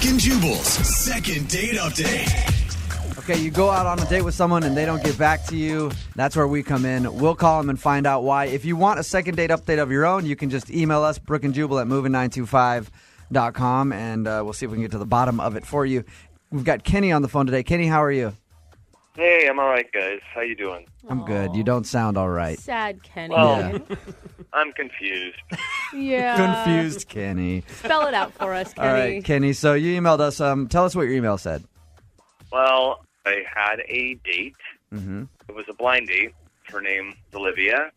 Brooke and Jubal's second date update. Okay, you go out on a date with someone and they don't get back to you. That's where we come in. We'll call them and find out why. If you want a second date update of your own, you can just email us, brookeandjubal@moving925.com, and we'll see if we can get to the bottom of it for you. We've got Kenny on the phone today. Kenny, how are you? Hey, I'm all right, guys. How you doing? I'm good. You don't sound all right. Sad Kenny. Well, I'm confused. Yeah. Confused Kenny. Spell it out for us, Kenny. All right, Kenny. So you emailed us. Tell us what your email said. Well, I had a date. Mm-hmm. It was a blind date. Her name's Olivia,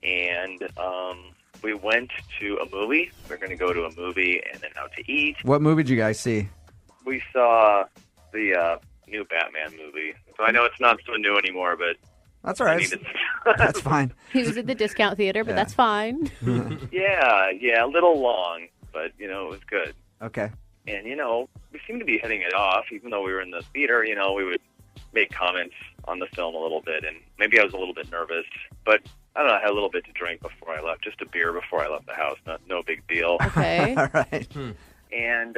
and we went to a movie. We're going to go to a movie and then out to eat. What movie did you guys see? We saw the new Batman movie. So I know it's not so new anymore, but That's all right. That's fine. He was at the discount theater, but that's fine. yeah, a little long, but it was good. Okay. And we seemed to be hitting it off, even though we were in the theater. We would make comments on the film a little bit, and maybe I was a little bit nervous, but I don't know. I had a little bit to drink before I left, just a beer before I left the house. No big deal. Okay. All right. And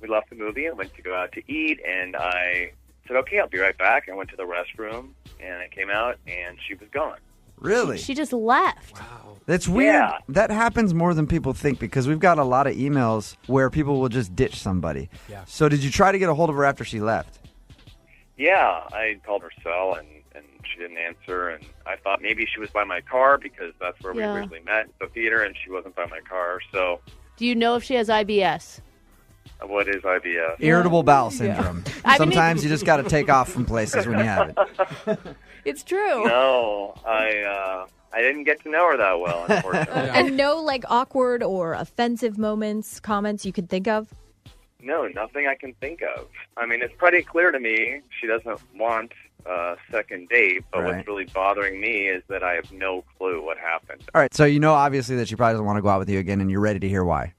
we left the movie and went to go out to eat, and I said, okay, I'll be right back. I went to the restroom, and I came out, and she was gone. Really? She just left. Wow. That's weird. Yeah. That happens more than people think because we've got a lot of emails where people will just ditch somebody. Yeah. So did you try to get a hold of her after she left? Yeah, I called her cell, and she didn't answer, and I thought maybe she was by my car because that's where we Yeah. originally met, the theater, and she wasn't by my car. So Do you know if she has IBS? what is IBS? Irritable bowel syndrome. I mean, Sometimes you just got to take off from places when you have it. It's true. No, I didn't get to know her that well, unfortunately. And no, awkward or offensive comments you could think of? No, nothing I can think of. I mean, it's pretty clear to me she doesn't want a second date, but Right. what's really bothering me is that I have no clue what happened. All right. So you know obviously that she probably doesn't want to go out with you again, and you're ready to hear why.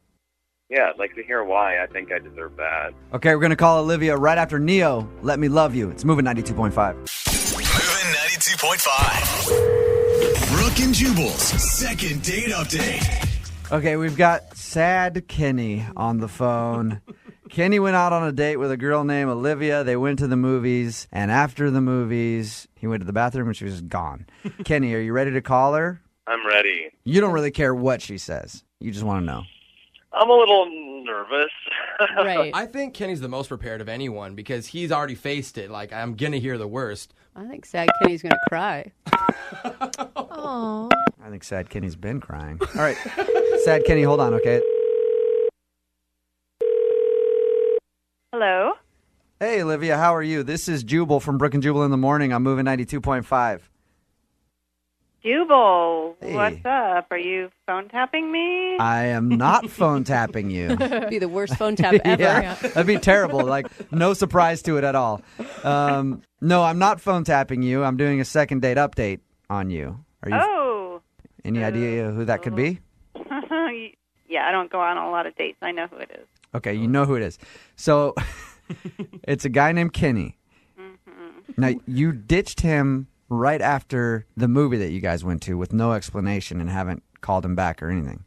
Yeah, I'd like to hear why. I think I deserve that. Okay, we're going to call Olivia right after Neo, Let Me Love You. It's moving 92.5. Moving 92.5. Brooke and Jubal's second date update. Okay, we've got sad Kenny on the phone. Kenny went out on a date with a girl named Olivia. They went to the movies, and after the movies, he went to the bathroom and she was gone. Kenny, are you ready to call her? I'm ready. You don't really care what she says. You just want to know. I'm a little nervous. Right. I think Kenny's the most prepared of anyone because he's already faced it. I'm going to hear the worst. I think sad Kenny's going to cry. Oh. I think sad Kenny's been crying. All right, sad Kenny, hold on, okay? Hello. Hey, Olivia, how are you? This is Jubal from Brooke and Jubal in the Morning. I'm moving 92.5. Jubal, Hey. what's up? Are you phone tapping me? I am not phone tapping you. Be the worst phone tap ever. Yeah, that'd be terrible. No surprise to it at all. No, I'm not phone tapping you. I'm doing a second date update on you. Are you? Oh. Any idea who that could be? Yeah, I don't go on a lot of dates. I know who it is. Okay, you know who it is. So it's a guy named Kenny. Mm-hmm. Now, you ditched him right after the movie that you guys went to with no explanation and haven't called him back or anything.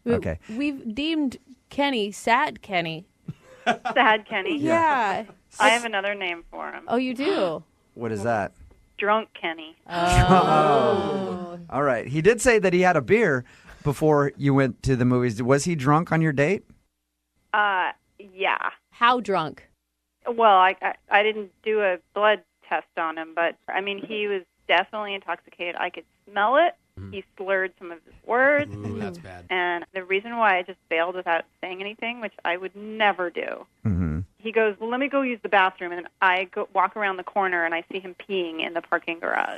Okay. We've deemed Kenny sad Kenny. Sad Kenny. Yeah. I have another name for him. Oh, you do? What is that? Drunk Kenny. Oh. All right. He did say that he had a beer before you went to the movies. Was he drunk on your date? Yeah. How drunk? Well, I didn't do a blood test on him, but I mean, he was definitely intoxicated. I could smell it. He slurred some of his words. Ooh, that's bad. And the reason why I just bailed without saying anything, which I would never do, he goes, well, let me go use the bathroom. And I walk around the corner, and I see him peeing in the parking garage.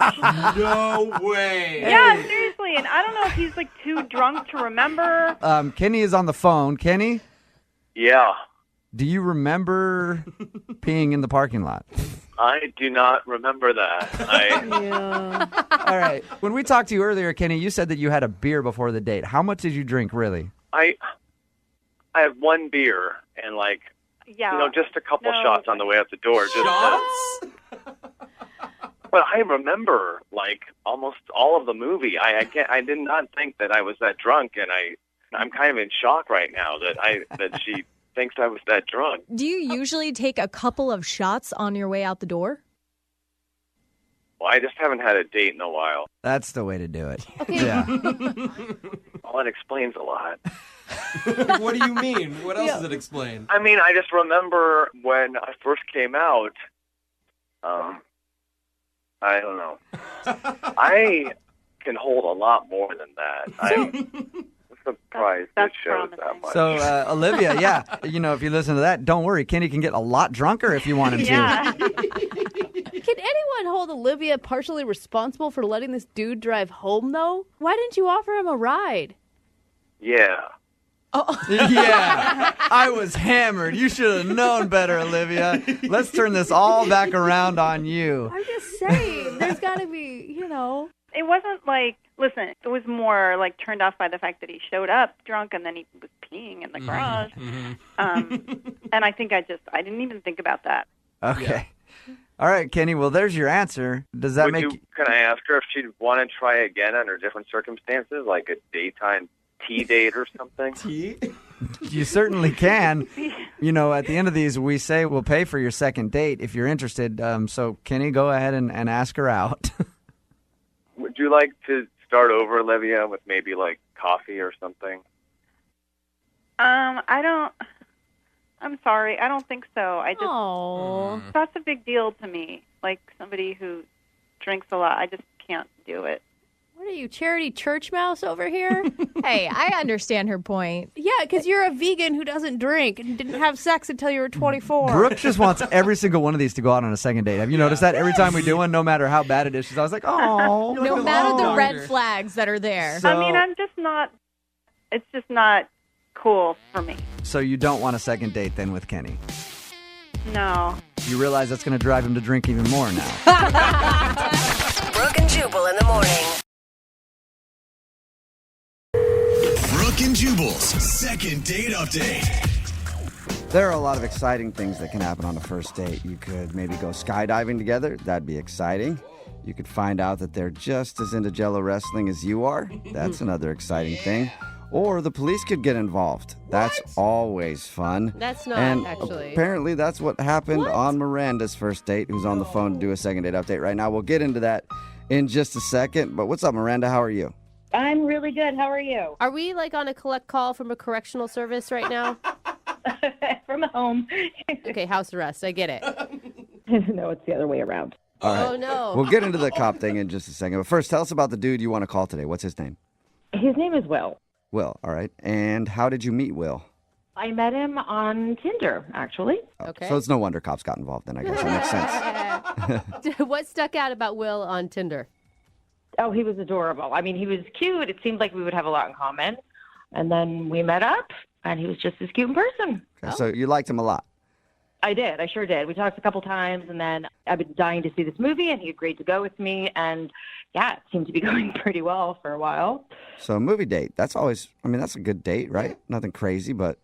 No way. Yeah, seriously. And I don't know if he's, too drunk to remember. Kenny is on the phone. Kenny, Yeah, do you remember peeing in the parking lot? I do not remember that. Yeah. All right. When we talked to you earlier, Kenny, you said that you had a beer before the date. How much did you drink, really? I had one beer and Yeah. just a couple No. shots on the way out the door. Shots? But I remember almost all of the movie. I did not think that I was that drunk, and I'm kind of in shock right now that she thinks I was that drunk. Do you usually take a couple of shots on your way out the door? Well, I just haven't had a date in a while. That's the way to do it. Okay. Yeah. Well, that explains a lot. What do you mean? What else does it explain? I mean, I just remember when I first came out, I don't know. I can hold a lot more than that. I'm surprised That's it shows that promising. much. So, Olivia, yeah, if you listen to that, don't worry. Kenny can get a lot drunker if you want him to. Yeah. Can anyone hold Olivia partially responsible for letting this dude drive home, though? Why didn't you offer him a ride? Yeah. Yeah, I was hammered. You should have known better, Olivia. Let's turn this all back around on you. I'm just saying, there's got to be, It wasn't like, listen, it was more like turned off by the fact that he showed up drunk and then he was peeing in the garage. And I think I didn't even think about that. Okay. All right, Kenny. Well, there's your answer. Does that Can I ask her if she'd want to try again under different circumstances, like a daytime tea date or something? Tea? You certainly can. At the end of these, we say we'll pay for your second date if you're interested. So, Kenny, go ahead and ask her out. Would you like to start over, Olivia, with maybe like coffee or something? I'm sorry. I don't think so. Oh. That's a big deal to me. Like somebody who drinks a lot, I just can't do it. What are you, charity church mouse over here? Hey, I understand her point. Yeah, because you're a vegan who doesn't drink and didn't have sex until you were 24. Brooke just wants every single one of these to go out on a second date. Have you noticed that? Every time we do one, no matter how bad it is, she's always like, oh. No matter the red flags that are there. So- I mean, it's just not cool for me. So you don't want a second date then with Kenny? No. You realize that's going to drive him to drink even more now. Brooke and Jubal in the morning. Brooke and Jubal's second date update. There are a lot of exciting things that can happen on a first date. You could maybe go skydiving together. That'd be exciting. You could find out that they're just as into Jello wrestling as you are. That's another exciting thing. Or the police could get involved. That's always fun. That's not, and actually. Apparently that's what happened on Miranda's first date, who's on the phone to do a second date update right now. We'll get into that in just a second. But what's up, Miranda? How are you? I'm really good. How are you? Are we like on a collect call from a correctional service right now? From home. Okay, house arrest. I get it. No, it's the other way around. All right. Oh, no. We'll get into the cop thing in just a second. But first, tell us about the dude you want to call today. What's his name? His name is Will. Will. All right. And how did you meet Will? I met him on Tinder, actually. Okay. So it's no wonder cops got involved then, I guess. That makes sense. What stuck out about Will on Tinder? Oh, he was adorable. I mean, he was cute. It seemed like we would have a lot in common. And then we met up, and he was just as cute in person. Okay, so you liked him a lot. I did. I sure did. We talked a couple times, and then I've been dying to see this movie, and he agreed to go with me. And, yeah, it seemed to be going pretty well for a while. So a movie date, that's always, that's a good date, right? Nothing crazy, but...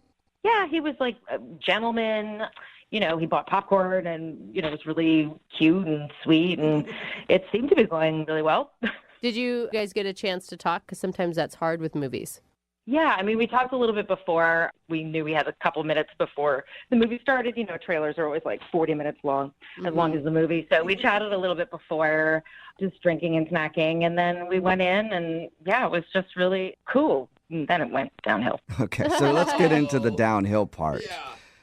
Yeah, he was like a gentleman. He bought popcorn and, was really cute and sweet, and it seemed to be going really well. Did you guys get a chance to talk? Because sometimes that's hard with movies. Yeah, I mean, we talked a little bit before. We knew we had a couple minutes before the movie started. Trailers are always like 40 minutes long, as long as the movie. So we chatted a little bit before, just drinking and snacking, and then we went in, and, yeah, it was just really cool. And then it went downhill. Okay, so let's get into the downhill part. Yeah.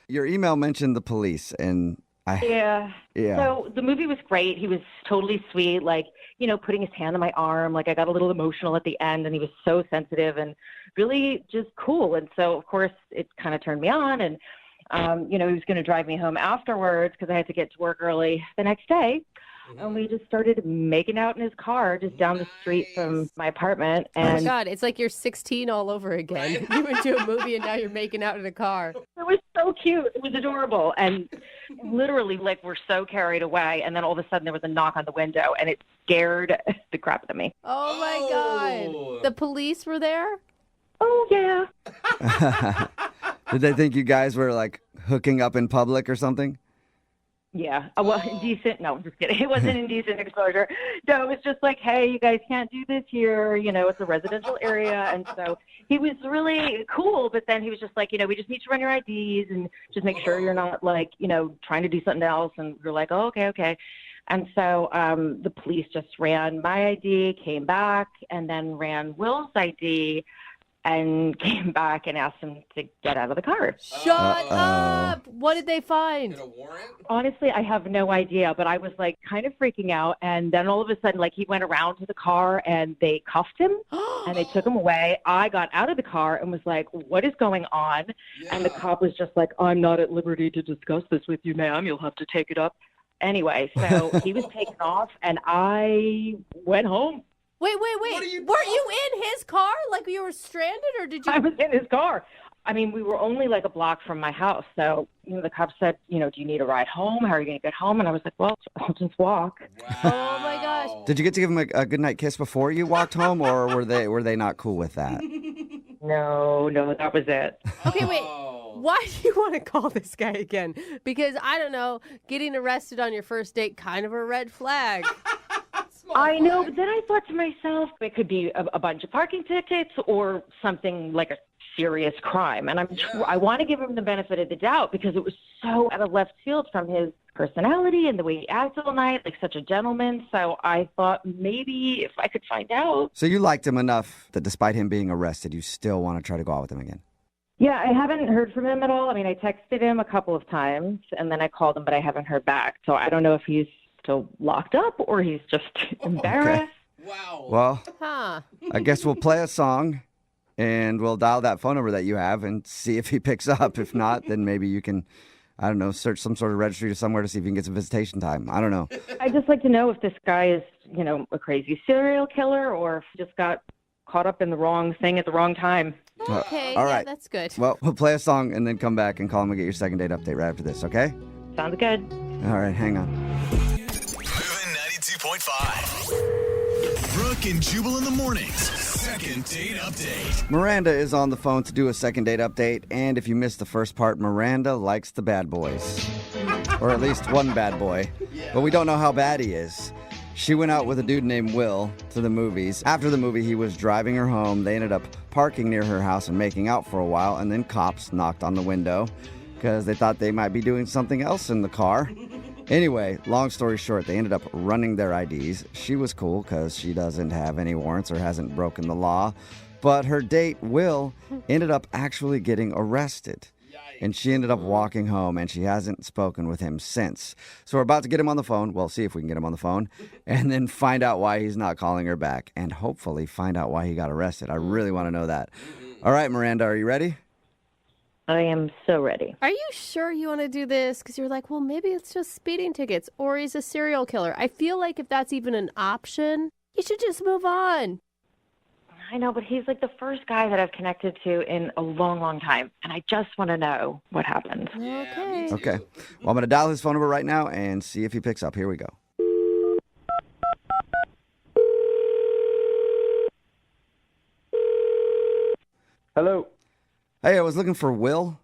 Your email mentioned the police, and Yeah. So the movie was great. He was totally sweet, putting his hand on my arm. I got a little emotional at the end, and he was so sensitive and really just cool. And so, of course, it kind of turned me on. And, he was going to drive me home afterwards because I had to get to work early the next day. And we just started making out in his car just down the street from my apartment. Oh, my And God. It's like you're 16 all over again. You went to a movie, and now you're making out in a car. it was so cute. It was adorable. And literally, we're so carried away. And then all of a sudden, there was a knock on the window, and it scared the crap out of me. Oh, my God. The police were there? Oh, yeah. did they think you guys were, hooking up in public or something? Yeah. Well, indecent. No, I'm just kidding. It wasn't indecent exposure. No, it was just like, hey, you guys can't do this here. You know, it's a residential area. And so he was really cool. But then he was just like, we just need to run your IDs and just make sure you're not like, trying to do something else. And we're like, oh, okay. And so the police just ran my ID, came back, and then ran Will's ID and came back and asked him to get out of the car. Shut up! What did they find? Get a warrant? Honestly, I have no idea, but I was like kind of freaking out. And then all of a sudden, like he went around to the car and they cuffed him and they took him away. I got out of the car and was like, what is going on? Yeah. And the cop was just like, I'm not at liberty to discuss this with you, ma'am. You'll have to take it up. Anyway, so he was taken off and I went home. Wait. Weren't you in his car? Like you were stranded, or did you? I was in his car. I mean, we were only like a block from my house. So, the cop said, do you need a ride home? How are you going to get home? And I was like, well, I'll just walk. Wow. Oh my gosh. Did you get to give him a goodnight kiss before you walked home, or were they not cool with that? No, that was it. Okay, wait. Why do you want to call this guy again? Because, I don't know, getting arrested on your first date, kind of a red flag. I know, but then I thought to myself, it could be a bunch of parking tickets or something like a serious crime. And I want to give him the benefit of the doubt because it was so out of left field from his personality and the way he acted all night, like such a gentleman. So I thought maybe if I could find out. So you liked him enough that despite him being arrested, you still want to try to go out with him again? Yeah, I haven't heard from him at all. I mean, I texted him a couple of times and then I called him, but I haven't heard back. So I don't know if he's still locked up or he's just embarrassed. Okay. Wow. Well, Huh. I guess we'll play a song and we'll dial that phone number that you have and see if he picks up. If not, then maybe you can, I don't know, search some sort of registry or somewhere to see if you can get some visitation time. I don't know. I'd just like to know if this guy is, a crazy serial killer or if he just got caught up in the wrong thing at the wrong time. Okay, all yeah, right. that's good. Well, we'll play a song and then come back and call him and get your second date update right after this, okay? Sounds good. All right, hang on. Moving 92.5. Brooke and Jubal in the mornings. Second date update. Miranda is on the phone to do a second date update, and if you missed the first part, Miranda likes the bad boys. Or at least one bad boy. But we don't know how bad he is. She went out with a dude named Will to the movies. After the movie, he was driving her home. They ended up parking near her house and making out for a while, and then cops knocked on the window because they thought they might be doing something else in the car. Anyway, long story short, they ended up running their IDs. She was cool because she doesn't have any warrants or hasn't broken the law. But her date, Will, ended up actually getting arrested. And she ended up walking home, and she hasn't spoken with him since. So we're about to get him on the phone. Well, see if we can get him on the phone. And then find out why he's not calling her back. And hopefully find out why he got arrested. I really want to know that. All right, Miranda, are you ready? I am so ready. Are you sure you want to do this? Because you're like, well, maybe it's just speeding tickets or he's a serial killer. I feel like if that's even an option, you should just move on. I know, but he's like the first guy that I've connected to in a long, long time. And I just want to know what happened. Okay. Okay. Well, I'm going to dial his phone number right now and see if he picks up. Here we go. Hello. Hey, I was looking for Will.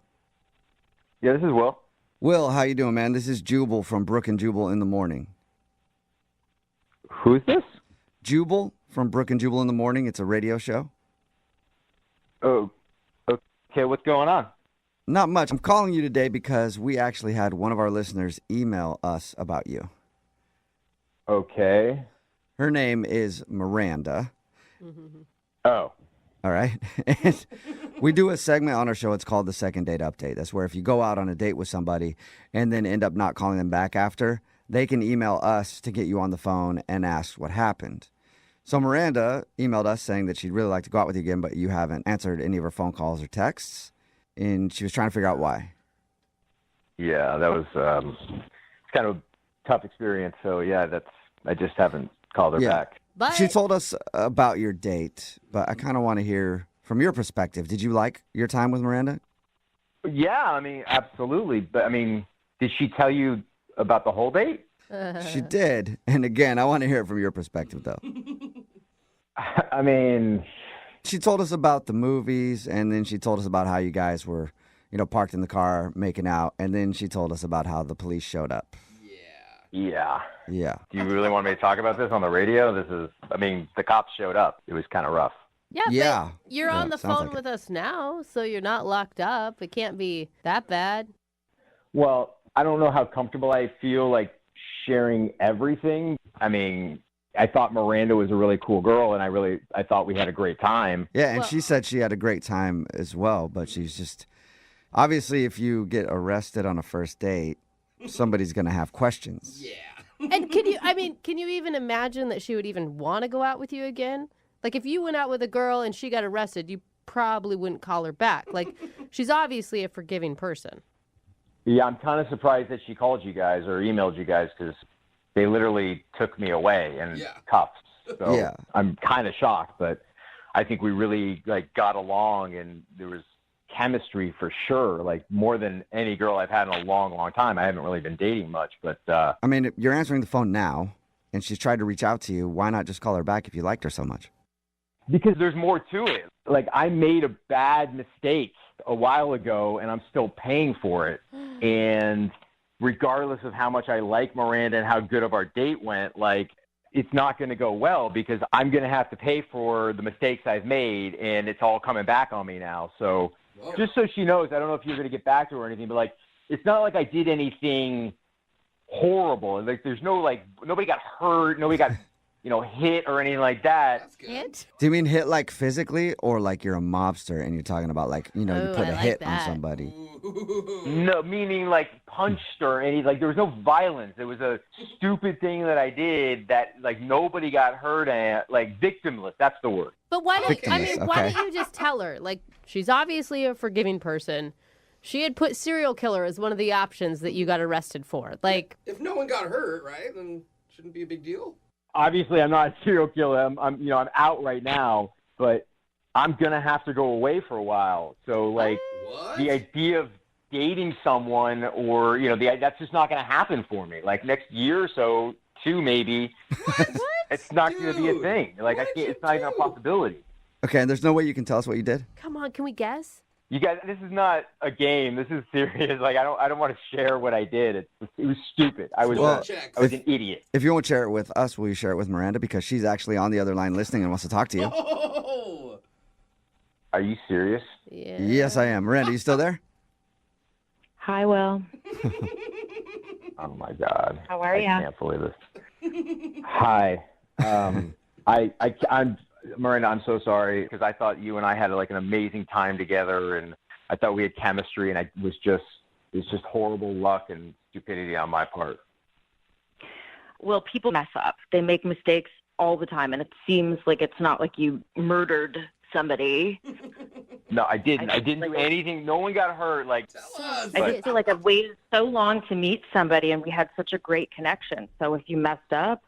Yeah, this is Will. Will, how you doing, man? This is Jubal from Brooke and Jubal in the morning. Who's this? Jubal from Brooke and Jubal in the morning. It's a radio show. Oh, okay. What's going on? Not much. I'm calling you today because we actually had one of our listeners email us about you. Okay. Her name is Miranda. Oh. All right. And we do a segment on our show. It's called the Second Date Update. That's where if you go out on a date with somebody and then end up not calling them back after, they can email us to get you on the phone and ask what happened. So Miranda emailed us saying that she'd really like to go out with you again, but you haven't answered any of her phone calls or texts. And she was trying to figure out why. Yeah, that was it's kind of a tough experience. So, yeah, I just haven't called her back. But She told us about your date, but I kind of want to hear from your perspective. Did you like your time with Miranda? Yeah, I mean, absolutely. But, I mean, did she tell you about the whole date? She did. And again, I want to hear it from your perspective, though. I mean, She told us about the movies, and then she told us about how you guys were, parked in the car making out, and then she told us about how the police showed up. Yeah. Yeah. Do you really want me to talk about this on the radio? The cops showed up. It was kind of rough. Yeah, Yeah. but you're Yeah, on the sounds phone like with us now, so you're not locked up. It can't be that bad. Well, I don't know how comfortable I feel like sharing everything. I mean, I thought Miranda was a really cool girl, and I thought we had a great time. Yeah, and she said she had a great time as well, but she's just obviously if you get arrested on a first date, somebody's going to have questions. Yeah. And can you even imagine that she would even want to go out with you again? Like if you went out with a girl and she got arrested, you probably wouldn't call her back. Like she's obviously a forgiving person. Yeah, I'm kind of surprised that she called you guys or emailed you guys because they literally took me away in cuffs. So Yeah. I'm kind of shocked, but I think we really got along, and there was chemistry for sure, like more than any girl I've had in a long, long time. I haven't really been dating much, but I mean, you're answering the phone now, and she's tried to reach out to you. Why not just call her back if you liked her so much? because there's more to it. Like, I made a bad mistake a while ago, and I'm still paying for it. And regardless of how much I like Miranda and how good of our date went, like, it's not going to go well because I'm going to have to pay for the mistakes I've made, and it's all coming back on me now. So just so she knows, I don't know if you're going to get back to her or anything, but, like, it's not like I did anything horrible. Like, there's no, like, nobody got hurt, nobody got, hit or anything like that. Hit? Do you mean hit like physically, or like you're a mobster and you're talking about like, you put a hit on somebody? No, meaning like punched or any, like there was no violence. It was a stupid thing that I did that like nobody got hurt at, like victimless. That's the word. But why don't Victimless, why okay. don't you just tell her? Like, she's obviously a forgiving person. She had put serial killer as one of the options that you got arrested for. Like, if no one got hurt, right, then shouldn't be a big deal. Obviously, I'm not a serial killer. I'm out right now, but I'm gonna have to go away for a while. So like the idea of dating someone or that's just not gonna happen for me. Like next year or so, 2 maybe. It's not gonna be a thing. Like I can't. It's not even a possibility. Okay, and there's no way you can tell us what you did? come on, can we guess? You guys, this is not a game. This is serious. Like I don't want to share what I did. It was stupid. I was an idiot. If you won't share it with us, will you share it with Miranda? Because she's actually on the other line listening and wants to talk to you. Oh! Are you serious? Yeah. Yes, I am. Miranda, you still there? Hi, Will. Oh my God. How are ya? I can't believe this. Hi. I'm Miranda. I'm so sorry because I thought you and I had like an amazing time together, and I thought we had chemistry, and it's just horrible luck and stupidity on my part. Well, people mess up. They make mistakes all the time, and it seems like it's not like you murdered somebody. No, I didn't. I didn't do anything. No one got hurt. Like, I just feel like I've waited so long to meet somebody, and we had such a great connection. So if you messed up,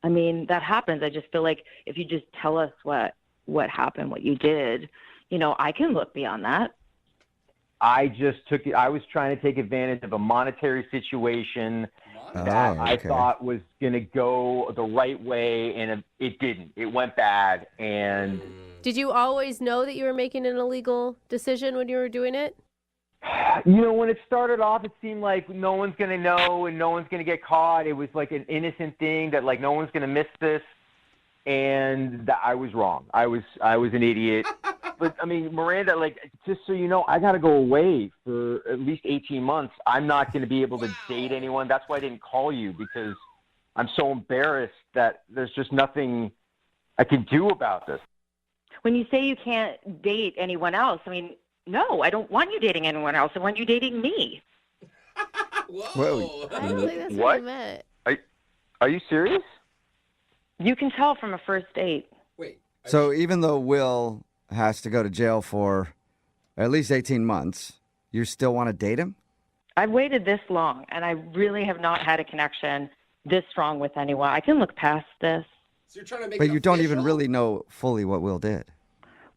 I mean, that happens. I just feel like if you just tell us what happened, what you did, I can look beyond that. I was trying to take advantage of a monetary situation that I thought was going to go the right way, and it didn't. It went bad. And Did you always know that you were making an illegal decision when you were doing it? when it started off, it seemed like no one's going to know and no one's going to get caught. It was like an innocent thing that like no one's going to miss this. And I was wrong. I was an idiot. But I mean, Miranda, like, just so you know, I got to go away for at least 18 months. I'm not going to be able to date anyone. That's why I didn't call you, because I'm so embarrassed that there's just nothing I can do about this. When you say you can't date anyone else, I mean, no, I don't want you dating anyone else. I want you dating me. Whoa. I don't think that's what What? you meant. Are you serious? You can tell from a first date. Wait. So even though Will has to go to jail for at least 18 months, you still want to date him? I've waited this long, and I really have not had a connection this strong with anyone. I can look past this. So you're trying to make But it you don't even official? really know fully what Will did.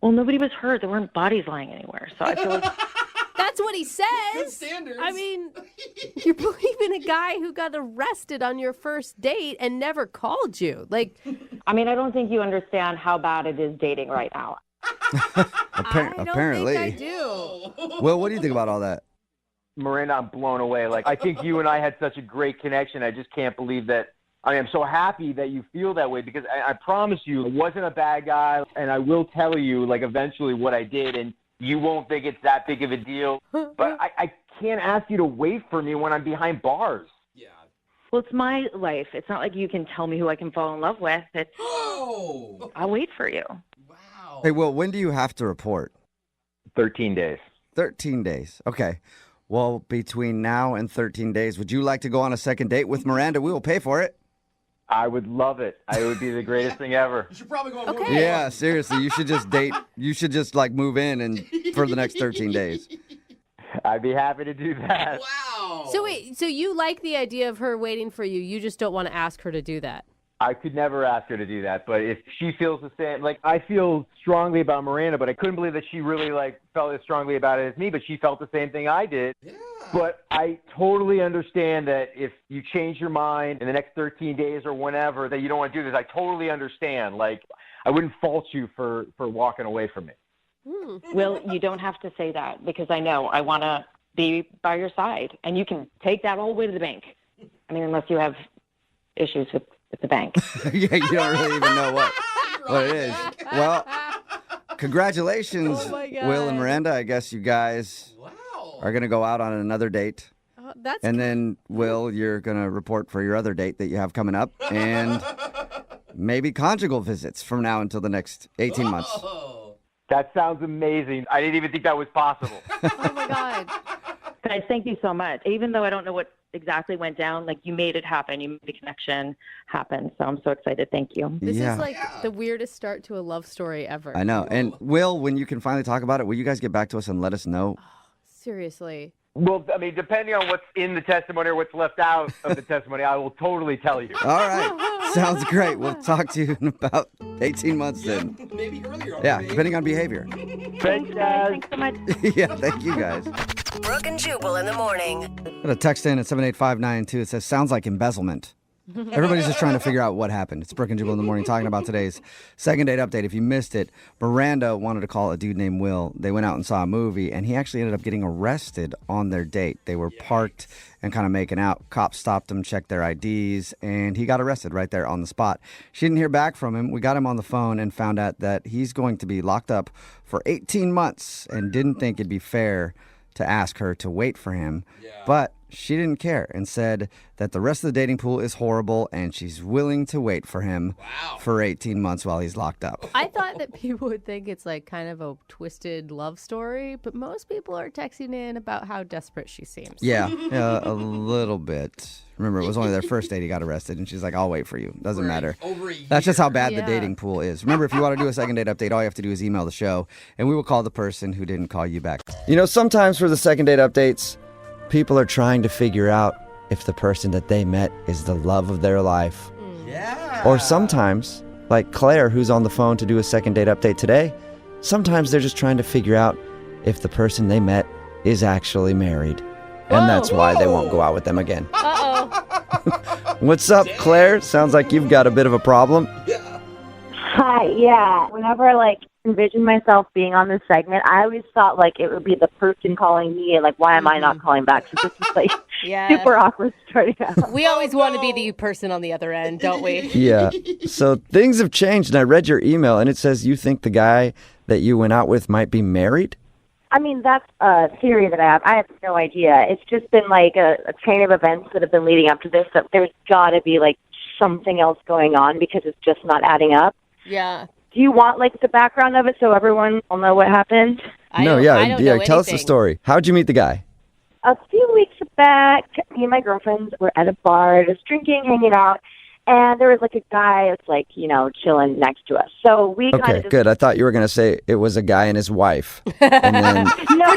Well, nobody was hurt. There weren't bodies lying anywhere. So I feel like That's what he says. Good standards. I mean, you're believing a guy who got arrested on your first date and never called you. Like, I don't think you understand how bad it is dating right now. I don't Apparently. think I do. Will, what do you think about all that? Miranda, I'm blown away. Like, I think you and I had such a great connection. I just can't believe that. I am so happy that you feel that way because I promise you, I wasn't a bad guy, and I will tell you, like, eventually what I did, and you won't think it's that big of a deal. But I can't ask you to wait for me when I'm behind bars. Yeah. Well, it's my life. It's not like you can tell me who I can fall in love with. It's, I'll wait for you. Wow. Hey, Will, when do you have to report? 13 days. 13 days. Okay. Well, between now and 13 days, would you like to go on a second date with Miranda? We will pay for it. I would love it. It would be the greatest thing ever. You should probably go on Okay. more. Yeah, seriously. You should just date. You should just like move in and for the next 13 days. I'd be happy to do that. Wow. So wait, so you like the idea of her waiting for you? You just don't want to ask her to do that? I could never ask her to do that, but if she feels the same, like I feel strongly about Miranda, but I couldn't believe that she really like felt as strongly about it as me, but she felt the same thing I did. Yeah. But I totally understand that if you change your mind in the next 13 days or whenever that you don't want to do this, I totally understand. Like, I wouldn't fault you for walking away from me. Will, you don't have to say that because I know I want to be by your side, and you can take that all the way to the bank. I mean, unless you have issues with the bank. Yeah, you don't really even know what it is. Well, congratulations, Oh my God. Will and Miranda. I guess you guys are going to go out on another date. That's And then, Will, you're going to report for your other date that you have coming up. And maybe conjugal visits from now until the next 18 months. Oh. That sounds amazing. I didn't even think that was possible. oh my God. Guys, thank you so much. Even though I don't know what exactly went down, like you made it happen. You made the connection happen. So I'm so excited. Thank you. This Yeah. is like the weirdest start to a love story ever. I know. And, Will, when you can finally talk about it, will you guys get back to us and let us know? Seriously. Well, I mean, depending on what's in the testimony or what's left out of the testimony, I will totally tell you. All right. Sounds great. We'll talk to you in about 18 months then. Maybe earlier. Yeah, already. depending on behavior. Thanks, guys. Thanks so much. Yeah, thank you guys. Brooke and Jubal in the morning. Got a text in at 78592. It says, sounds like embezzlement. Everybody's just trying to figure out what happened. It's Brooke and Jubal in the morning talking about today's second date update. If you missed it, Miranda wanted to call a dude named Will. They went out and saw a movie, and he actually ended up getting arrested on their date. They were parked and kind of making out. Cops stopped him, checked their IDs, and he got arrested right there on the spot. She didn't hear back from him. We got him on the phone and found out that he's going to be locked up for 18 months and didn't think it'd be fair to ask her to wait for him. But she didn't care and said that the rest of the dating pool is horrible and she's willing to wait for him for 18 months while he's locked up. I thought that people would think it's like kind of a twisted love story, but most people are texting in about how desperate she seems. Yeah, a little bit. Remember, it was only their first date he got arrested, and she's like, I'll wait for you. Doesn't matter. Over a year. That's just how bad the Yeah. dating pool is. Remember, if you want to do a second date update, all you have to do is email the show, and we will call the person who didn't call you back. You know, sometimes for the second date updates, people are trying to figure out if the person that they met is the love of their life. Yeah. Or sometimes, like Claire, who's on the phone to do a second date update today, sometimes they're just trying to figure out if the person they met is actually married. And that's why they won't go out with them again. Uh-oh. What's up, Claire? Sounds like you've got a bit of a problem. Hi, yeah. Whenever I envision myself being on this segment, I always thought it would be the person calling me and why am I not calling back? So this is Yeah. super awkward starting out. We always want to be the person on the other end, don't we? Yeah. So things have changed, and I read your email, and it says you think the guy that you went out with might be married? I mean, that's a theory that I have. I have no idea. It's just been a chain of events that have been leading up to this. That there's got to be something else going on because it's just not adding up. Yeah. Do you want the background of it so everyone will know what happened? I don't know Tell us the anything. story. How'd you meet the guy? A few weeks back, me and my girlfriends were at a bar, just drinking, hanging out, and there was a guy that's chilling next to us. So we kind Okay, of just good. I thought you were going to say it was a guy and his wife. And then, no,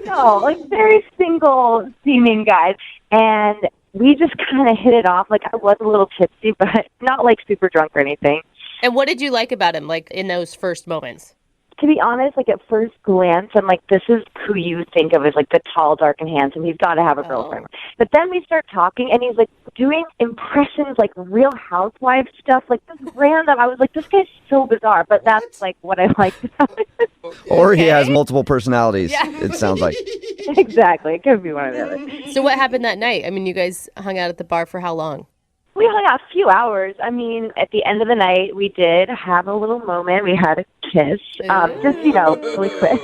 no, very single seeming guys, and we just kind of hit it off. I was a little tipsy, but not super drunk or anything. And what did you like about him, in those first moments? To be honest, at first glance, I'm this is who you think of as the tall, dark, and handsome. He's got to have a girlfriend. But then we start talking, and he's doing impressions, Real Housewives stuff, this random. I was this guy's so bizarre, but that's what I liked about it. or he has multiple personalities, it sounds like. Exactly. It could be one or the other. So what happened that night? I mean, you guys hung out at the bar for how long? We hung out a few hours. I mean, at the end of the night, we did have a little moment. We had a kiss. Just, really quick.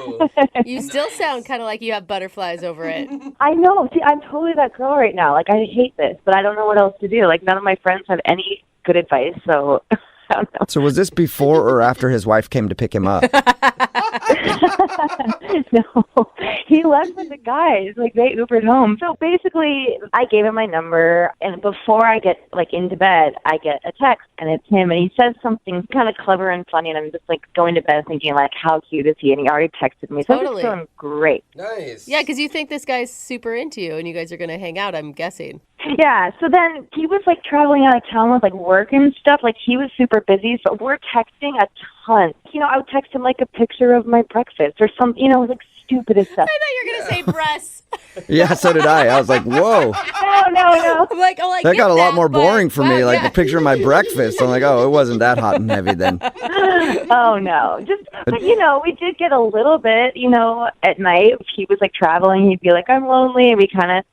You still sound kind of like you have butterflies over it. I know. See, I'm totally that girl right now. Like, I hate this, but I don't know what else to do. Like, none of my friends have any good advice, so I don't know. So was this before or after his wife came to pick him up? No, he left with the guys. Like, they Ubered home. So basically, I gave him my number, and before I get into bed, I get a text, and it's him, and he says something kind of clever and funny, and I'm just going to bed thinking how cute is he? And he already texted me, so Totally. I'm just feeling great. Nice. Yeah, because you think this guy's super into you, and you guys are going to hang out, I'm guessing. Yeah, so then he was traveling out of town with work and stuff. He was super busy, so we're texting a ton. I would text him a picture of my breakfast or some, stupidest stuff. I thought you were going to say breasts. Yeah, so did I. I was like, whoa. No. I'm like, I That get got a lot more but- boring for me, wow, like yeah. the picture of my breakfast. I'm like, oh, it wasn't that hot and heavy then. Oh, no. But we did get a little bit, at night. If he was traveling, he'd be like, I'm lonely. And we kind of,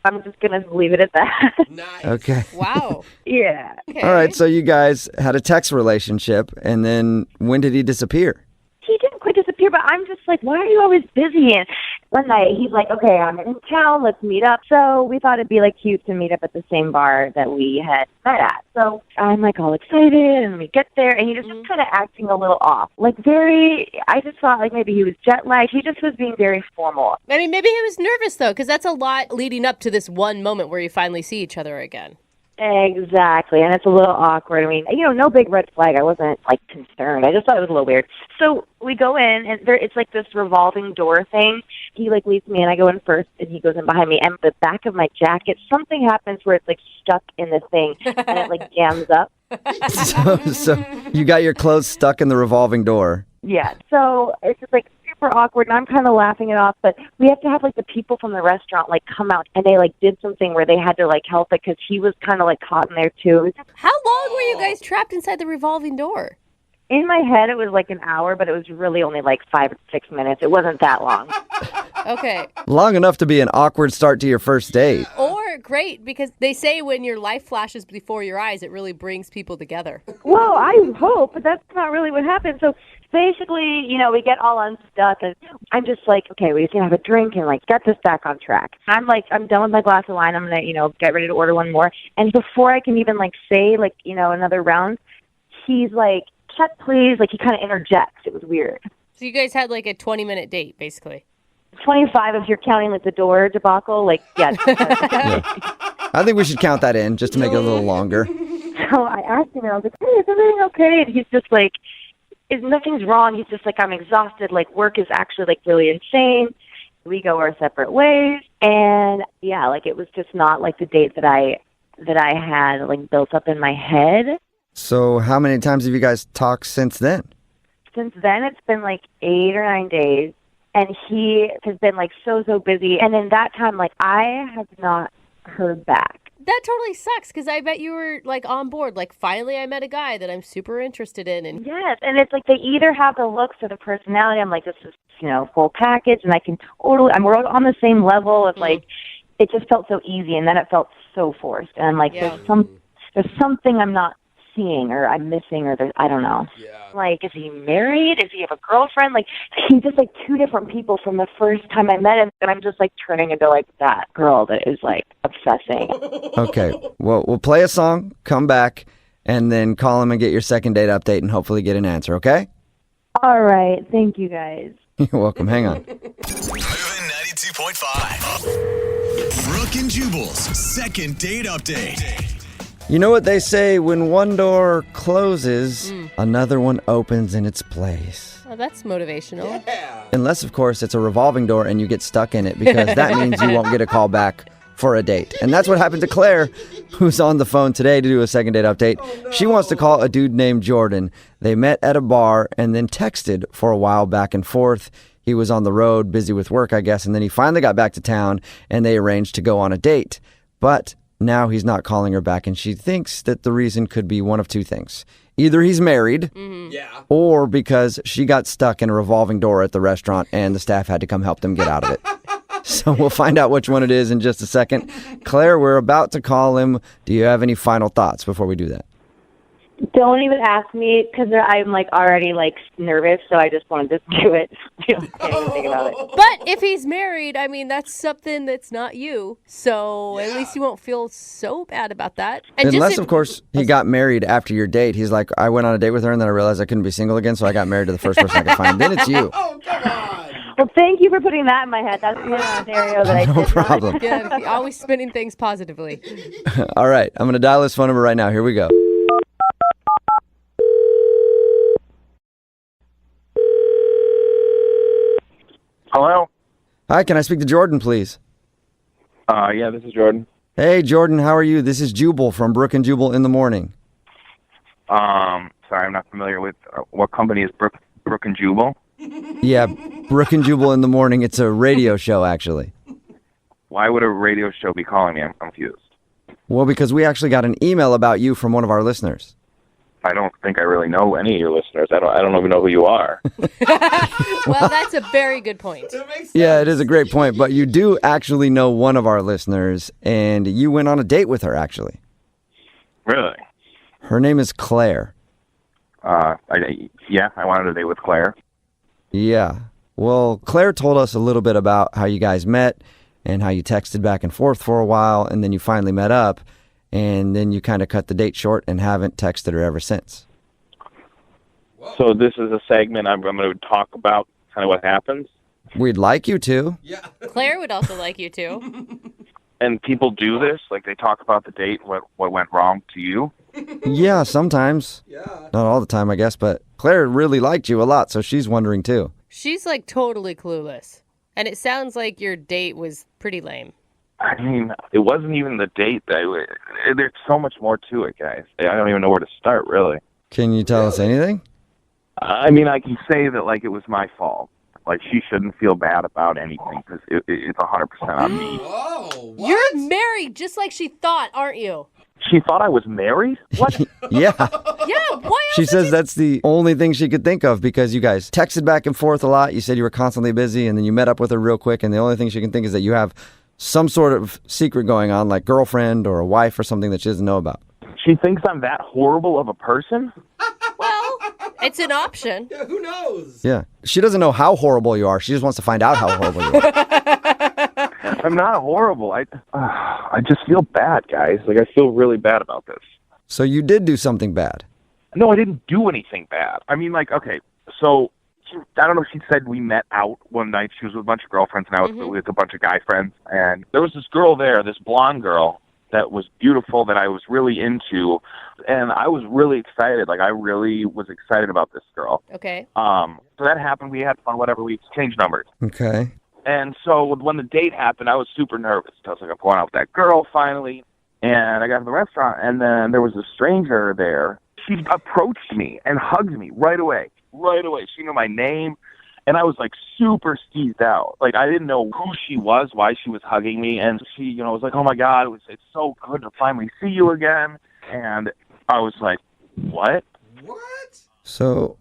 I'm just going to leave it at that. Nice. Okay. Wow. Yeah. Okay. All right, so you guys had a text relationship, and then when did he disappear? He didn't quite disappear, but I'm just why are you always busy? And one night he's like, okay, I'm in town, let's meet up. So we thought it'd be cute to meet up at the same bar that we had met at. So I'm all excited, and we get there, and he was just kind of acting a little off. I just thought maybe he was jet lagged. He just was being very formal. I mean, maybe he was nervous, though, because that's a lot leading up to this one moment where you finally see each other again. Exactly, and it's a little awkward. I mean, no big red flag. I wasn't concerned. I just thought it was a little weird. So we go in, and it's this revolving door thing. He leads me in. I go in first, and he goes in behind me. And the back of my jacket, something happens where it's stuck in the thing, and it jams up. So you got your clothes stuck in the revolving door. Yeah, so it's just super awkward, and I'm kind of laughing it off, but we have to have the people from the restaurant come out, and they did something where they had to help it because he was kind of caught in there too. It was just, How long were you guys trapped inside the revolving door? in my head, it was an hour, but it was really only 5 or 6 minutes. It wasn't that long. Okay. Long enough to be an awkward start to your first date. Or great, because they say when your life flashes before your eyes, it really brings people together. Well, I hope, but that's not really what happened. So basically, we get all unstuck, and I'm just okay, we just gonna have a drink and get this back on track. I'm done with my glass of wine. I'm gonna, get ready to order one more. And before I can even say another round, he's check please. He kind of interjects. It was weird. So you guys had a 20-minute date, basically. 25 if you're counting the door debacle. Yeah. I think we should count that in just to make it a little longer. So I asked him, and I was hey, is everything okay? And he's just nothing's wrong. He's just I'm exhausted. Work is actually really insane. We go our separate ways. And yeah, it was just not the date that I had built up in my head. So how many times have you guys talked since then? Since then, it's been 8 or 9 days. And he has been so busy. And in that time, I have not heard back. That totally sucks, because I bet you were on board. Finally I met a guy that I'm super interested in. And Yes, and it's they either have the looks or the personality. I'm this is, full package, and I can totally, we're on the same level of it just felt so easy, and then it felt so forced. And I'm Yeah. there's something I'm not seeing, or I'm missing, or I don't know. Yeah. Is he married? Does he have a girlfriend? He's just two different people from the first time I met him, and I'm just turning into that girl that is obsessing. Okay, well, we'll play a song, come back, and then call him and get your second date update and hopefully get an answer, okay? All right, thank you guys. You're welcome. Hang on. Moving 92.5. Brooke and Jubal's second date update. You know what they say, when one door closes, another one opens in its place. oh, that's motivational. Unless, of course, it's a revolving door and you get stuck in it, because that means you won't get a call back for a date. And that's what happened to Claire, who's on the phone today to do a second date update. Oh, no. She wants to call a dude named Jordan. They met at a bar and then texted for a while back and forth. He was on the road, busy with work, I guess, and then he finally got back to town and they arranged to go on a date. But now he's not calling her back, and she thinks that the reason could be one of two things. Either he's married, or because she got stuck in a revolving door at the restaurant and the staff had to come help them get out of it. So we'll find out which one it is in just a second. Claire, we're about to call him. Do you have any final thoughts before we do that? Don't even ask me because I'm like already like nervous, so I just wanted to do it. Can't even think about it. But if he's married, I mean, that's something that's not you. So at least you won't feel so bad about that. And Unless, of course, he got married after your date. He's like, I went on a date with her and then I realized I couldn't be single again, so I got married to the first person I could find. Then it's you. Oh, come on. Well, thank you for putting that in my head. That's one scenario that I No did not. problem. Yeah, always spinning things positively. All right, I'm going to dial his phone number right now. Here we go. Hello? Hi, can I speak to Jordan, please? Yeah, this is Jordan. Hey, Jordan, how are you? This is Jubal from Brooke and Jubal in the Morning. Sorry, I'm not familiar with what company is Brooke and Jubal. Yeah, Brooke and Jubal in the Morning. It's a radio show, actually. Why would a radio show be calling me? I'm confused. Well, because we actually got an email about you from one of our listeners. I don't think I really know any of your listeners. I don't even know who you are. Well, that's a very good point. Yeah, it is a great point, but you do actually know one of our listeners, and you went on a date with her, actually. Really? Her name is Claire. I wanted a date with Claire. Yeah. Well, Claire told us a little bit about how you guys met and how you texted back and forth for a while, and then you finally met up, and then you kind of cut the date short and haven't texted her ever since. So this is a segment I'm going to talk about kind of what happens. We'd like you to. Claire would also like you to. And people do this? Like they talk about the date, what went wrong to you? Yeah, sometimes. Not all the time, I guess, but Claire really liked you a lot, so she's wondering too. She's like totally clueless. And it sounds like your date was pretty lame. I mean, it wasn't even the date. There's so much more to it, guys. I don't even know where to start, really. Can you tell us anything? I mean, I can say that, like, it was my fault. Like, she shouldn't feel bad about anything because it's 100% on me. You're married just like she thought, aren't you? She thought I was married? What? Yeah. Yeah, why She says that's the only thing she could think of because you guys texted back and forth a lot. You said you were constantly busy, and then you met up with her real quick, and the only thing she can think is that you have some sort of secret going on, like girlfriend or a wife or something that she doesn't know about. She thinks I'm that horrible of a person? Well, it's an option. Yeah, who knows? Yeah. She doesn't know how horrible you are. She just wants to find out how horrible you are. I'm not horrible. I just feel bad, guys. Like, I feel really bad about this. So you did do something bad? No, I didn't do anything bad. I mean, like, okay, so I don't know if she said we met out one night. She was with a bunch of girlfriends, and I was with a bunch of guy friends. And there was this girl there, this blonde girl, that was beautiful, that I was really into. And I was really excited. Like, I really was excited about this girl. Okay. So that happened. We had fun, whatever. We exchanged numbers. Okay. And so when the date happened, I was super nervous. I was like, I'm going out with that girl finally. And I got to the restaurant, and then there was a stranger there. She approached me and hugged me right away. Right away. She knew my name, and I was like super skeezed out. Like, I didn't know who she was, why she was hugging me, and she, was like, oh my God, it's so good to finally see you again. And I was like, what? So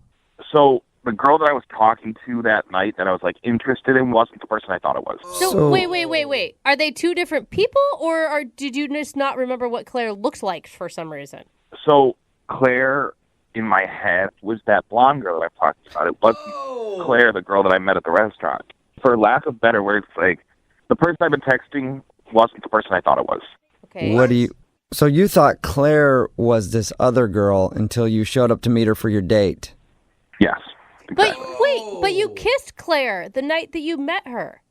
the girl that I was talking to that night that I was like interested in wasn't the person I thought it was. So wait. Are they two different people, or did you just not remember what Claire looks like for some reason? So Claire, in my head, was that blonde girl that I talked about. It wasn't Claire, the girl that I met at the restaurant. For lack of better words, like, the person I've been texting wasn't the person I thought it was. Okay. So you thought Claire was this other girl until you showed up to meet her for your date? Yes. But wait, but you kissed Claire the night that you met her.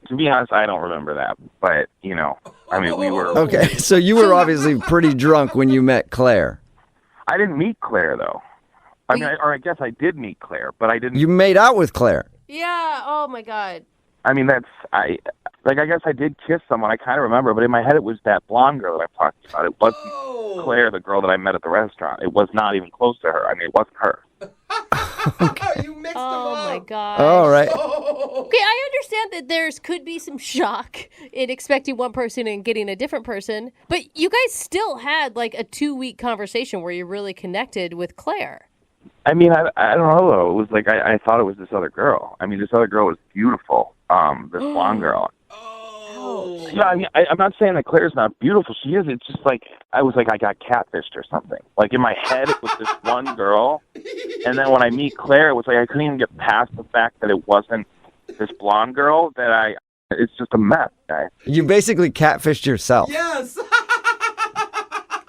To be honest, I don't remember that. But, I mean, we were... Okay, so you were obviously pretty drunk when you met Claire. I didn't meet Claire, though. I guess I did meet Claire, but I didn't... You made out with Claire. Yeah, oh my God. I mean, I guess I did kiss someone. I kind of remember, but in my head it was that blonde girl that I talked about. It wasn't Claire, the girl that I met at the restaurant. It was not even close to her. I mean, it wasn't her. You mixed Oh my god. All right. Okay, I understand that there's could be some shock in expecting one person and getting a different person, but you guys still had like a 2-week conversation where you really connected with Claire. I mean, I don't know, though. It was like I thought it was this other girl. I mean, this other girl was beautiful, this blonde girl. Yeah, I mean, I'm not saying that Claire's not beautiful. She is. It's just like, I was like, I got catfished or something. Like, in my head, it was this one girl. And then when I meet Claire, it was like I couldn't even get past the fact that it wasn't this blonde girl, it's just a mess, guys. You basically catfished yourself. Yes.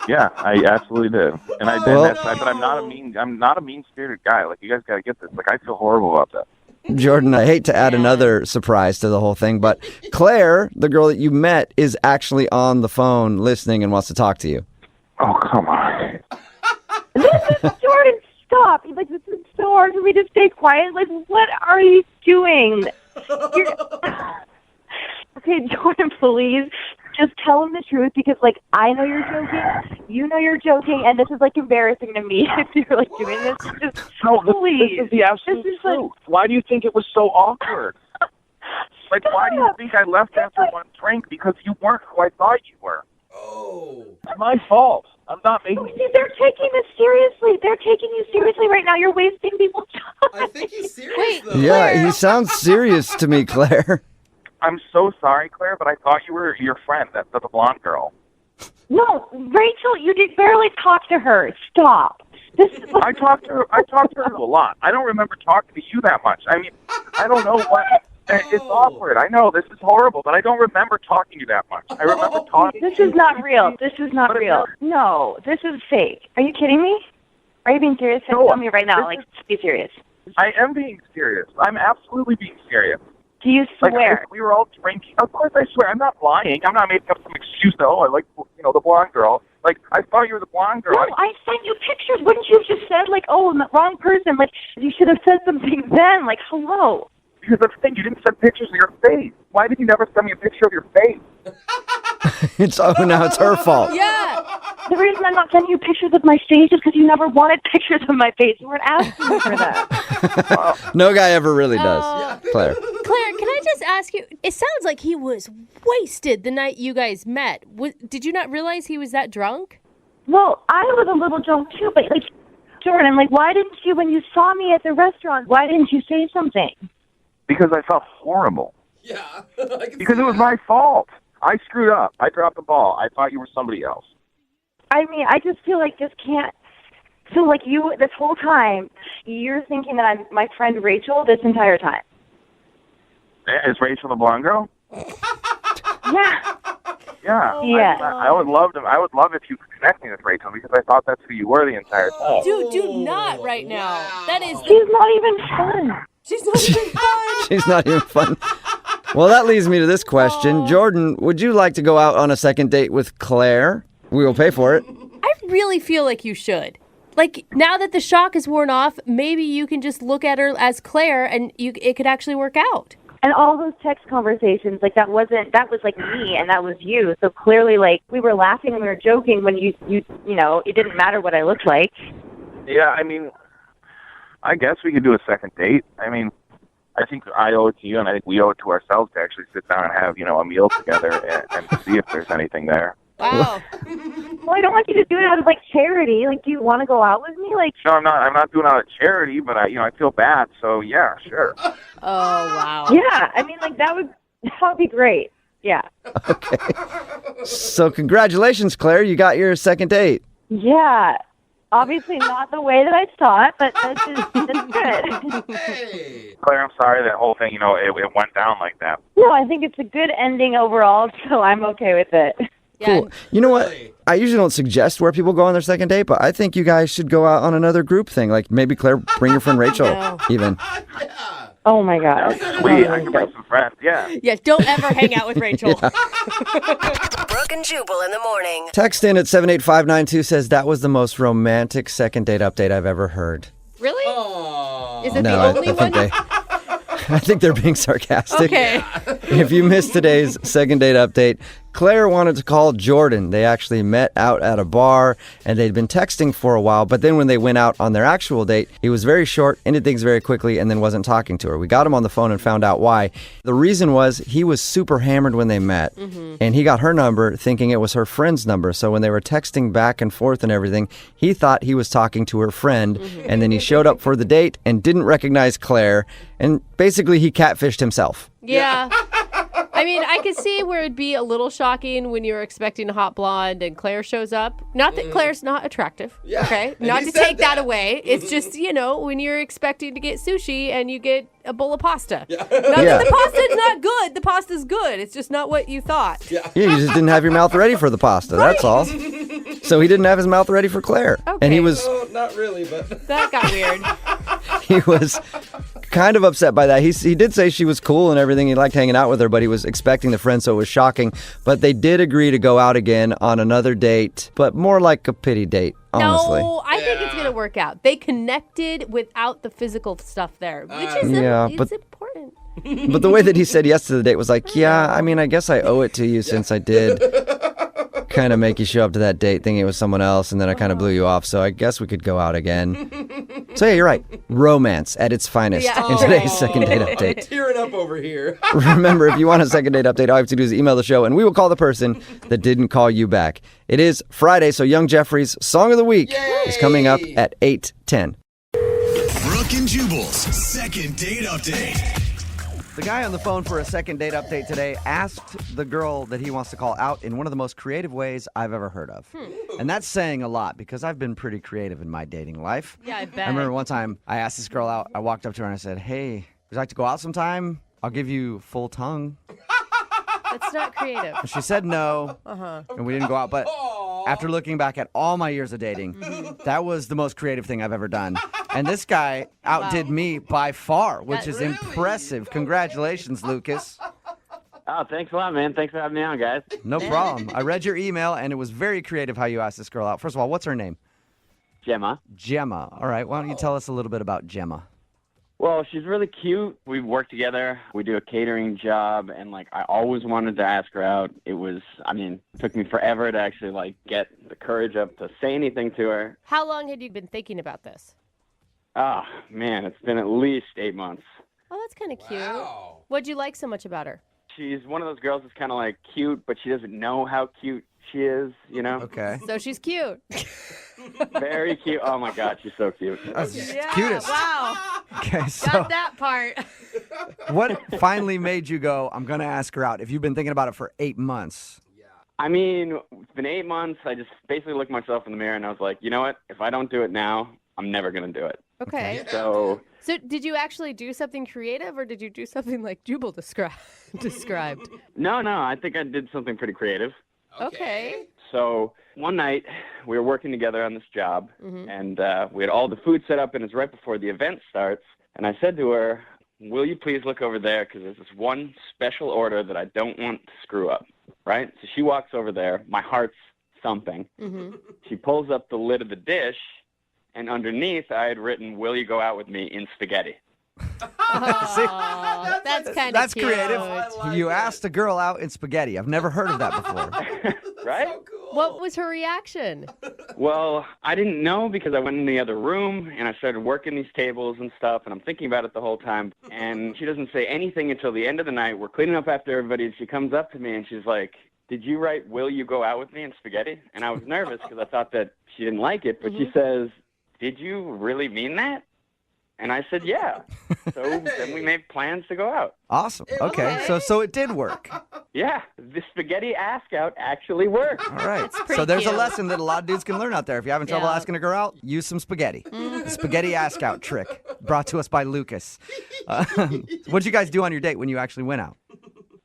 Yeah, I absolutely did. And I did that time, but I'm not a mean-spirited guy. Like, you guys got to get this. Like, I feel horrible about that. Jordan, I hate to add another surprise to the whole thing, but Claire, the girl that you met, is actually on the phone listening and wants to talk to you. Oh, come on. Jordan, stop. Like, this is so hard for me to stay quiet. Like, what are you doing? Okay, Jordan, please. Just tell him the truth because, like, I know you're joking, you know you're joking, and this is, like, embarrassing to me if you're, like, doing this. Just, please. This is the absolute truth. Why do you think it was so awkward? Like, why do you think I left after one drink? Because you weren't who I thought you were. Oh. It's my fault. I'm not making... They're taking this seriously. They're taking you seriously right now. You're wasting people's time. I think he's serious, though. Yeah, he sounds serious to me, Claire. I'm so sorry, Claire, but I thought you were your friend, the blonde girl. No, Rachel, you did barely talk to her. Stop. I talked to her a lot. I don't remember talking to you that much. I mean, I don't know what... It's awkward. I know, this is horrible, but I don't remember talking to you that much. I remember talking This is not real. This is not real. No, this is fake. Are you kidding me? Are you being serious? No, Tell me right now. Like, be serious. I am being serious. I'm absolutely being serious. Do you swear? Like, we were all drinking. Of course I swear. I'm not lying. I'm not making up some excuse. Oh, I like, the blonde girl. Like, I thought you were the blonde girl. No, I sent you pictures. Wouldn't you have just said, like, oh, I'm the wrong person? Like, you should have said something then. Like, hello. Because that's the thing. You didn't send pictures of your face. Why did you never send me a picture of your face? Now it's her fault. Yeah. The reason I'm not sending you pictures of my face is because you never wanted pictures of my face. You weren't asking me for that. No guy ever really does, Claire. Claire, can I just ask you, it sounds like he was wasted the night you guys met. Did you not realize he was that drunk? Well, I was a little drunk too, but, like, Jordan, like, why didn't you, when you saw me at the restaurant, why didn't you say something? Because I felt horrible. Yeah. Because it was my fault. I screwed up. I dropped the ball. I thought you were somebody else. I mean, I just feel like this can't... So, like, you, this whole time, you're thinking that I'm my friend Rachel this entire time. Is Rachel the blonde girl? Yeah. Yeah. Yeah. I would love if you could connect me with Rachel because I thought that's who you were the entire time. Dude, do not right now. That is... She's not even fun. She's not even fun. She's not even fun. Well, that leads me to this question. Jordan, would you like to go out on a second date with Claire? We will pay for it. I really feel like you should. Like, now that the shock is worn off, maybe you can just look at her as Claire and it could actually work out. And all those text conversations, like, that was like me and that was you. So clearly, like, we were laughing and we were joking when you know, it didn't matter what I looked like. Yeah, I mean, I guess we could do a second date. I mean, I think I owe it to you and I think we owe it to ourselves to actually sit down and have, a meal together and see if there's anything there. Wow. Well, I don't want you to do it out of, like, charity. Like, do you want to go out with me? Like, no, I'm not doing it out of charity, but I feel bad, so yeah, sure. Oh, wow. Yeah, I mean, like, that would be great. Yeah. Okay. So congratulations, Claire. You got your second date. Yeah. Obviously not the way that I thought, but that's good. Hey. Claire, I'm sorry that whole thing, it went down like that. No, I think it's a good ending overall, so I'm okay with it. Yeah. Cool. You know what? I usually don't suggest where people go on their second date, but I think you guys should go out on another group thing. Like maybe Claire, bring your friend Rachel, even. Yeah. Oh, my God. Sweet. I can bring some friends, yeah. Yeah, don't ever hang out with Rachel. Brooke and Jubal in the morning. Text in at 78592 says that was the most romantic second date update I've ever heard. Really? Oh. Is it No, the only one? I think they're being sarcastic. Okay. If you missed today's second date update, Claire wanted to call Jordan. They actually met out at a bar, and they'd been texting for a while, but then when they went out on their actual date, he was very short, ended things very quickly, and then wasn't talking to her. We got him on the phone and found out why. The reason was he was super hammered when they met, and he got her number thinking it was her friend's number, so when they were texting back and forth and everything, he thought he was talking to her friend, and then he showed up for the date and didn't recognize Claire, and basically he catfished himself. Yeah. I mean, I could see where it'd be a little shocking when you're expecting a hot blonde and Claire shows up. Not that Claire's not attractive, okay? Not to take that away. It's just, when you're expecting to get sushi and you get a bowl of pasta. Not that the pasta's not good. The pasta's good. It's just not what you thought. Yeah, you just didn't have your mouth ready for the pasta, that's all. So he didn't have his mouth ready for Claire. Okay. And he was... Oh, not really, but... That got weird. He was kind of upset by that. He did say she was cool and everything. He liked hanging out with her, but he was expecting the friend, so it was shocking. But they did agree to go out again on another date, but more like a pity date, honestly. No, I think it's going to work out. They connected without the physical stuff there, which is it's important. But the way that he said yes to the date was like, yeah, I mean, I guess I owe it to you since I did kind of make you show up to that date thinking it was someone else, and then I kind of blew you off, so I guess we could go out again. So yeah, you're right. Romance at its finest in today's second date update. Tearing up over here. Remember, if you want a second date update, all you have to do is email the show, and we will call the person that didn't call you back. It is Friday, so Young Jeffrey's Song of the Week is coming up at 8:10. Brooke and Jubal's second date update. The guy on the phone for a second date update today asked the girl that he wants to call out in one of the most creative ways I've ever heard of. And that's saying a lot because I've been pretty creative in my dating life. Yeah, I bet. I remember one time I asked this girl out. I walked up to her and I said, hey, would you like to go out sometime? I'll give you full tongue. That's not creative. And she said no, and we didn't go out. But after looking back at all my years of dating, that was the most creative thing I've ever done. And this guy outdid me by far, which is impressive. Congratulations, Lucas. Oh, thanks a lot, man. Thanks for having me on, guys. No problem. I read your email, and it was very creative how you asked this girl out. First of all, what's her name? Gemma. Gemma. All right, why don't you tell us a little bit about Gemma? Well, she's really cute. We work together. We do a catering job, and, I always wanted to ask her out. It took me forever to actually, get the courage up to say anything to her. How long had you been thinking about this? Oh, man, it's been at least 8 months. Oh, that's kind of cute. What'd you like so much about her? She's one of those girls that's kind of, cute, but she doesn't know how cute she is, Okay. So she's cute. Very cute. Oh, my God, she's so cute. Cutest. Wow. Okay, so Got that part. what finally made you go, I'm going to ask her out, if you've been thinking about it for 8 months? I mean, it's been 8 months. I just basically looked myself in the mirror, and I was like, you know what? If I don't do it now, I'm never going to do it. Okay. So did you actually do something creative, or did you do something like Jubal described? No, I think I did something pretty creative. Okay. So one night, we were working together on this job, and we had all the food set up, and it's right before the event starts. And I said to her, will you please look over there, because there's this one special order that I don't want to screw up, right? So she walks over there. My heart's thumping. She pulls up the lid of the dish, and underneath, I had written, will you go out with me in spaghetti? Oh, that's kind of cute. Creative. You asked a girl out in spaghetti. I've never heard of that before. Right? So cool. What was her reaction? Well, I didn't know because I went in the other room and I started working these tables and stuff, and I'm thinking about it the whole time. And she doesn't say anything until the end of the night. We're cleaning up after everybody, and she comes up to me and she's like, did you write, will you go out with me in spaghetti? And I was nervous because I thought that she didn't like it, but she says, did you really mean that? And I said, yeah. So then we made plans to go out. Awesome. Okay. So it did work. Yeah. The spaghetti ask out actually worked. All right. That's pretty So there's cute. a lesson that a lot of dudes can learn out there. If you're having trouble asking a girl out, use some spaghetti. The spaghetti ask out trick brought to us by Lucas. What did you guys do on your date when you actually went out?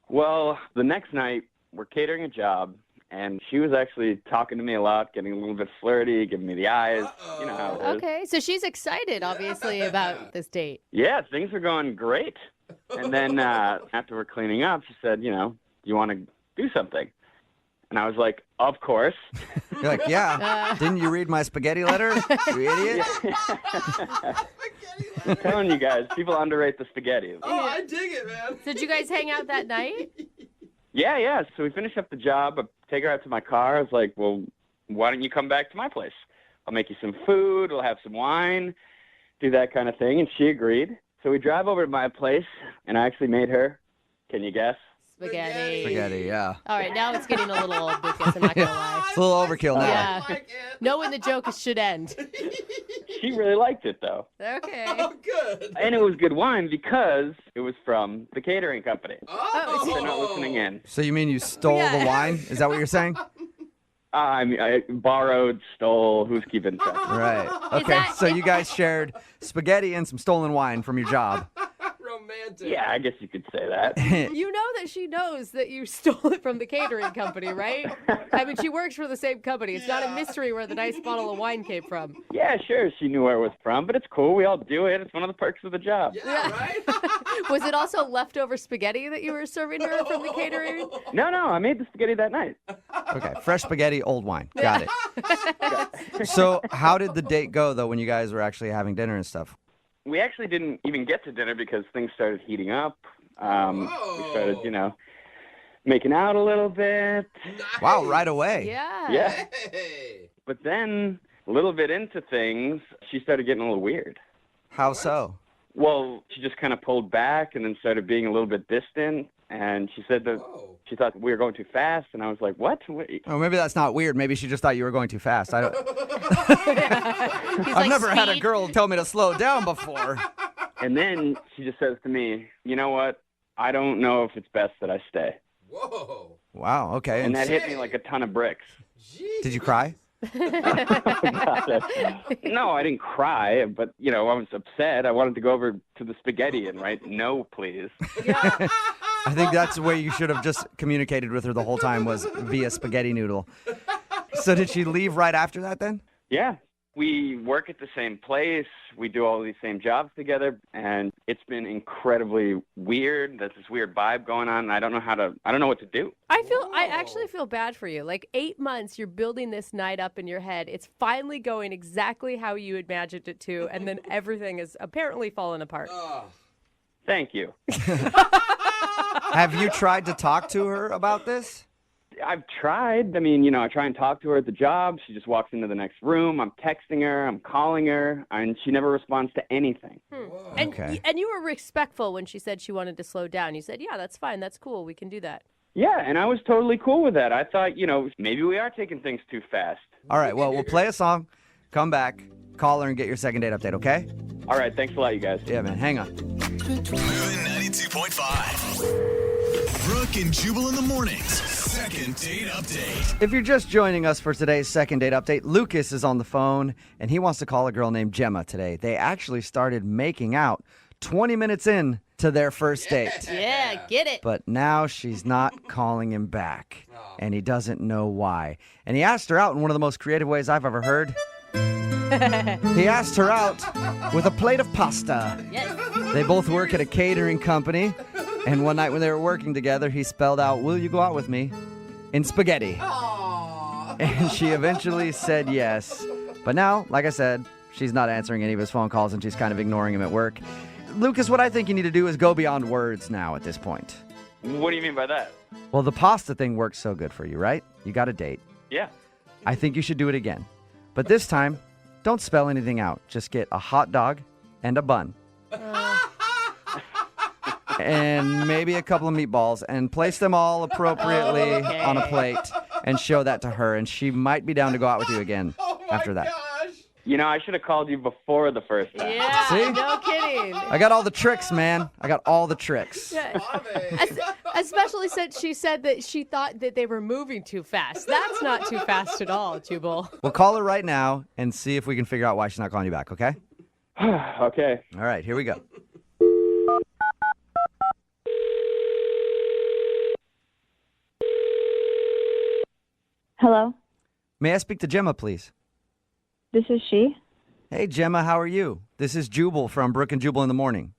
Well, the next night, we're catering a job. And she was actually talking to me a lot, getting a little bit flirty, giving me the eyes. You know how it is. Okay, so she's excited, obviously, about this date. Yeah, things are going great. And then after we're cleaning up, she said, you want to do something? And I was like, of course. You're like, yeah. Didn't you read my spaghetti letter, you idiot? I'm telling you guys, people underrate the spaghetti. Oh, I dig it, man. So did you guys hang out that night? Yeah. So we finished up the job. I take her out to my car. I was like, well, why don't you come back to my place? I'll make you some food. We'll have some wine, do that kind of thing. And she agreed. So we drive over to my place, and I actually made her, can you guess? Spaghetti. Spaghetti, yeah. All right, now it's getting a little old, Lucas. I'm not going to lie. It's a little overkill now. Yeah. Know when the joke should end. She really liked it, though. Okay. Oh, good. And it was good wine because it was from the catering company. Oh, They're not listening in. So you mean you stole the wine? Is that what you're saying? I borrowed, stole, who's keeping track? Right. Okay, so you guys shared spaghetti and some stolen wine from your job. Romantic. Yeah, I guess you could say that. You know that she knows that you stole it from the catering company, right? I mean, she works for the same company. It's not a mystery where the nice bottle of wine came from. Yeah, sure, she knew where it was from, but it's cool. We all do it. It's one of the perks of the job. Yeah, right? Was it also leftover spaghetti that you were serving her from the catering? No, I made the spaghetti that night. Okay, fresh spaghetti, old wine. Got it. So how did the date go, though, when you guys were actually having dinner and stuff? We actually didn't even get to dinner because things started heating up. We started, making out a little bit. Nice. Wow, right away. Yeah. Hey. But then, a little bit into things, she started getting a little weird. How so? Well, she just kind of pulled back and then started being a little bit distant. And she said that she thought we were going too fast. And I was like, what? Oh, maybe that's not weird. Maybe she just thought you were going too fast. I've like, never had a "Speed." girl tell me to slow down before. And then she just says to me, you know what? I don't know if it's best that I stay. Whoa. Wow, okay. And that hit me like a ton of bricks. Did you cry? No, I didn't cry, but, I was upset. I wanted to go over to the spaghetti and write, no, please. I think that's the way you should have just communicated with her the whole time was via spaghetti noodle. So did she leave right after that then? Yeah. We work at the same place. We do all these same jobs together, and it's been incredibly weird. There's this weird vibe going on, and I don't know what to do. I actually feel bad for you. Like 8 months, you're building this night up in your head. It's finally going exactly how you imagined it to, and then everything is apparently falling apart. Thank you. Have you tried to talk to her about this? I've tried. I mean, I try and talk to her at the job. She just walks into the next room. I'm texting her. I'm calling her. And she never responds to anything. And you were respectful when she said she wanted to slow down. You said, yeah, that's fine. That's cool. We can do that. Yeah, and I was totally cool with that. I thought, maybe we are taking things too fast. All right, well, we'll play a song, come back, call her, and get your second date update, okay? All right, thanks a lot, you guys. Yeah, man, hang on. Moving 92.5. Brooke and Jubal in the mornings. Second date update. If you're just joining us for today's second date update, Lucas is on the phone, and he wants to call a girl named Gemma today. They actually started making out 20 minutes in to their first date. Yeah, get it. But now she's not calling him back, and he doesn't know why. And he asked her out in one of the most creative ways I've ever heard. He asked her out with a plate of pasta. Yes. They both work at a catering company, and one night when they were working together, he spelled out, "Will you go out with me?" in spaghetti. And she eventually said yes. But now, like I said, she's not answering any of his phone calls, and she's kind of ignoring him at work. Lucas, what I think you need to do is go beyond words now at this point. What do you mean by that? Well, the pasta thing works so good for you, right? You got a date. Yeah. I think you should do it again. But this time, don't spell anything out. Just get a hot dog and a bun. And maybe a couple of meatballs, and place them all appropriately on a plate and show that to her, and she might be down to go out with you again after that. I should have called you before the first time. Yeah, See? no kidding. I got all the tricks, man. I got all the tricks. Yeah. Especially since she said that she thought that they were moving too fast. That's not too fast at all, Jubal. We'll call her right now and see if we can figure out why she's not calling you back, okay? Okay. All right, here we go. Hello, May I speak to Gemma, please? this is she. Hey, Gemma, how are you? This is Jubal from Brooke and Jubal in the morning.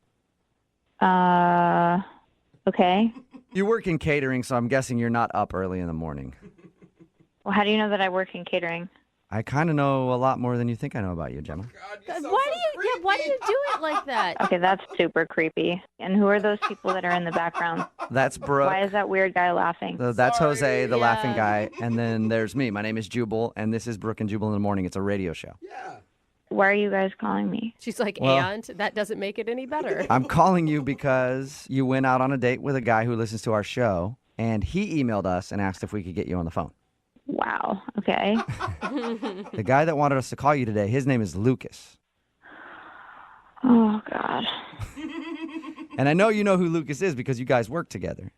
Okay. You work in catering, so I'm guessing you're not up early in the morning. Well, how do you know that I work in catering? I kind of know a lot more than you think I know about you, Gemma. Why do you do it like that? Okay, that's super creepy. And who are those people that are in the background? That's Brooke. Why is that weird guy laughing? So that's Jose, the laughing guy. And then there's me. My name is Jubal, and this is Brooke and Jubal in the Morning. It's a radio show. Why are you guys calling me? She's like, Well- and that doesn't make it any better. I'm calling you because you went out on a date with a guy who listens to our show, and he emailed us and asked if we could get you on the phone. Wow. Okay. The guy that wanted us to call you today, his name is Lucas. Oh, God. And I know you know who Lucas is because you guys work together.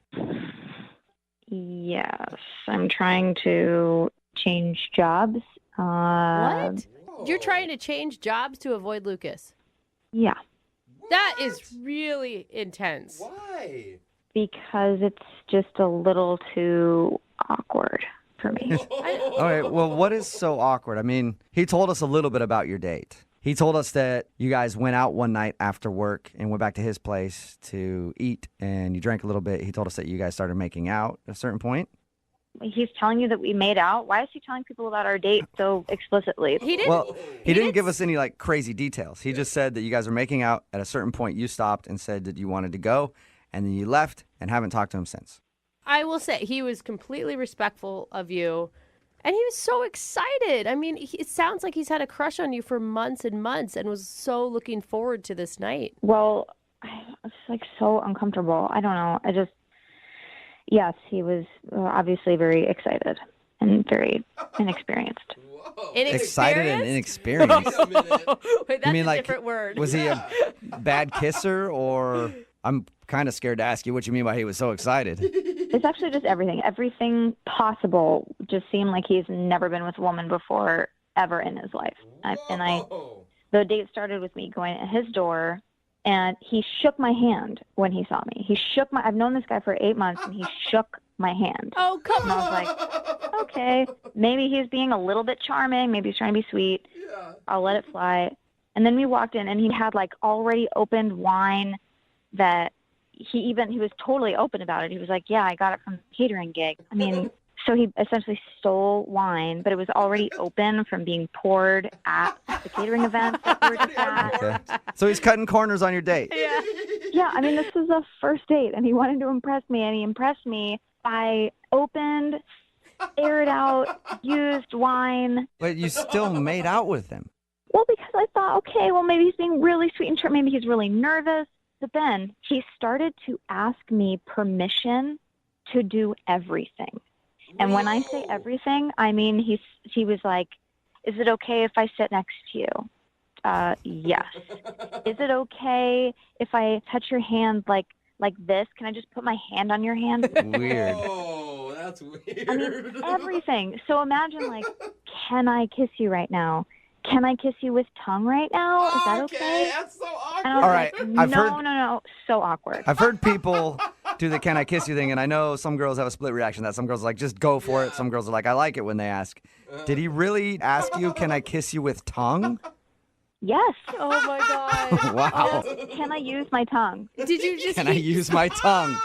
Yes. I'm trying to change jobs. What? You're trying to change jobs to avoid Lucas? Yeah. That is really intense. Why? Because it's just a little too awkward for me. All right, well, what is so awkward? I mean, he told us a little bit about your date. He told us that you guys went out one night after work and went back to his place to eat, and you drank a little bit. He told us that you guys started making out at a certain point. He's telling you that we made out? Why is he telling people about our date so explicitly? He didn't. Well, he didn't give us any like crazy details. He just said that you guys were making out. At a certain point, you stopped and said that you wanted to go, and then you left and haven't talked to him since. I will say he was completely respectful of you, and he was so excited. I mean, it sounds like he's had a crush on you for months and months and was so looking forward to this night. Well, it's like so uncomfortable. I don't know. Yes, he was obviously very excited and very inexperienced. Excited and inexperienced. Wait, that's a different word. Was he a bad kisser, or I'm kind of scared to ask you what you mean by he was so excited. It's actually just everything. Everything possible just seemed like he's never been with a woman before ever in his life. The date started with me going at his door, and he shook my hand when he saw me. I've known this guy for 8 months, and he shook my hand. Oh, come on. And I was like, okay, maybe he's being a little bit charming. Maybe he's trying to be sweet. Yeah. I'll let it fly. And then we walked in, and he had like already opened wine that he was totally open about it. He was like, yeah, I got it from the catering gig. I mean, so he essentially stole wine, but it was already open from being poured at the catering event that we were just at. Okay. So he's cutting corners on your date. Yeah, I mean, this was a first date, and he wanted to impress me, and he impressed me by opened, aired out, used wine. But you still made out with him. Well, because I thought, okay, well, maybe he's being really sweet and maybe he's really nervous. But then he started to ask me permission to do everything. And when I say everything, I mean he was like, is it okay if I sit next to you? Yes. Is it okay if I touch your hand like this? Can I just put my hand on your hand? Weird. Oh, that's weird. I mean, everything. So imagine, like, can I kiss you right now? Can I kiss you with tongue right now? Is that okay? That's so awkward. And I was All right, like, no, so awkward. I've heard people do the "can I kiss you" thing, and I know some girls have a split reaction to that. Some girls are like, just go for it. Some girls are like, I like it when they ask. Did he really ask you, can I kiss you with tongue? Yes. Oh, my God. Wow. Can I use my tongue? Did you just... Can I use my tongue?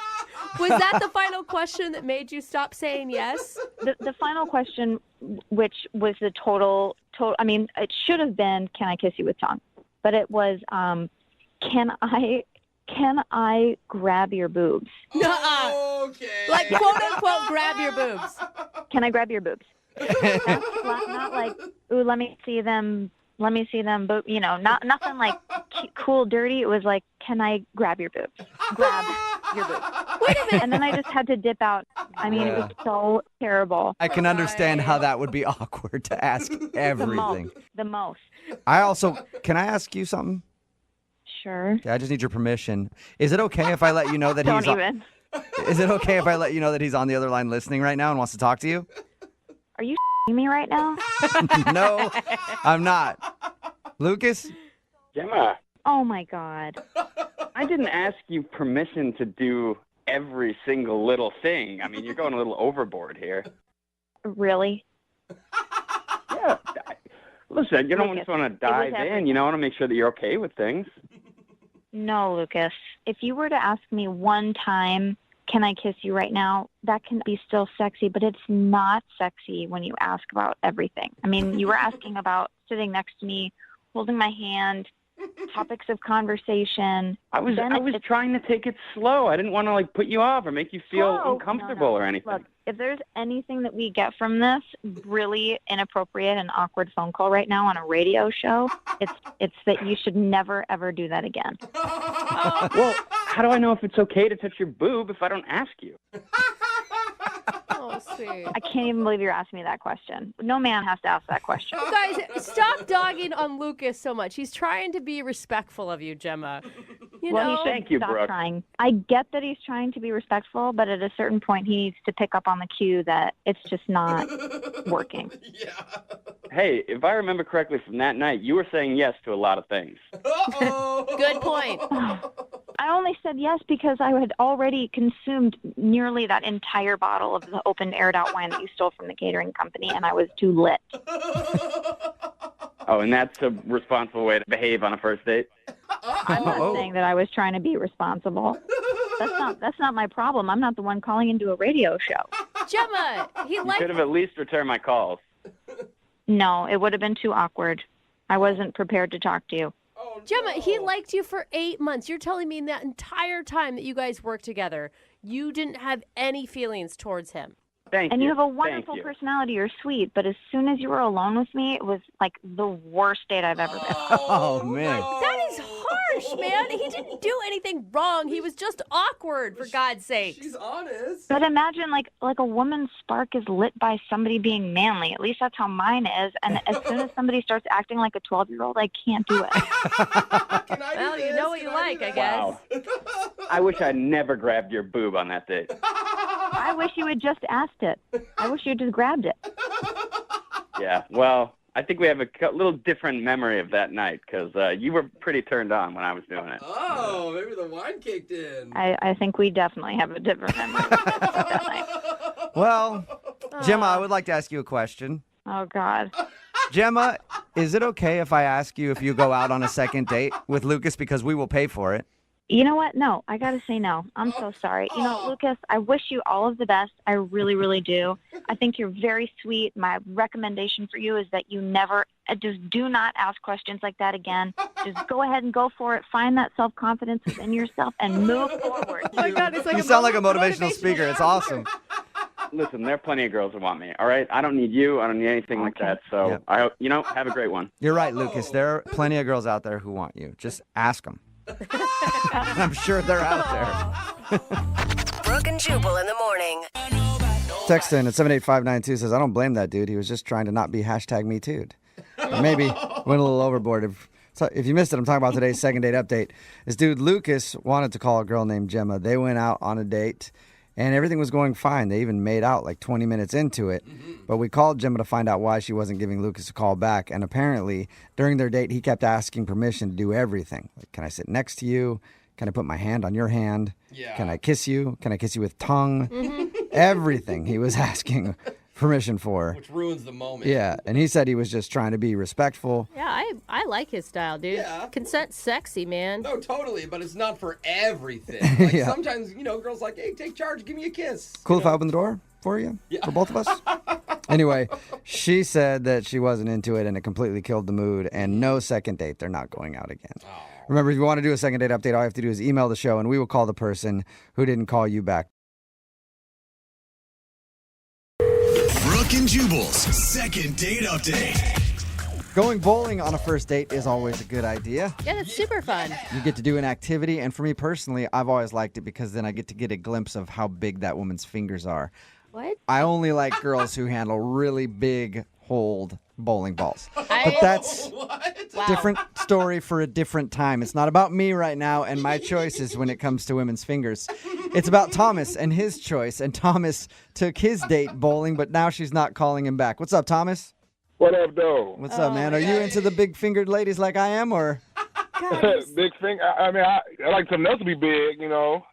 Was that the final question that made you stop saying yes? The final question, which was the total, I mean, it should have been, can I kiss you with tongue? But it was, can I grab your boobs? Okay. Like, quote unquote, grab your boobs. Can I grab your boobs? Not like, ooh, let me see them, boob, nothing like cool, dirty. It was like, can I grab your boobs? Grab your boobs. Wait a minute. And then I just had to dip out. I mean, It was so terrible. I can understand how that would be awkward to ask everything. The most. Can I ask you something? Sure. Okay, I just need your permission. Is it okay if I let you know that Don't even. Is it okay if I let you know that he's on the other line listening right now and wants to talk to you? Are you me right now? No, I'm not. Lucas? Gemma, Oh my God. I didn't ask you permission to do every single little thing. I mean, you're going a little overboard here. Really? Yeah. Listen, you don't Lucas, just want to dive in. You know, want to make sure that you're okay with things. No, Lucas. If you were to ask me one time, can I kiss you right now? That can be still sexy, but it's not sexy when you ask about everything. I mean, you were asking about sitting next to me, holding my hand, topics of conversation. I was trying to take it slow. I didn't want to put you off or make you feel uncomfortable or anything. Look, if there's anything that we get from this really inappropriate and awkward phone call right now on a radio show, it's that you should never ever do that again. Well, how do I know if it's okay to touch your boob if I don't ask you? Oh, sweet. I can't even believe you're asking me that question. No man has to ask that question. Guys, stop dogging on Lucas so much. He's trying to be respectful of you, Gemma. You know? Thank you, stop Brooke. trying. I get that he's trying to be respectful, but at a certain point, he needs to pick up on the cue that it's just not working. Hey, if I remember correctly from that night, you were saying yes to a lot of things. Good point. I only said yes because I had already consumed nearly that entire bottle of the open aired out wine that you stole from the catering company, and I was too lit. Oh, and that's a responsible way to behave on a first date? I'm not saying that I was trying to be responsible. That's not my problem. I'm not the one calling into a radio show. Gemma, You could have at least returned my calls. No, it would have been too awkward. I wasn't prepared to talk to you. Gemma, he liked you for 8 months. You're telling me that entire time that you guys worked together, you didn't have any feelings towards him. Thank and you. you have a Thank wonderful you. personality. You're sweet, but as soon as you were alone with me, it was like the worst date I've ever been. Oh, man. That is harsh, man. He didn't do anything wrong. He was just awkward, for God's sake. She's honest. But imagine like a woman's spark is lit by somebody being manly. At least that's how mine is. And as soon as somebody starts acting like a 12-year-old, I can't do it. Well, you know what you like, I guess. Wow. I wish I'd never grabbed your boob on that date. I wish you had just asked it. I wish you had just grabbed it. Yeah, well, I think we have a little different memory of that night because you were pretty turned on when I was doing it. Oh, maybe the wine kicked in. I think we definitely have a different memory of that night. Well, Gemma, I would like to ask you a question. Oh, God. Gemma, is it okay if I ask you if you go out on a second date with Lucas because we will pay for it? You know what? No, I got to say no. I'm so sorry. You know, Lucas, I wish you all of the best. I really, really do. I think you're very sweet. My recommendation for you is that you never, just do not ask questions like that again. Just go ahead and go for it. Find that self-confidence within yourself and move forward. Oh my God, it's like You sound like a motivational speaker. It's awesome. Listen, there are plenty of girls that want me, all right? I don't need you. I don't need anything like that. So, Yep. I hope, have a great one. You're right, Lucas. There are plenty of girls out there who want you. Just ask them. I'm sure they're out there. Brooke and Jubal in the morning. Text in at 78592 says, I don't blame that dude. He was just trying to not be #MeToo'd. Or maybe went a little overboard. If you missed it, I'm talking about today's second date update. This dude, Lucas, wanted to call a girl named Gemma. They went out on a date, and everything was going fine. They even made out like 20 minutes into it. But we called Gemma to find out why she wasn't giving Lucas a call back. And apparently, during their date, he kept asking permission to do everything. Like, can I sit next to you? Can I put my hand on your hand? Yeah. Can I kiss you? Can I kiss you with tongue? Everything he was asking permission for. Which ruins the moment. Yeah, and he said he was just trying to be respectful. Yeah, I like his style, dude. Yeah. Consent's sexy, man. No, totally, but it's not for everything. Like Yeah. Sometimes, girls like, hey, take charge, give me a kiss. Cool if I open the door for you? Yeah. For both of us? Anyway, she said that she wasn't into it and it completely killed the mood, and no second date. They're not going out again. Oh. Remember, if you want to do a second date update, all you have to do is email the show, and we will call the person who didn't call you back. Brooke and Jubal's second date update. Going bowling on a first date is always a good idea. Yeah, that's super fun. You get to do an activity, and for me personally, I've always liked it because then I get to get a glimpse of how big that woman's fingers are. What? I only like girls who handle really big hold bowling balls. But that's a different story for a different time. It's not about me right now and my choices when it comes to women's fingers. It's about Thomas and his choice. And Thomas took his date bowling, but now she's not calling him back. What's up, Thomas? What up, though? What's up, man? Are you into the big-fingered ladies like I am, or? Big finger. I mean, I like something else to be big, No,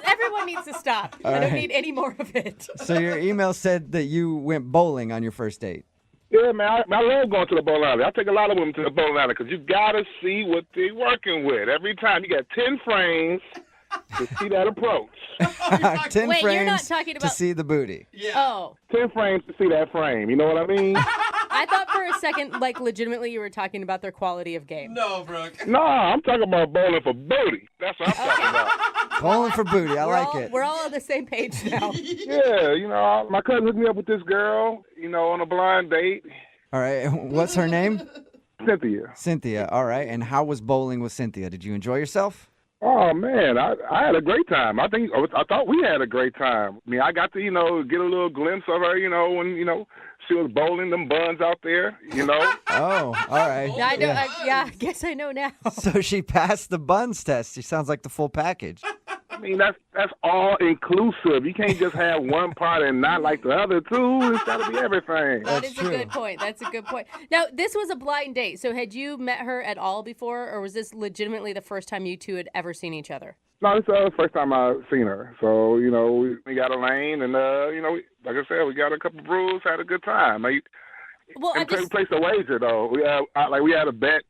everyone needs to stop. All I don't right. need any more of it. So your email said that you went bowling on your first date. Yeah, man, I love going to the bowling alley. I take a lot of women to the bowling alley because you got to see what they're working with. Every time you got 10 frames, to see that approach. 10 Wait, frames you're not talking to about- see the booty. Oh. 10 frames to see that frame. You know what I mean? I thought for a second, like, legitimately you were talking about their quality of game. No, Brooke. No, I'm talking about bowling for booty. That's what I'm talking about. Bowling for booty. I like it. We're all on the same page now. Yeah, you know, my cousin hooked me up with this girl, you know, on a blind date. All right. What's her name? Cynthia. Cynthia. All right. And how was bowling with Cynthia? Did you enjoy yourself? Oh man, I had a great time. I thought we had a great time. I mean, I got to get a little glimpse of her, when she was bowling them buns out there, Oh, all right. Yeah, I know. I guess I know now. So she passed the buns test. She sounds like the full package. I mean, that's all inclusive. You can't just have one part and not like the other two. It's got to be everything. That is a good point. That's a good point. Now, this was a blind date. So had you met her at all before, or was this legitimately the first time you two had ever seen each other? No, this is the first time I've seen her. So, we got a lane and, like I said, we got a couple brews, had a good time. We placed a wager, though. We had a bet,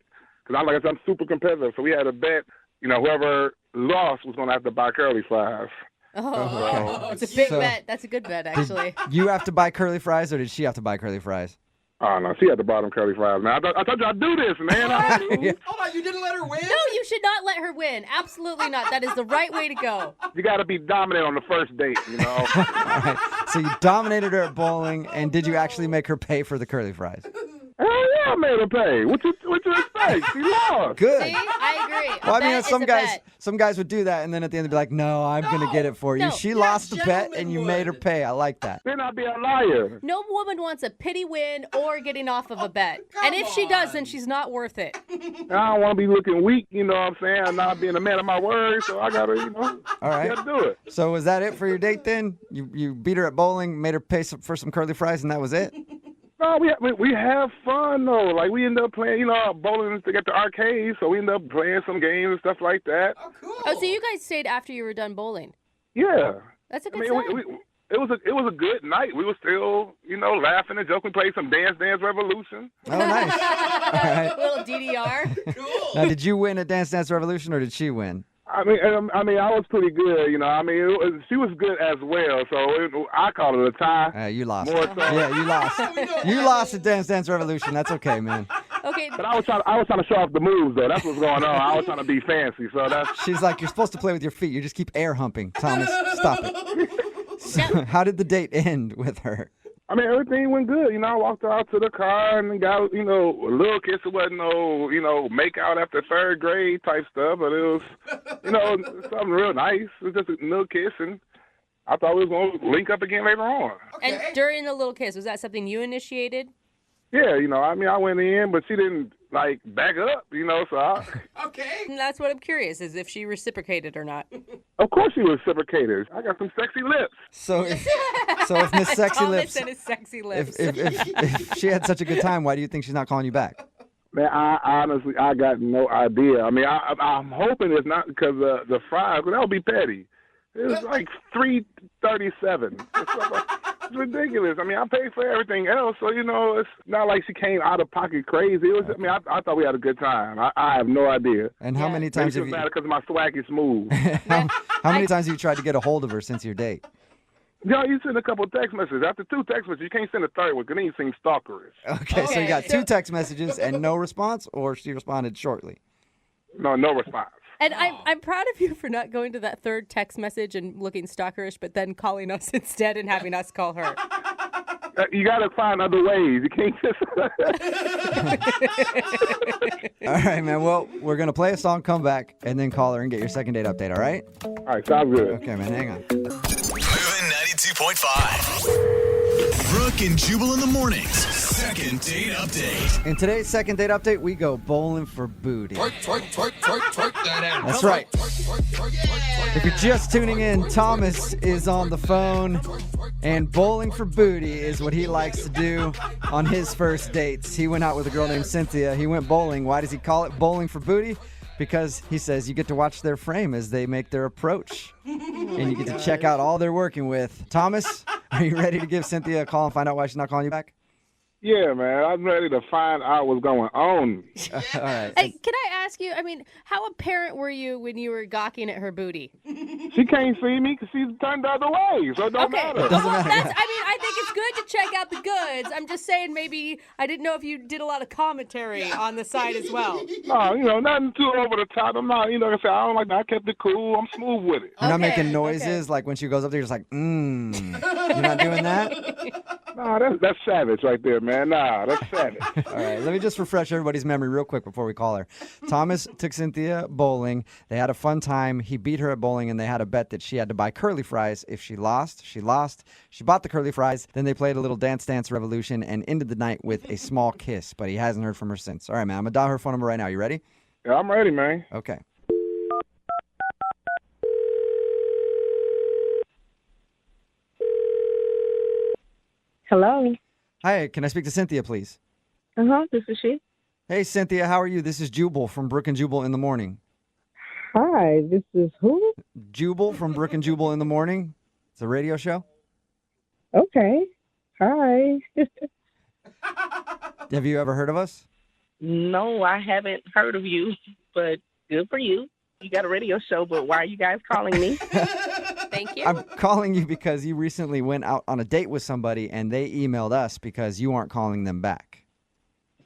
because like I said, I'm super competitive. So we had a bet, whoever lost was going to have to buy curly fries. Oh, it's a big bet. That's a good bet, actually. You have to buy curly fries, or did she have to buy curly fries? Oh, no, she had to buy them curly fries, man. I told you I'd do this, man. Hold on, you didn't let her win? No, you should not let her win. Absolutely not. That is the right way to go. You got to be dominant on the first date, All right. So you dominated her at bowling, and did you actually make her pay for the curly fries? Hell yeah, I made her pay. What you expect? She lost. Good. See, I agree. Well, I mean, bet some is a guys, bet. some guys would do that, and then at the end they'd be like, "No, I'm gonna get it for you." No, She lost the bet, and you made her pay. I like that. Then I'd be a liar. No woman wants a pity win or getting off of a bet. And if she does, then she's not worth it. I don't want to be looking weak, you know what I'm saying? I'm not being a man of my word, so I got to, All right. gotta do it. So was that it for your date then? You beat her at bowling, made her pay for some curly fries, and that was it? No, we have fun, though. Like, we end up playing, bowling to get the arcade, so we end up playing some games and stuff like that. Oh, cool. Oh, so you guys stayed after you were done bowling. Yeah. That's a good sign. It was a good night. We were still, laughing and joking. Played some Dance Revolution. Oh, nice. All right. Little DDR. Now, did you win at Dance Dance Revolution, or did she win? I mean, I was pretty good, she was good as well, so I call it a tie. You lost. More so. Yeah, you lost. You lost at Dance Dance Revolution. That's okay, man. Okay. But I was trying to show off the moves, though. That's what's going on. I was trying to be fancy, so that's... She's like, you're supposed to play with your feet. You just keep air humping. Thomas, stop it. So, how did the date end with her? I mean, everything went good. I walked out to the car and got, a little kiss. It wasn't no, make out after third grade type stuff, but it was, something real nice. It was just a little kiss, and I thought we was going to link up again later on. And during the little kiss, was that something you initiated? Yeah, I went in, but she didn't, back up, so I... Okay. And that's what I'm curious, is if she reciprocated or not. Of course she reciprocated. I got some sexy lips. So if Miss Sexy Thomas Lips... and his sexy lips. If she had such a good time, why do you think she's not calling you back? Man, I honestly got no idea. I mean, I'm hoping it's not because of the fries, because that would be petty. It was like $3.37. It's ridiculous. I mean, I paid for everything else, so it's not like she came out of pocket crazy. It was. I mean, I thought we had a good time. I have no idea. And how many times have Maybe you? it's mad because my swag is smooth. How many times have you tried to get a hold of her since your date? You send a couple text messages. After 2 text messages, you can't send a third one because then you seem stalkerish. Okay, so you got 2 text messages and no response, or she responded shortly? No response. And I'm proud of you for not going to that third text message and looking stalkerish, but then calling us instead and having us call her. You got to find other ways. You can't just... All right, man. Well, we're going to play a song, come back, and then call her and get your second date update, all right? All right, sounds good. Okay, man. Hang on. Moving 92.5. Brooke and Jubal in the mornings. Second date update. In today's second date update, we go bowling for booty. Twerk that out. That's right. If you're just tuning in, Thomas is on the phone, and bowling for booty is what he likes to do on his first dates. He went out with a girl named Cynthia. He went bowling. Why does he call it bowling for booty? Because he says you get to watch their frame as they make their approach. And you get to check out all they're working with. Thomas, are you ready to give Cynthia a call and find out why she's not calling you back? Yeah, man, I'm ready to find out what's going on. All right. Hey, can I ask you, I mean, how apparent were you when you were gawking at her booty? She can't see me because she's turned the other way, so it don't matter. It doesn't matter. I mean, I think it's good to check out the goods. I'm just saying maybe I didn't know if you did a lot of commentary on the side as well. No, nothing too over the top. I'm not, like I said, I don't like that. I kept it cool. I'm smooth with it. You're not making noises like when she goes up there, you're just like, You're not doing that? Nah, that's savage right there, man. Nah, that's savage. All right, let me just refresh everybody's memory real quick before we call her. Thomas took Cynthia bowling. They had a fun time. He beat her at bowling, and they had a bet that she had to buy curly fries. If she lost, she lost. She bought the curly fries. Then they played a little Dance Dance Revolution and ended the night with a small kiss, but he hasn't heard from her since. All right, man, I'm going to dial her phone number right now. You ready? Yeah, I'm ready, man. Okay. Hello. Hi, can I speak to Cynthia, please? This is she. Hey, Cynthia, how are you? This is Jubal from Brooke and Jubal in the Morning. Hi, this is who? Jubal from Brooke and Jubal in the Morning. It's a radio show. Okay. Hi. Have you ever heard of us? No, I haven't heard of you, but good for you. You got a radio show, but why are you guys calling me? Thank you. I'm calling you because you recently went out on a date with somebody and they emailed us because you aren't calling them back.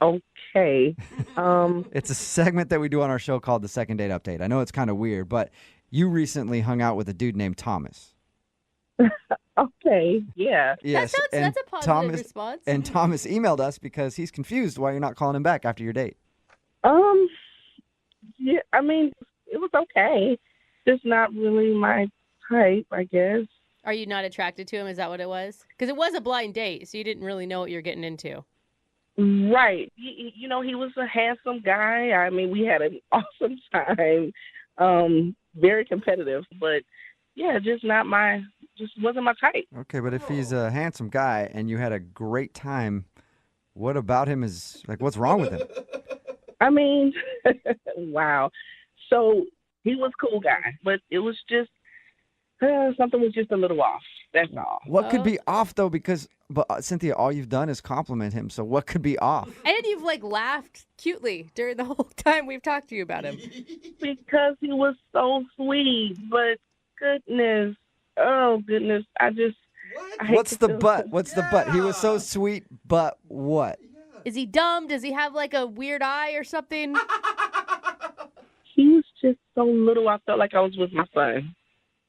Okay. It's a segment that we do on our show called the Second Date Update. I know it's kind of weird, but you recently hung out with a dude named Thomas. Okay, yeah. Yes, That's a positive response. And Thomas emailed us because he's confused why you're not calling him back after your date. Yeah, I mean, it was okay. Just not really my type, I guess. Are you not attracted to him? Is that what it was? Because it was a blind date, so you didn't really know what you're getting into. Right. He was a handsome guy. I mean, we had an awesome time. Very competitive, but yeah, just wasn't my type. Okay, but if he's a handsome guy and you had a great time, what about him is, what's wrong with him? I mean, wow. So he was a cool guy, but it was just, something was just a little off. That's all. What could be off, though? But Cynthia, all you've done is compliment him, so what could be off? And you've, laughed cutely during the whole time we've talked to you about him. Because he was so sweet, but goodness, I What's the but? What's the but? He was so sweet, but what? Is he dumb? Does he have, a weird eye or something? He was just so little, I felt like I was with my son.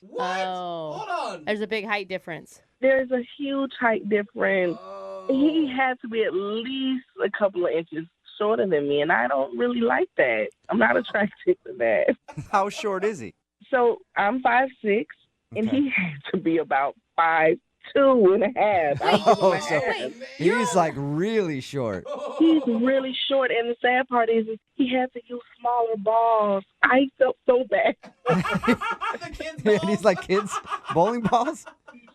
What? Oh. Hold on. There's a big height difference. There's a huge height difference. Oh. He had to be at least a couple of inches shorter than me, and I don't really like that. I'm not attracted to that. How short is he? So I'm 5'6", and he had to be about 5'2" and a half. He's really short. He's really short, and the sad part is he had to use smaller balls. I felt so bad. And he's like kids' bowling balls?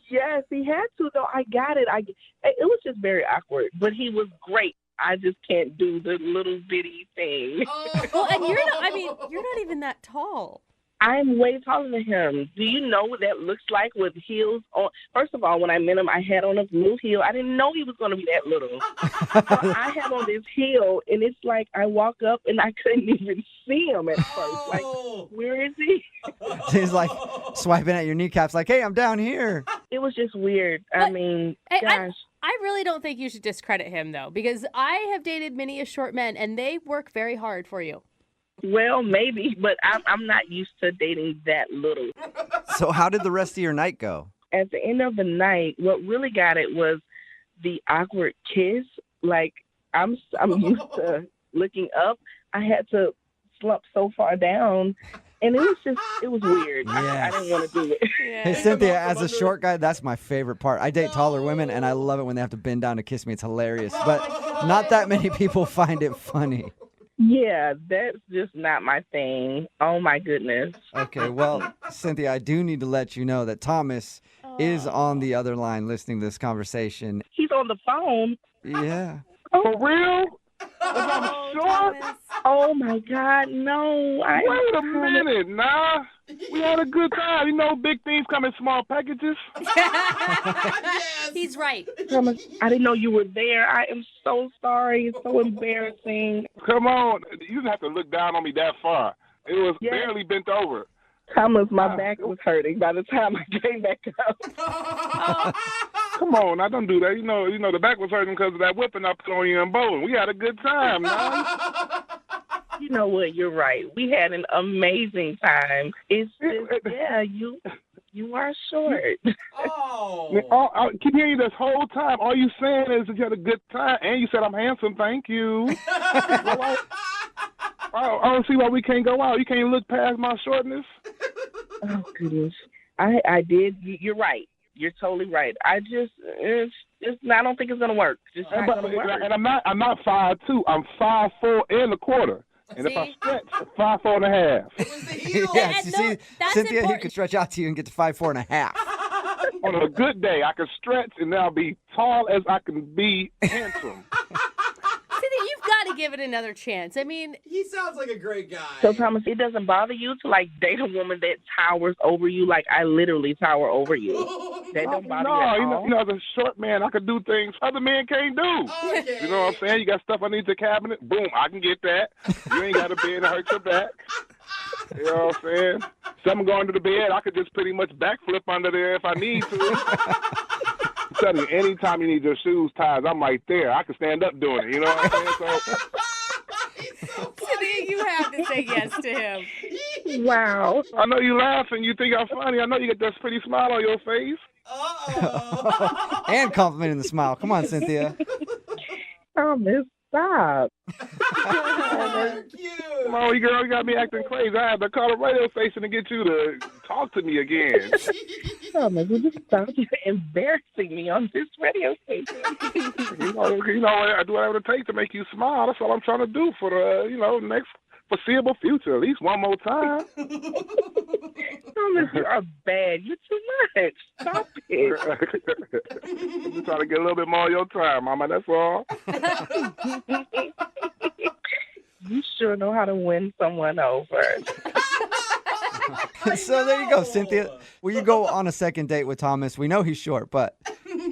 Yes, he had to, though. I got it. It was just very awkward, but he was great. I just can't do the little bitty thing. Well, and you're not even that tall. I'm way taller than him. Do you know what that looks like with heels on? First of all, when I met him, I had on a blue heel. I didn't know he was going to be that little. So I had on this heel, and it's like I walk up, and I couldn't even see him at first. Like, where is he? He's swiping at your kneecaps like, hey, I'm down here. It was just weird. I mean, gosh. I really don't think you should discredit him, though, because I have dated many a short men, and they work very hard for you. Well, maybe, but I'm not used to dating that little. So how did the rest of your night go? At the end of the night, what really got it was the awkward kiss. I'm used to looking up. I had to slump so far down, and it was weird. I didn't want to do it. Yeah. Hey, Cynthia, as a short guy, that's my favorite part. I date taller women, and I love it when they have to bend down to kiss me. It's hilarious, but not that many people find it funny. Yeah, that's just not my thing. Oh, my goodness. Okay, well, Cynthia, I do need to let you know that Thomas is on the other line listening to this conversation. He's on the phone? Yeah. Oh, for real? I'm short? Oh my God, no! Wait a minute, nah. We had a good time. You know, big things come in small packages. He's right. Thomas, I didn't know you were there. I am so sorry. It's so embarrassing. Come on, you didn't have to look down on me that far. It was barely bent over. Thomas, my back was hurting by the time I came back up. Come on, I don't do that. You know, the back was hurting because of that whipping I put on you and bowling. We had a good time, man. You know what? You're right. We had an amazing time. It's just, you are short. I keep hearing you this whole time. All you saying is that you had a good time, and you said I'm handsome. Thank you. I don't see why we can't go out. You can't look past my shortness. Oh goodness, I did. You're right. You're totally right. I don't think it's gonna work. Just not gonna work. And I'm not 5'2". I'm 5'4" and a quarter. And if I stretch, 5'4" and a half. Yeah, see, Cynthia, he could stretch out to you and get to 5'4" and a half. On a good day, I can stretch and then I'll be tall as I can be handsome. Cynthia, you've got to give it another chance. I mean, he sounds like a great guy. So, Thomas, it doesn't bother you to, like, date a woman that towers over you? Like, I literally tower over you. That don't bother you at all? You know, as a short man, I can do things other men can't do. Okay. You know what I'm saying? You got stuff I need to cabinet? Boom, I can get that. You ain't got a bed to hurt your back. You know what I'm saying? Something going to the bed, I could just pretty much backflip under there if I need to. I'm telling you, anytime you need your shoes tied, I'm right there. I can stand up doing it. You know what I'm saying? Cynthia, you have to say yes to him. Wow. I know you laugh and you think I'm funny. I know you get that pretty smile on your face. And complimenting the smile. Come on, Cynthia. Thomas, stop. Come on, girl, you got me acting crazy. I had to call the radio station to get you to talk to me again. Thomas, you just stop. You're embarrassing me on this radio station. You know, I do whatever it takes to make you smile. That's all I'm trying to do for the, next foreseeable future. At least one more time. Thomas, you are bad. You're too much. Stop it. I'm just trying to get a little bit more of your time, Mama. That's all. You sure know how to win someone over. So there you go, Cynthia. Will you go on a second date with Thomas? We know he's short, but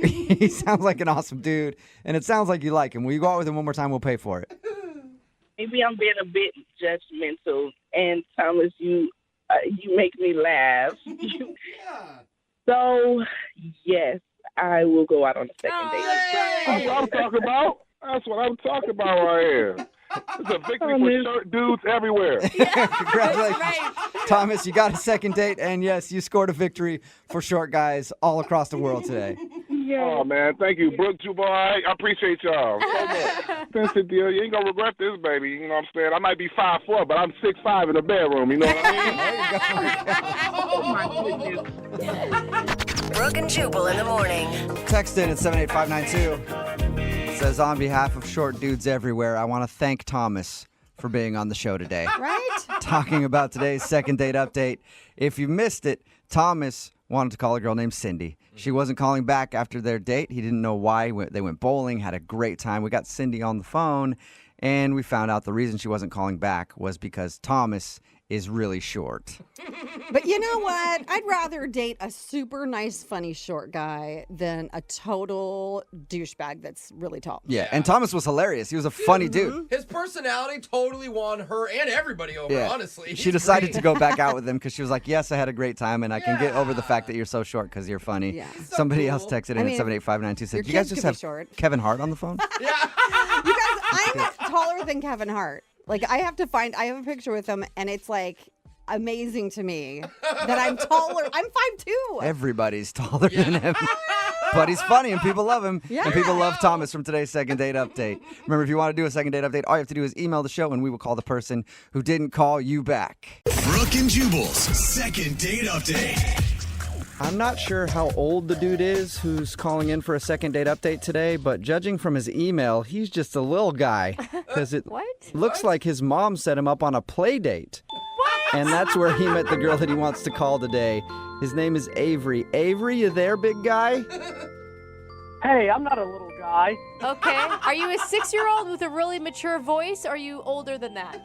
he sounds like an awesome dude, and it sounds like you like him. Will you go out with him one more time? We'll pay for it. Maybe I'm being a bit judgmental, and Thomas, you make me laugh. So, yes, I will go out on a second date. That's what I'm talking about. That's what I'm talking about right here. It's a victory for short dudes everywhere. Congratulations. Thomas, you got a second date, and yes, you scored a victory for short guys all across the world today. Oh, man, thank you, Brooke, Jubal. I appreciate y'all so much. Cynthia, you ain't going to regret this, baby. You know what I'm saying? I might be 5'4", but I'm 6'5" in the bedroom. You know what I mean? Oh, my goodness. Brooke and Jubal in the morning. Text in at 78592. It says, on behalf of short dudes everywhere, I want to thank Thomas for being on the show today. Right? Talking about today's second date update. If you missed it, Thomas wanted to call a girl named Cindy. She wasn't calling back after their date. He didn't know why. They went bowling, had a great time. We got Cindy on the phone, and we found out the reason she wasn't calling back was because Thomas is really short. But you know what? I'd rather date a super nice, funny short guy than a total douchebag that's really tall. Yeah, and Thomas was hilarious. He was a funny dude. His personality totally won her and everybody over, honestly. She decided to go back out with him because she was like, yes, I had a great time, and I can get over the fact that you're so short because you're funny. Yeah. Somebody else texted in at 78592 said, your do you guys kids just could be have short. Kevin Hart on the phone? You guys, I'm taller than Kevin Hart. Like, I have a picture with him, and it's like amazing to me that I'm taller. I'm 5'2". Everybody's taller than him. But he's funny and people love him. Yeah. And people love Thomas from today's second date update. Remember, if you want to do a second date update, all you have to do is email the show and we will call the person who didn't call you back. Brooke and Jubal's second date update. I'm not sure how old the dude is who's calling in for a second date update today, but judging from his email, he's just a little guy. Because it looks like his mom set him up on a play date. And that's where he met the girl that he wants to call today. His name is Avery. Avery, you there, big guy? Hey, I'm not a little guy. Okay. Are you a 6-year-old with a really mature voice, or are you older than that?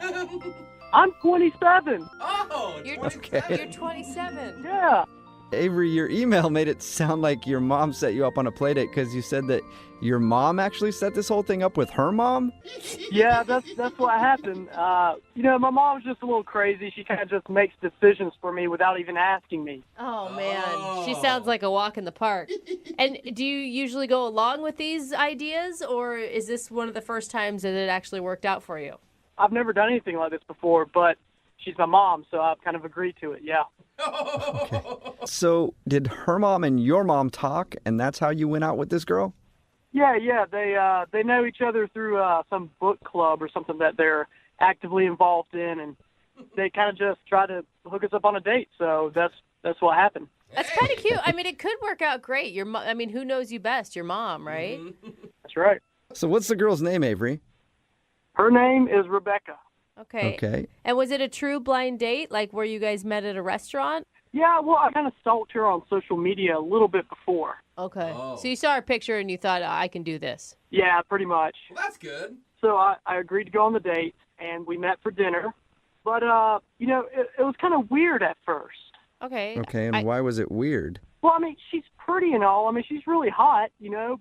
I'm 27. Oh, You're 27. Yeah. Avery, your email made it sound like your mom set you up on a play date because you said that your mom actually set this whole thing up with her mom? Yeah, that's what happened. My mom's just a little crazy. She kind of just makes decisions for me without even asking me. Oh, man. She sounds like a walk in the park. And do you usually go along with these ideas, or is this one of the first times that it actually worked out for you? I've never done anything like this before, but she's my mom, so I've kind of agreed to it, yeah. Okay. So did her mom and your mom talk, and that's how you went out with this girl? Yeah. They know each other through some book club or something that they're actively involved in, and they kind of just try to hook us up on a date. So that's what happened. That's kind of cute. I mean, it could work out great. Who knows you best? Your mom, right? That's right. So what's the girl's name, Avery? Her name is Rebecca. Okay. And was it a true blind date, like where you guys met at a restaurant? Yeah, well, I kind of stalked her on social media a little bit before. Okay. So you saw her picture and you thought, I can do this. Yeah, pretty much. Well, that's good. So I agreed to go on the date, and we met for dinner. But, it was kind of weird at first. Okay. Okay, and why was it weird? Well, I mean, she's pretty and all. I mean, she's really hot,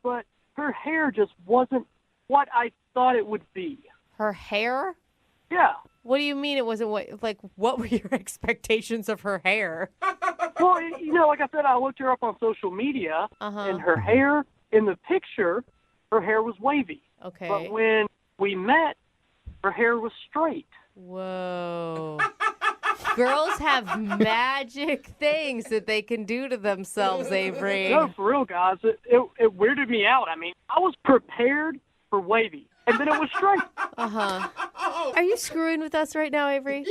but her hair just wasn't what I thought it would be. Her hair? Yeah. What do you mean it wasn't what were your expectations of her hair? Well, like I said, I looked her up on social media, and her hair in the picture, her hair was wavy. Okay. But when we met, her hair was straight. Whoa. Girls have magic things that they can do to themselves, Avery. No, for real, guys. It weirded me out. I mean, I was prepared for wavy, and then it was straight. Are you screwing with us right now, Avery?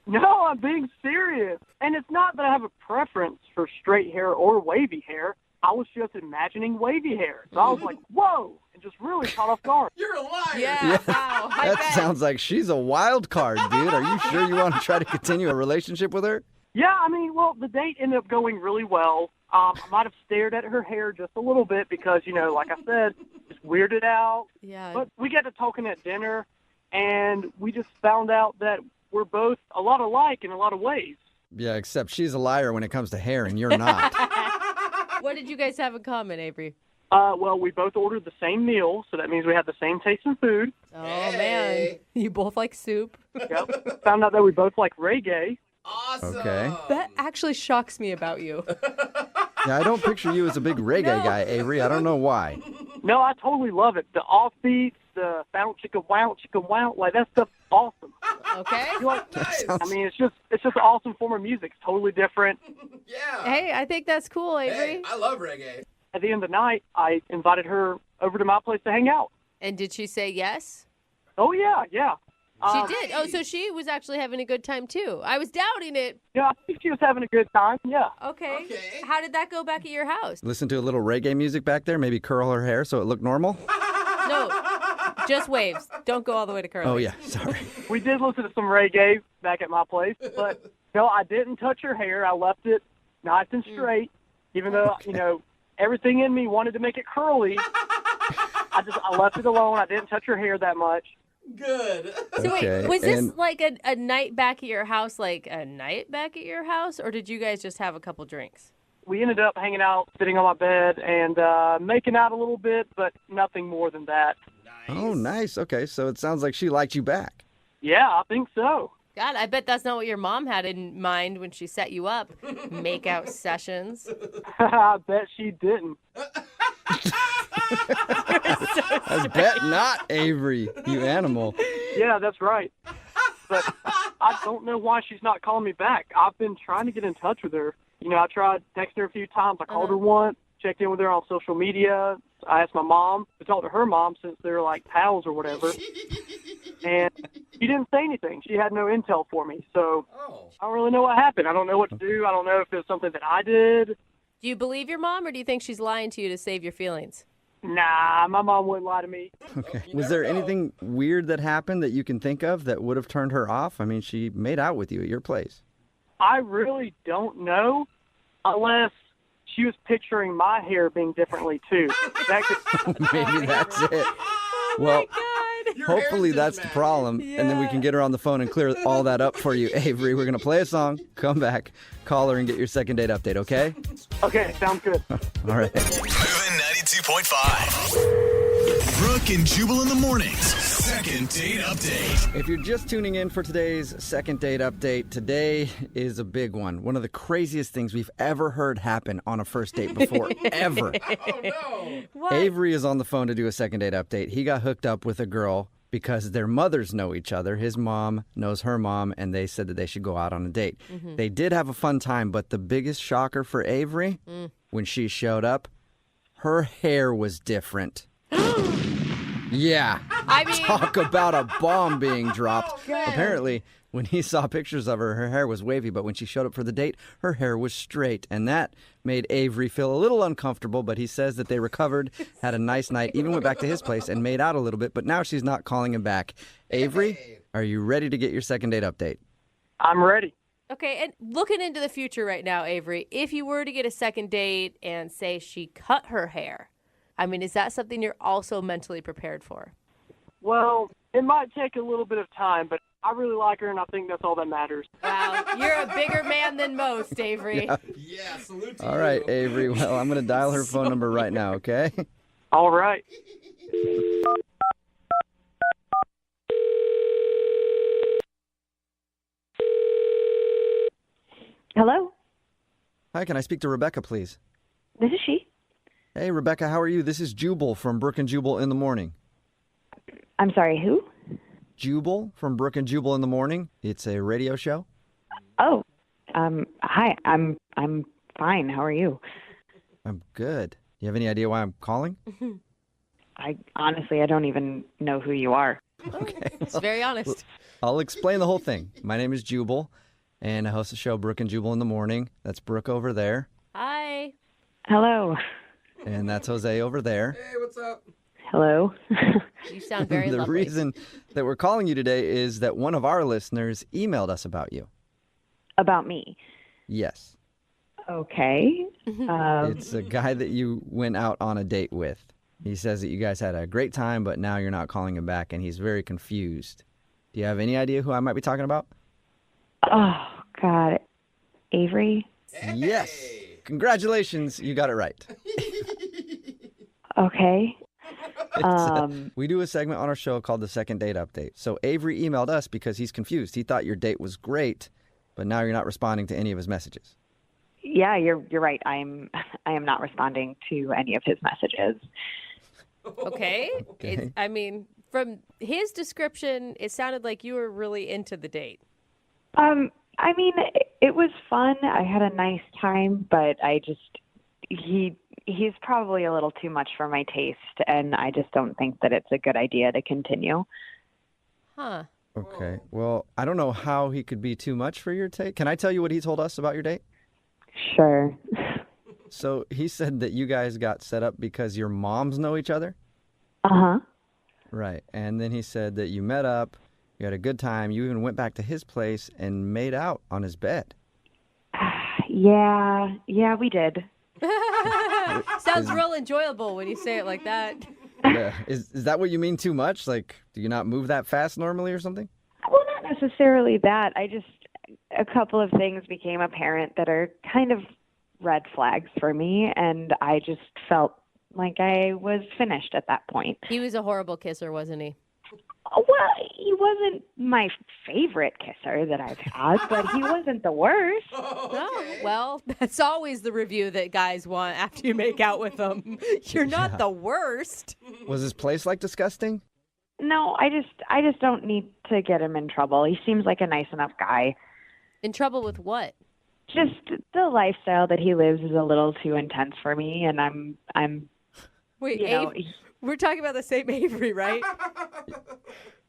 No, I'm being serious. And it's not that I have a preference for straight hair or wavy hair. I was just imagining wavy hair. So I was like, whoa, and just really caught off guard. You're a liar. Yeah. Wow. That sounds like she's a wild card, dude. Are you sure you want to try to continue a relationship with her? Yeah, I mean, well, the date ended up going really well. I might have stared at her hair just a little bit because, like I said, it's weirded out. Yeah. But we got to talking at dinner, and we just found out that we're both a lot alike in a lot of ways. Yeah, except she's a liar when it comes to hair, and you're not. What did you guys have in common, Avery? Well, we both ordered the same meal, so that means we have the same taste in food. Oh, man. You both like soup? Yep. Found out that we both like reggae. Awesome. Okay. That actually shocks me about you. Yeah, I don't picture you as a big reggae guy, Avery. I don't know why. No, I totally love it. The offbeats, the bounce chicka wow, like that stuff's awesome. Okay. I mean, it's just an awesome form of music. It's totally different. Yeah. Hey, I think that's cool, Avery. Hey, I love reggae. At the end of the night, I invited her over to my place to hang out. And did she say yes? Oh, yeah. She did. Oh, so she was actually having a good time, too. I was doubting it. Yeah, I think she was having a good time, yeah. Okay. How did that go back at your house? Listen to a little reggae music back there, maybe curl her hair so it looked normal? No, just waves. Don't go all the way to curly. Oh, yeah, sorry. We did listen to some reggae back at my place, but no, I didn't touch her hair. I left it nice and straight, even though, everything in me wanted to make it curly. I left it alone. I didn't touch her hair that much. Good. So Okay, wait, was this and- like a night back at your house, or did you guys just have a couple drinks? We ended up hanging out, sitting on my bed, and making out a little bit, but nothing more than that. Oh, nice. Okay, so it sounds like she liked you back. Yeah, I think so. God, I bet that's not what your mom had in mind when she set you up. Make-out sessions. I bet she didn't. I bet not, Avery, you animal. Yeah, that's right. But I don't know why she's not calling me back. I've been trying to get in touch with her. I tried texting her a few times. I called her once, checked in with her on social media. I asked my mom to talk to her mom since they're like pals or whatever. And she didn't say anything. She had no intel for me. So I don't really know what happened. I don't know what to do. I don't know if it's something that I did. Do you believe your mom, or do you think she's lying to you to save your feelings? Nah, my mom wouldn't lie to me. Okay. Was there anything weird that happened that you can think of that would have turned her off? I mean, she made out with you at your place. I really don't know unless she was picturing my hair being differently too. That could... Maybe that's it. Well, hopefully that's the problem. And then we can get her on the phone and clear all that up for you, Avery. We're going to play a song, come back, call her, and get your second date update, okay? Okay, sounds good. All right. Moving 92.5. Brooke and Jubal in the mornings. Second date update. If you're just tuning in for today's second date update, today is a big one. One of the craziest things we've ever heard happen on a first date before, ever. Oh, no. What? Avery is on the phone to do a second date update. He got hooked up with a girl because their mothers know each other. His mom knows her mom, and they said that they should go out on a date. Mm-hmm. They did have a fun time, but the biggest shocker for Avery, when she showed up, her hair was different. Yeah. I mean, talk about a bomb being dropped. Oh, God. Apparently, when he saw pictures of her, her hair was wavy, but when she showed up for the date, her hair was straight. And that made Avery feel a little uncomfortable, but he says that they recovered, had a nice night, even went back to his place and made out a little bit, but now she's not calling him back. Avery, are you ready to get your second date update? I'm ready. okay, and looking into the future right now, Avery, if you were to get a second date and say she cut her hair, I mean, is that something you're also mentally prepared for? Well, it might take a little bit of time, but I really like her, and I think that's all that matters. Wow, you're a bigger man than most, Avery. Yeah, salute to you. All right, Avery. Well, I'm going to dial her phone number right now, okay? All right. Hello? Hi, can I speak to Rebecca, please? This is she. Hey, Rebecca, how are you? This is Jubal from Brooke and Jubal in the Morning. I'm sorry, who? Jubal from Brooke and Jubal in the Morning. It's a radio show. Oh, hi. I'm fine. How are you? I'm good. Do you have any idea why I'm calling? I honestly don't even know who you are. Okay. It's very honest. I'll explain the whole thing. My name is Jubal, and I host the show Brooke and Jubal in the Morning. That's Brooke over there. Hi. Hello. And that's Jose over there. Hey, what's up? Hello. You sound very The lovely. reason that we're calling you today is that one of our listeners emailed us about you. About me. Yes. Okay. It's a guy that you went out on a date with. He says that you guys had a great time, but now you're not calling him back, and he's very confused. Do you have any idea who I might be talking about? Oh, God. Avery? Yes. Congratulations. You got it right. Okay. We do a segment on our show called the Second Date Update. So Avery emailed us because he's confused. He thought your date was great, but now you're not responding to any of his messages. Yeah, you're right. I am not responding to any of his messages. Okay. Okay. I mean, from his description, it sounded like you were really into the date. I mean, it was fun. I had a nice time, but he's probably a little too much for my taste, and I just don't think that it's a good idea to continue. Huh. Okay. Well, I don't know how he could be too much for your date. Can I tell you what he told us about your date? Sure. So he said that you guys got set up because your moms know each other? Uh-huh. Right. And then he said that you met up, you had a good time, you even went back to his place and made out on his bed. Yeah, we did. Sounds real enjoyable when you say it like that. Yeah. Is that what you mean too much? Like, do you not move that fast normally or something? Well, not necessarily that. A couple of things became apparent that are kind of red flags for me, and I just felt like I was finished at that point. He was a horrible kisser, wasn't he? Well, he wasn't my favorite kisser that I've had, but he wasn't the worst. Oh, well, that's always the review that guys want after you make out with them. You're not the worst. Was his place like disgusting? No, I just don't need to get him in trouble. He seems like a nice enough guy. In trouble with what? Just the lifestyle that he lives is a little too intense for me, and I'm Wait, you know, we're talking about the same Avery, right?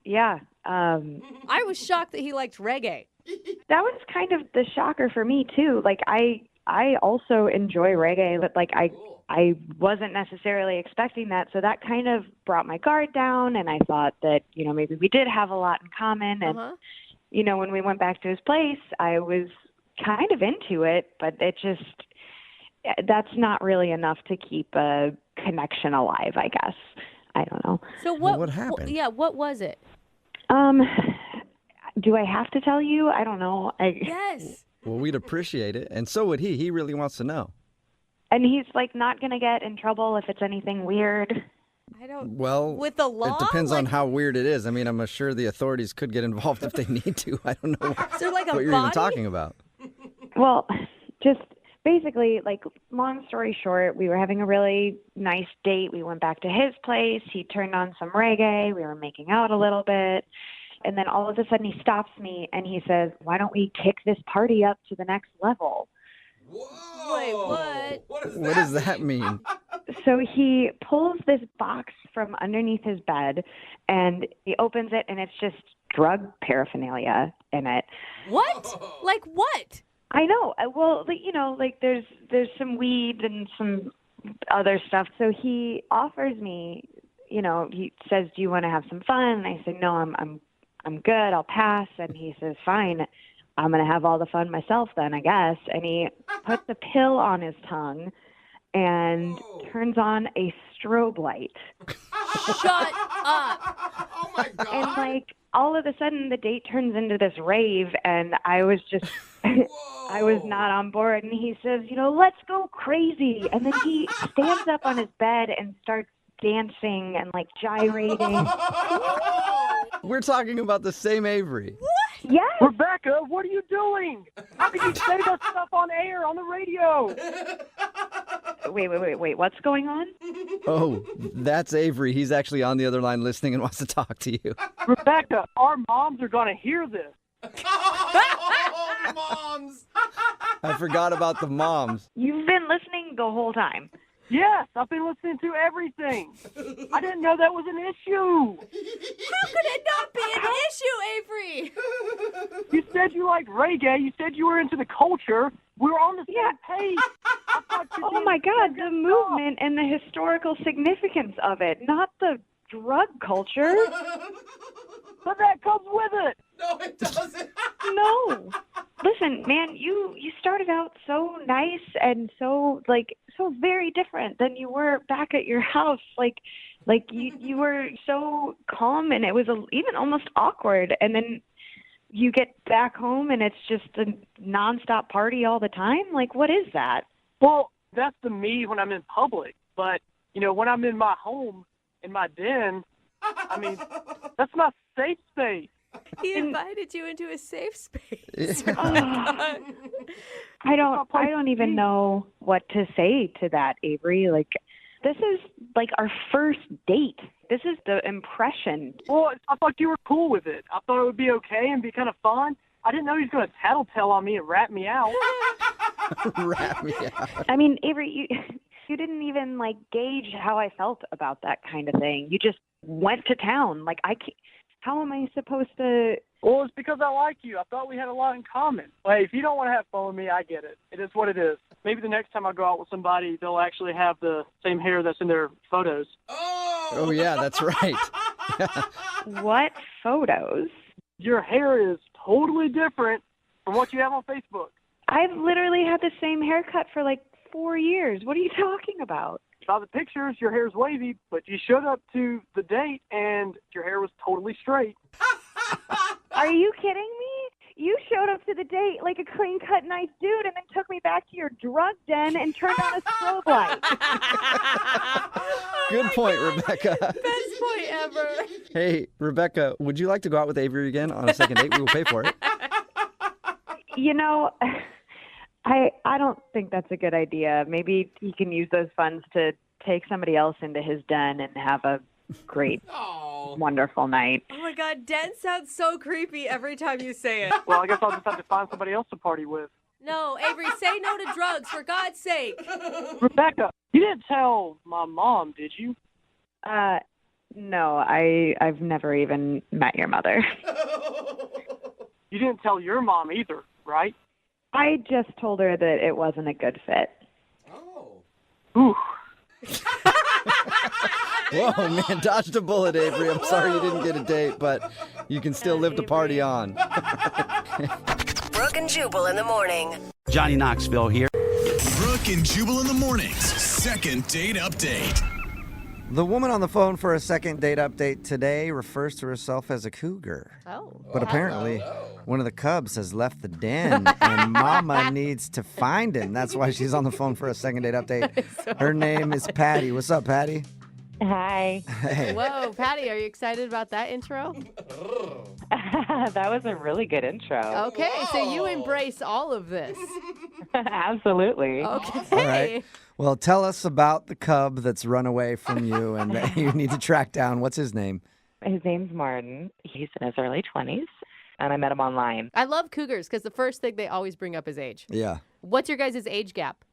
Yeah. I was shocked that he liked reggae. That was kind of the shocker for me too. Like I also enjoy reggae, but like I wasn't necessarily expecting that, so that kind of brought my guard down, and I thought that, you know, maybe we did have a lot in common, and you know, when we went back to his place, I was kind of into it, but that's not really enough to keep a connection alive, I guess. I don't know. So what happened? What was it? Do I have to tell you? I don't know. Yes. Well, we'd appreciate it, and so would he. He really wants to know. And he's like not going to get in trouble if it's anything weird. I don't. Well, with the law, it depends on how weird it is. I mean, I'm sure the authorities could get involved if they need to. I don't know Is there like a what you're even talking about. Well, just basically, like, long story short, we were having a really nice date. We went back to his place. He turned on some reggae. We were making out a little bit. And then all of a sudden he stops me and he says, why don't we kick this party up to the next level? Wait, what? What does that mean? So he pulls this box from underneath his bed and he opens it and it's just drug paraphernalia in it. What? Like what? I know. Well, like there's some weed and some other stuff. So he offers me, he says, "Do you want to have some fun?" And I said, "No, I'm good. I'll pass." And he says, "Fine. I'm going to have all the fun myself then, I guess." And he puts a pill on his tongue and turns on a strobe light. Shut up. Oh my God. And like all of a sudden the date turns into this rave and I was just I was not on board. And he says, "Let's go crazy." And then he stands up on his bed and starts dancing and like gyrating. We're talking about the same Avery. Yes. Rebecca, what are you doing? How could you say that stuff on air, on the radio? Wait. What's going on? Oh, that's Avery. He's actually on the other line listening and wants to talk to you. Rebecca, our moms are going to hear this. Oh, moms. I forgot about the moms. You've been listening the whole time. Yes, I've been listening to everything. I didn't know that was an issue. How could it not be an issue, Avery? You said you liked reggae. You said you were into the culture. We were on the same page. Oh my God, the movement and the historical significance of it, not the drug culture. But that comes with it. No, it doesn't. No. Listen, man, you started out so nice and so very different than you were back at your house. Like you were so calm and it was even almost awkward. And then you get back home and it's just a nonstop party all the time. Like, what is that? Well, that's the me when I'm in public. But, when I'm in my home, in my den, I mean, that's my safe space. He invited you into a safe space. I don't even know what to say to that, Avery. Like, this is like our first date. This is the impression. Well, I thought you were cool with it. I thought it would be okay and be kind of fun. I didn't know he was going to tattletale on me and rat me out. Rat me out. I mean, Avery, you didn't even gauge how I felt about that kind of thing. You just went to town. Like, how am I supposed to? Well, it's because I like you. I thought we had a lot in common. Hey, if you don't want to have fun with me, I get it. It is what it is. Maybe the next time I go out with somebody, they'll actually have the same hair that's in their photos. Oh yeah, that's right. What photos? Your hair is totally different from what you have on Facebook. I've literally had the same haircut for 4 years. What are you talking about? By the pictures, your hair's wavy, but you showed up to the date and your hair was totally straight. Are you kidding me? You showed up to the date like a clean-cut, nice dude and then took me back to your drug den and turned on a strobe light. Good point, Rebecca. Best point ever. Hey, Rebecca, would you like to go out with Avery again on a second date? We will pay for it. I don't think that's a good idea. Maybe he can use those funds to take somebody else into his den and have a great, wonderful night. Oh my God, den sounds so creepy every time you say it. Well, I guess I'll just have to find somebody else to party with. No, Avery, say no to drugs, for God's sake. Rebecca, you didn't tell my mom, did you? No, I've never even met your mother. You didn't tell your mom either, right? I just told her that it wasn't a good fit. Oh. Ooh. Whoa, man, dodged a bullet, Avery. I'm sorry you didn't get a date, but you can still live to party on. Brooke and Jubal in the morning. Johnny Knoxville here. Brooke Brooke and Jubal in the mornings. Second date update. The woman on the phone for a second date update today refers to herself as a cougar. Oh. But apparently, one of the cubs has left the den, and Mama needs to find him. That's why she's on the phone for a second date update. Her name is Patty. What's up, Patty? Hi. Hey. Whoa, Patty, are you excited about that intro? That was a really good intro. Okay, so you embrace all of this. Absolutely. Okay. All right. Well, tell us about the cub that's run away from you and that you need to track down. What's his name? His name's Martin. He's in his early 20s, and I met him online. I love cougars because the first thing they always bring up is age. Yeah. What's your guys' age gap?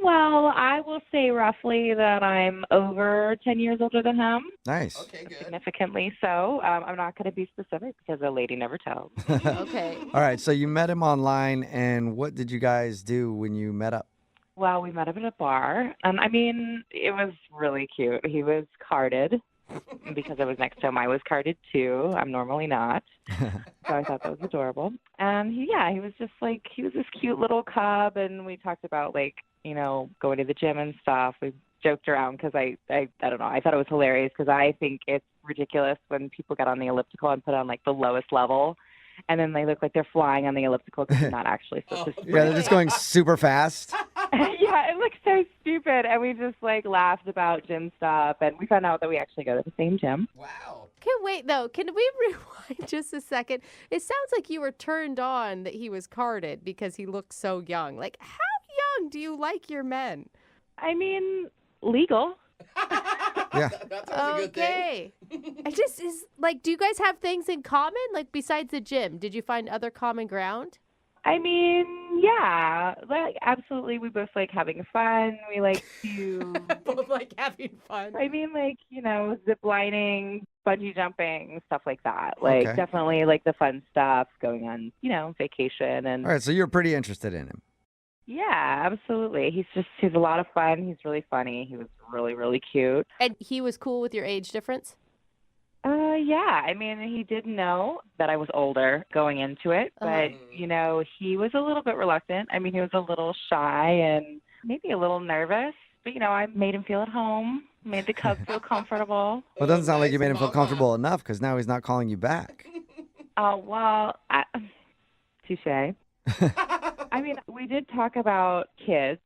Well, I will say roughly that I'm over 10 years older than him. Nice. Okay, good. Significantly so. I'm not going to be specific because a lady never tells. Okay. All right. So you met him online, and what did you guys do when you met up? Well, we met up at a bar, and I mean, it was really cute. He was carded because I was next to him. I was carded too. I'm normally not, so I thought that was adorable. And he was just like, he was this cute little cub, and we talked about like, going to the gym and stuff. We joked around because I don't know. I thought it was hilarious because I think it's ridiculous when people get on the elliptical and put on like the lowest level. And then they look like they're flying on the elliptical because they're not actually supposed to. Yeah, they're just going super fast. Yeah, it looks so stupid. And we just like laughed about gym stuff. And we found out that we actually go to the same gym. Wow. Okay, wait, though. Can we rewind just a second? It sounds like you were turned on that he was carded because he looks so young. Like, how young do you like your men? I mean, legal. Yeah. That sounds a good thing. I just is like, do you guys have things in common? Like besides the gym, did you find other common ground? I mean, yeah, like absolutely. We both like having fun. We like to Both like having fun. I mean, like, zip lining, bungee jumping, stuff like that. Like Okay. definitely like the fun stuff, going on, vacation and All right. So you're pretty interested in him. yeah, absolutely. He's a lot of fun. He's really funny. He was really, really cute. And he was cool with your age difference? Yeah. I mean, he did know that I was older going into it, but, he was a little bit reluctant. I mean, he was a little shy and maybe a little nervous, but, I made him feel at home, made the cub feel comfortable. Well, it doesn't sound like you made him feel comfortable enough because now he's not calling you back. Touche. I mean, we did talk about kids.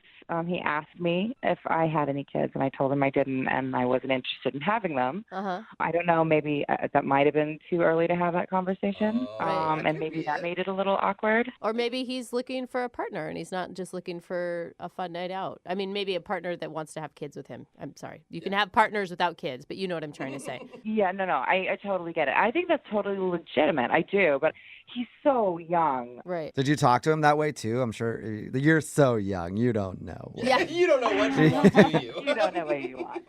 He asked me if I had any kids, and I told him I didn't, and I wasn't interested in having them. Uh-huh. I don't know, maybe that might have been too early to have that conversation, Right. and maybe that made it a little awkward. Or maybe he's looking for a partner and he's not just looking for a fun night out. I mean, maybe a partner that wants to have kids with him. I'm sorry. You can have partners without kids, but you know what I'm trying to say. Yeah, no, I totally get it. I think that's totally legitimate. I do, but he's so young. Right. Did you talk to him that way too? I'm sure you're so young. You don't know. Yeah. You don't know what you want, do you? You don't know what you want.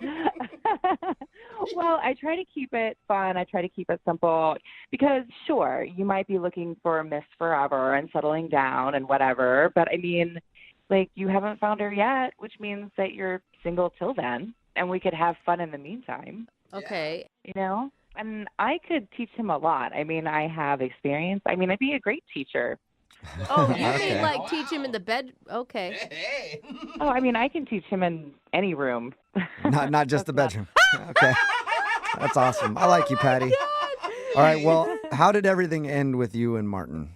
Well, I try to keep it fun. I try to keep it simple because, sure, you might be looking for Miss Forever and settling down and whatever. But, I mean, like, you haven't found her yet, which means that you're single till then. And we could have fun in the meantime. Okay. And I could teach him a lot. I mean, I have experience. I mean, I'd be a great teacher. Oh, you Okay. mean like teach him in the bed? Okay. Hey. Oh, I mean, I can teach him in any room. Not just the bedroom. Okay. That's awesome. I like you, Patty. All right. Well, how did everything end with you and Martin?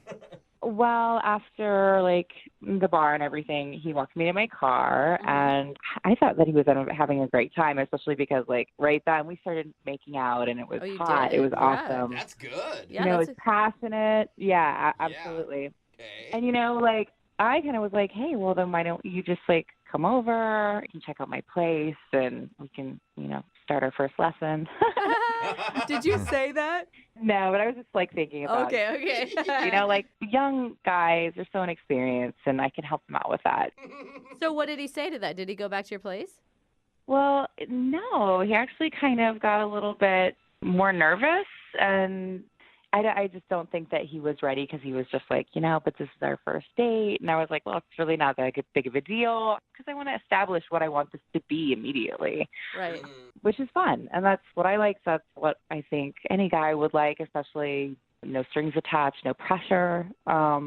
Well, after like the bar and everything, he walked me to my car, and I thought that he was having a great time, especially because like right then we started making out, and it was you hot. did? It was Yeah. awesome. That's good. Yeah, it that's was passionate. Yeah, absolutely. Okay. And like I kind of was like, hey, well then why don't you just like come over? You can check out my place, and we can start our first lesson. Did you say that? No, but I was just like thinking about Okay. like young guys are so inexperienced, and I can help them out with that. So what did he say to that? Did he go back to your place? Well, no, he actually kind of got a little bit more nervous, and I just don't think that he was ready because he was just like, but this is our first date. And I was like, well, it's really not that big of a deal because I want to establish what I want this to be immediately. Right. Which is fun. And that's what I like. That's what I think any guy would like, especially no strings attached, no pressure. Yeah.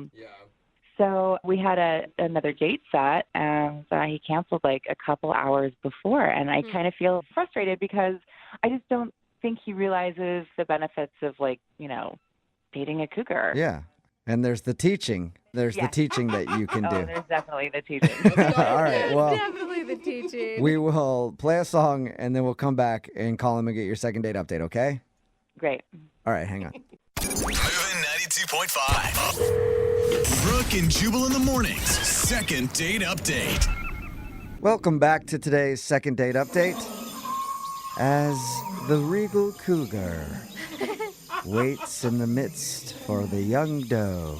So we had another date set, and he canceled like a couple hours before. And I kind of feel frustrated because I just don't think he realizes the benefits of, like, dating a cougar. Yeah. And there's the teaching. There's the teaching that you can do. Oh, there's definitely the teaching. All right. Well, Definitely the teaching. we will play a song and then we'll come back and call him and get your second date update, okay? Great. All right, hang on. Moving 92.5. Brooke and Jubal in the mornings. Second date update. Welcome back to today's second date update. As the regal cougar waits in the midst for the young doe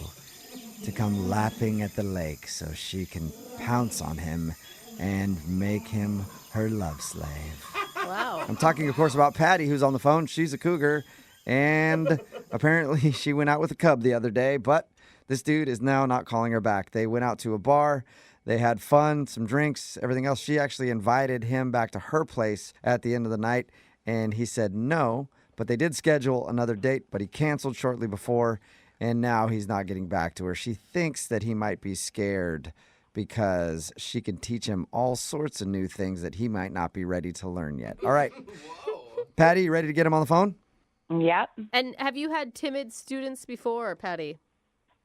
to come lapping at the lake so she can pounce on him and make him her love slave. Wow. I'm talking, of course, about Patty, who's on the phone. She's a cougar, and apparently she went out with a cub the other day, but this dude is now not calling her back. They went out to a bar. They had fun, some drinks, everything else. She actually invited him back to her place at the end of the night, and he said no, but they did schedule another date, but he canceled shortly before, and now he's not getting back to her. She thinks that he might be scared because she can teach him all sorts of new things that he might not be ready to learn yet. All right. Patty, you ready to get him on the phone? Yep. And have you had timid students before, Patty?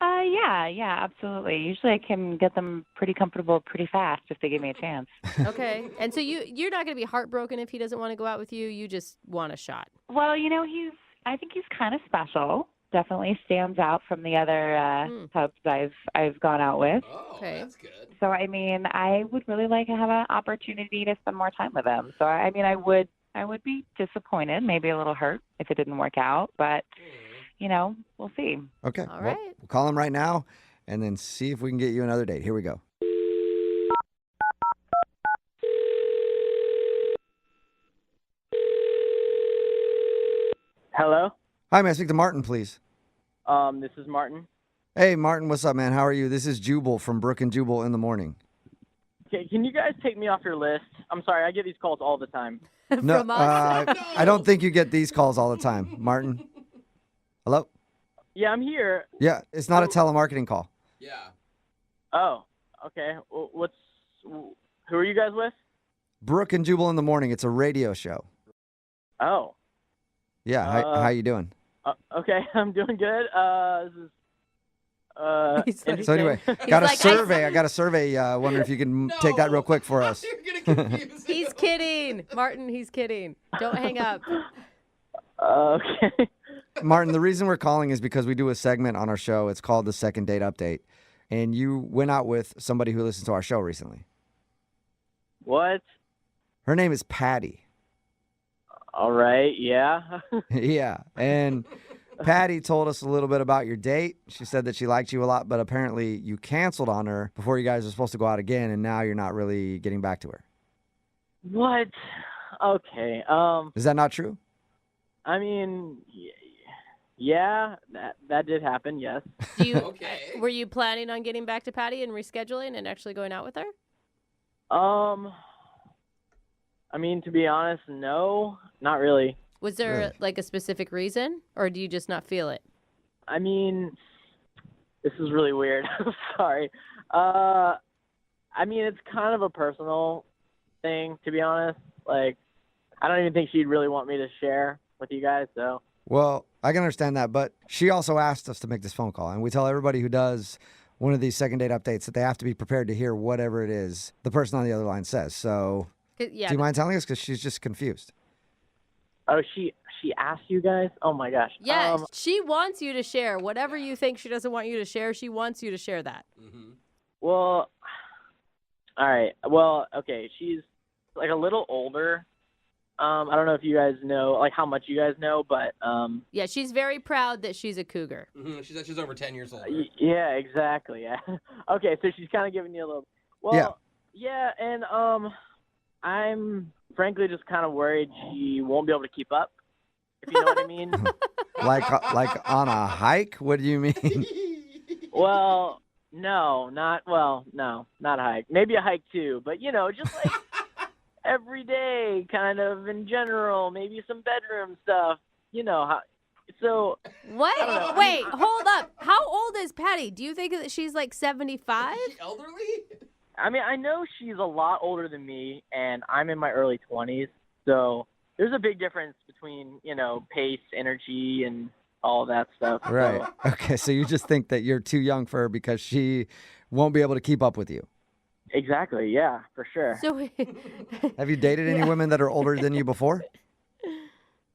Yeah, absolutely. Usually I can get them pretty comfortable pretty fast if they give me a chance. Okay. And so you're not going to be heartbroken if he doesn't want to go out with you. You just want a shot. Well, I think he's kind of special. Definitely stands out from the other pubs I've gone out with. Oh, Okay. that's good. So, I would really like to have an opportunity to spend more time with him. So, I would be disappointed, maybe a little hurt if it didn't work out, but we'll see. Okay. All Well, right. we'll call him right now and then see if we can get you another date. Here we go. Hello. Hi, may I speak to Martin, please? This is Martin. Hey, Martin, what's up, man? How are you? This is Jubal from Brooke and Jubal in the morning. Okay, can you guys take me off your list? I'm sorry, I get these calls all the time. No, From us? I don't think you get these calls all the time. Martin? Hello? Yeah, I'm here. Yeah, it's not a telemarketing call. Yeah. Oh, okay. Who are you guys with? Brooke and Jubal in the morning. It's a radio show. Oh. Yeah, how you doing? Okay, I'm doing good. This is So anyway, got a survey. I got a survey. Wondering if you can take that real quick for us. He's kidding. Martin, he's kidding. Don't hang up. Okay. Martin, the reason we're calling is because we do a segment on our show. It's called the Second Date Update. And you went out with somebody who listens to our show recently. What? Her name is Patty. All right, yeah. Yeah. And Patty told us a little bit about your date. She said that she liked you a lot, but apparently you canceled on her before you guys were supposed to go out again, and now you're not really getting back to her. What? Okay. Is that not true? I mean, yeah, that did happen, yes. Were you planning on getting back to Patty and rescheduling and actually going out with her? I mean, to be honest, no, not really. Was there like a specific reason, or do you just not feel it? I mean, this is really weird. I'm sorry. I mean, it's kind of a personal thing, to be honest. Like, I don't even think she'd really want me to share with you guys, so. Well, I can understand that, but she also asked us to make this phone call, and we tell everybody who does one of these second date updates that they have to be prepared to hear whatever it is the person on the other line says. So, Yeah, do you mind telling us? Because she's just confused. Oh, she asked you guys? Oh, my gosh. Yeah, she wants you to share. Whatever you think she doesn't want you to share, she wants you to share that. Well, all right. Well, okay, she's like a little older. I don't know if you guys know, like how much you guys know, but Yeah, she's very proud that she's a cougar. She's over 10 years old. Yeah, exactly. Yeah. Okay, so she's kind of giving you a little. Well, yeah, and I'm frankly just kind of worried she won't be able to keep up. If you know what I mean. Like on a hike? What do you mean? Well, no, not a hike. Maybe a hike too, but just like every day, kind of in general. Maybe some bedroom stuff. You know how. So What? Wait, hold up. How old is Patty? Do you think that she's like 75? Elderly? I mean, I know she's a lot older than me, and I'm in my early 20s. So there's a big difference between, pace, energy, and all that stuff. Right. So, Okay, so you just think that you're too young for her because she won't be able to keep up with you. exactly. Yeah, for sure. So Have you dated any women that are older than you before?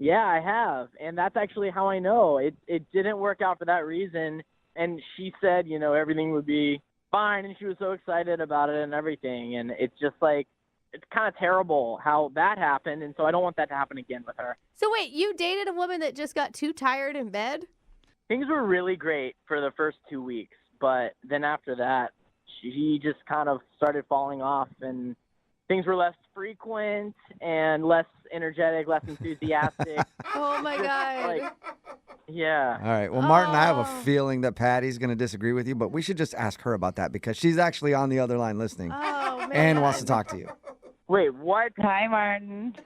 Yeah, I have. And that's actually how I know. It didn't work out for that reason. And she said, everything would be fine. And she was so excited about it and everything. And it's just like, it's kind of terrible how that happened. And so I don't want that to happen again with her. So wait, you dated a woman that just got too tired in bed? Things were really great for the first 2 weeks. But then after that, she just kind of started falling off. And things were less frequent and less energetic, less enthusiastic. Oh, my God. Yeah. All right. Well, Martin, I have a feeling that Patty's going to disagree with you, but we should just ask her about that because she's actually on the other line listening and wants to talk to you. Wait, what? Hi, Martin.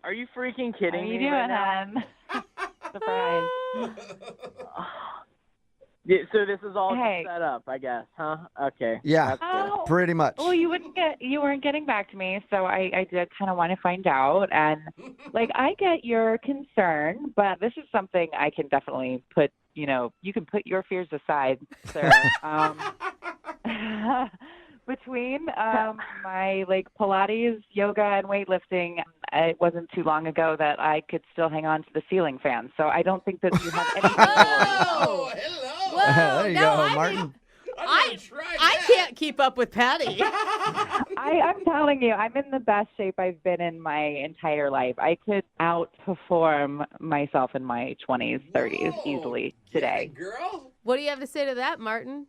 Are you freaking kidding How you me doing, right now? hon? Surprise. Yeah, so this is all Hey. just set up, I guess, huh? Okay. Yeah, That's good. pretty much. Well, you weren't getting back to me, so I did kind of want to find out. And I get your concern, but this is something I can definitely put. You can put your fears aside, sir. Between my Pilates, yoga, and weightlifting, it wasn't too long ago that I could still hang on to the ceiling fan. So I don't think that you have anything to Oh, hello. Whoa, there you no, go, I Martin. mean, I can't keep up with Patty. I'm telling you, I'm in the best shape I've been in my entire life. I could outperform myself in my 20s, 30s easily today. Girl. What do you have to say to that, Martin?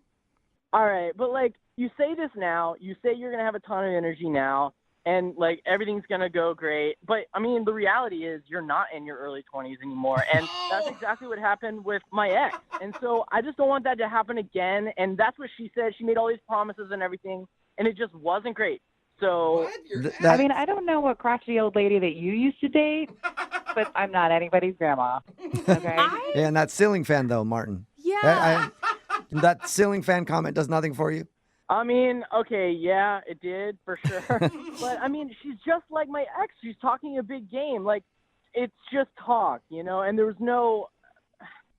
All right, but you say this now, you say you're going to have a ton of energy now, and everything's going to go great. But I mean, the reality is you're not in your early 20s anymore. And that's exactly what happened with my ex. And so I just don't want that to happen again. And that's what she said. She made all these promises and everything, and it just wasn't great. So I mean, I don't know what crotchety old lady that you used to date, but I'm not anybody's grandma. Okay. Yeah, and that ceiling fan, though, Martin. Yeah. That ceiling fan comment does nothing for you? I mean, okay, yeah, it did for sure. But I mean, she's just like my ex. She's talking a big game. It's just talk, and there was no,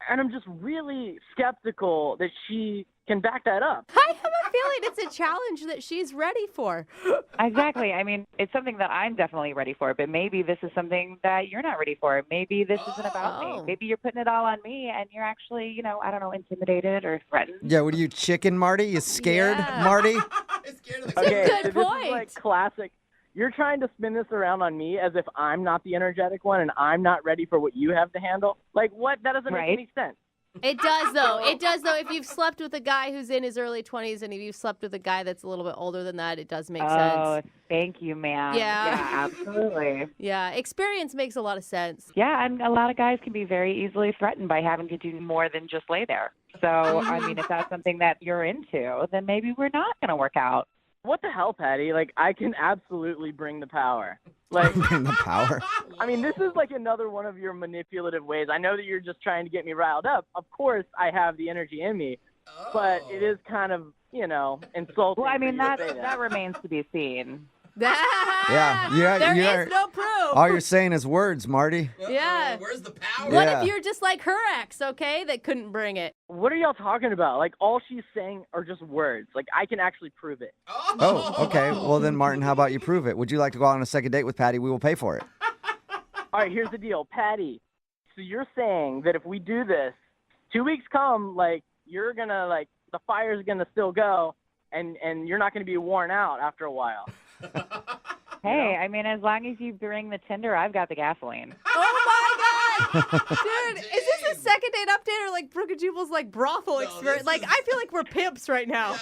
and I'm just really skeptical that she can back that up. I have a feeling it's a challenge that she's ready for. Exactly. I mean, it's something that I'm definitely ready for, but maybe this is something that you're not ready for. Maybe this isn't about me. Maybe you're putting it all on me and you're actually, I don't know, intimidated or threatened. Yeah, what are you, chicken, Marty? You scared, Marty? Okay, Good so point. This is classic. You're trying to spin this around on me as if I'm not the energetic one and I'm not ready for what you have to handle. What? That doesn't make any sense. It does, though. It does, though. If you've slept with a guy who's in his early 20s and if you've slept with a guy that's a little bit older than that, it does make sense. Oh, thank you, ma'am. Yeah. Absolutely. Yeah, experience makes a lot of sense. Yeah, and a lot of guys can be very easily threatened by having to do more than just lay there. So, I mean, if that's something that you're into, then maybe we're not going to work out. What the hell, Patty? I can absolutely bring the power. Bring the power? I mean, this is another one of your manipulative ways. I know that you're just trying to get me riled up. Of course, I have the energy in me, but it is kind of, insulting. Well, I mean, for you to say that remains to be seen. Yeah, There is no proof. All you're saying is words, Marty. Yeah. Where's the power? What Yeah. if you're just like her ex, okay, that couldn't bring it? What are y'all talking about? All she's saying are just words. I can actually prove it. Oh, okay. Well, then, Martin, how about you prove it? Would you like to go out on a second date with Patty? We will pay for it. All right, here's the deal. Patty, so you're saying that if we do this, 2 weeks come, you're going to, the fire's going to still go, and you're not going to be worn out after a while. Hey, I mean, as long as you bring the tinder, I've got the gasoline. Oh, my God. Dude, is this a second date update or Brooke and Jubal's brothel experience? I feel like we're pimps right now.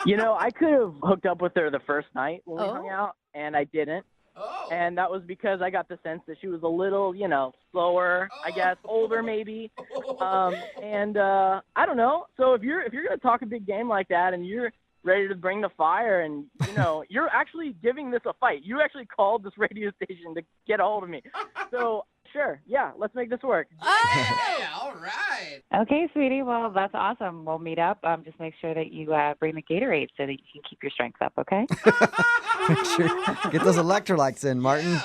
I could have hooked up with her the first night when we hung out, and I didn't. And that was because I got the sense that she was a little, slower, I guess, older maybe. And I don't know. So if you're going to talk a big game like that and you're ready to bring the fire and, you're actually giving this a fight. You actually called this radio station to get a hold of me. So sure. Yeah, let's make this work. Yeah, all right. Okay, sweetie. Well, that's awesome. We'll meet up. Just make sure that you bring the Gatorade so that you can keep your strength up, okay? Make sure get those electrolytes in, Martin. I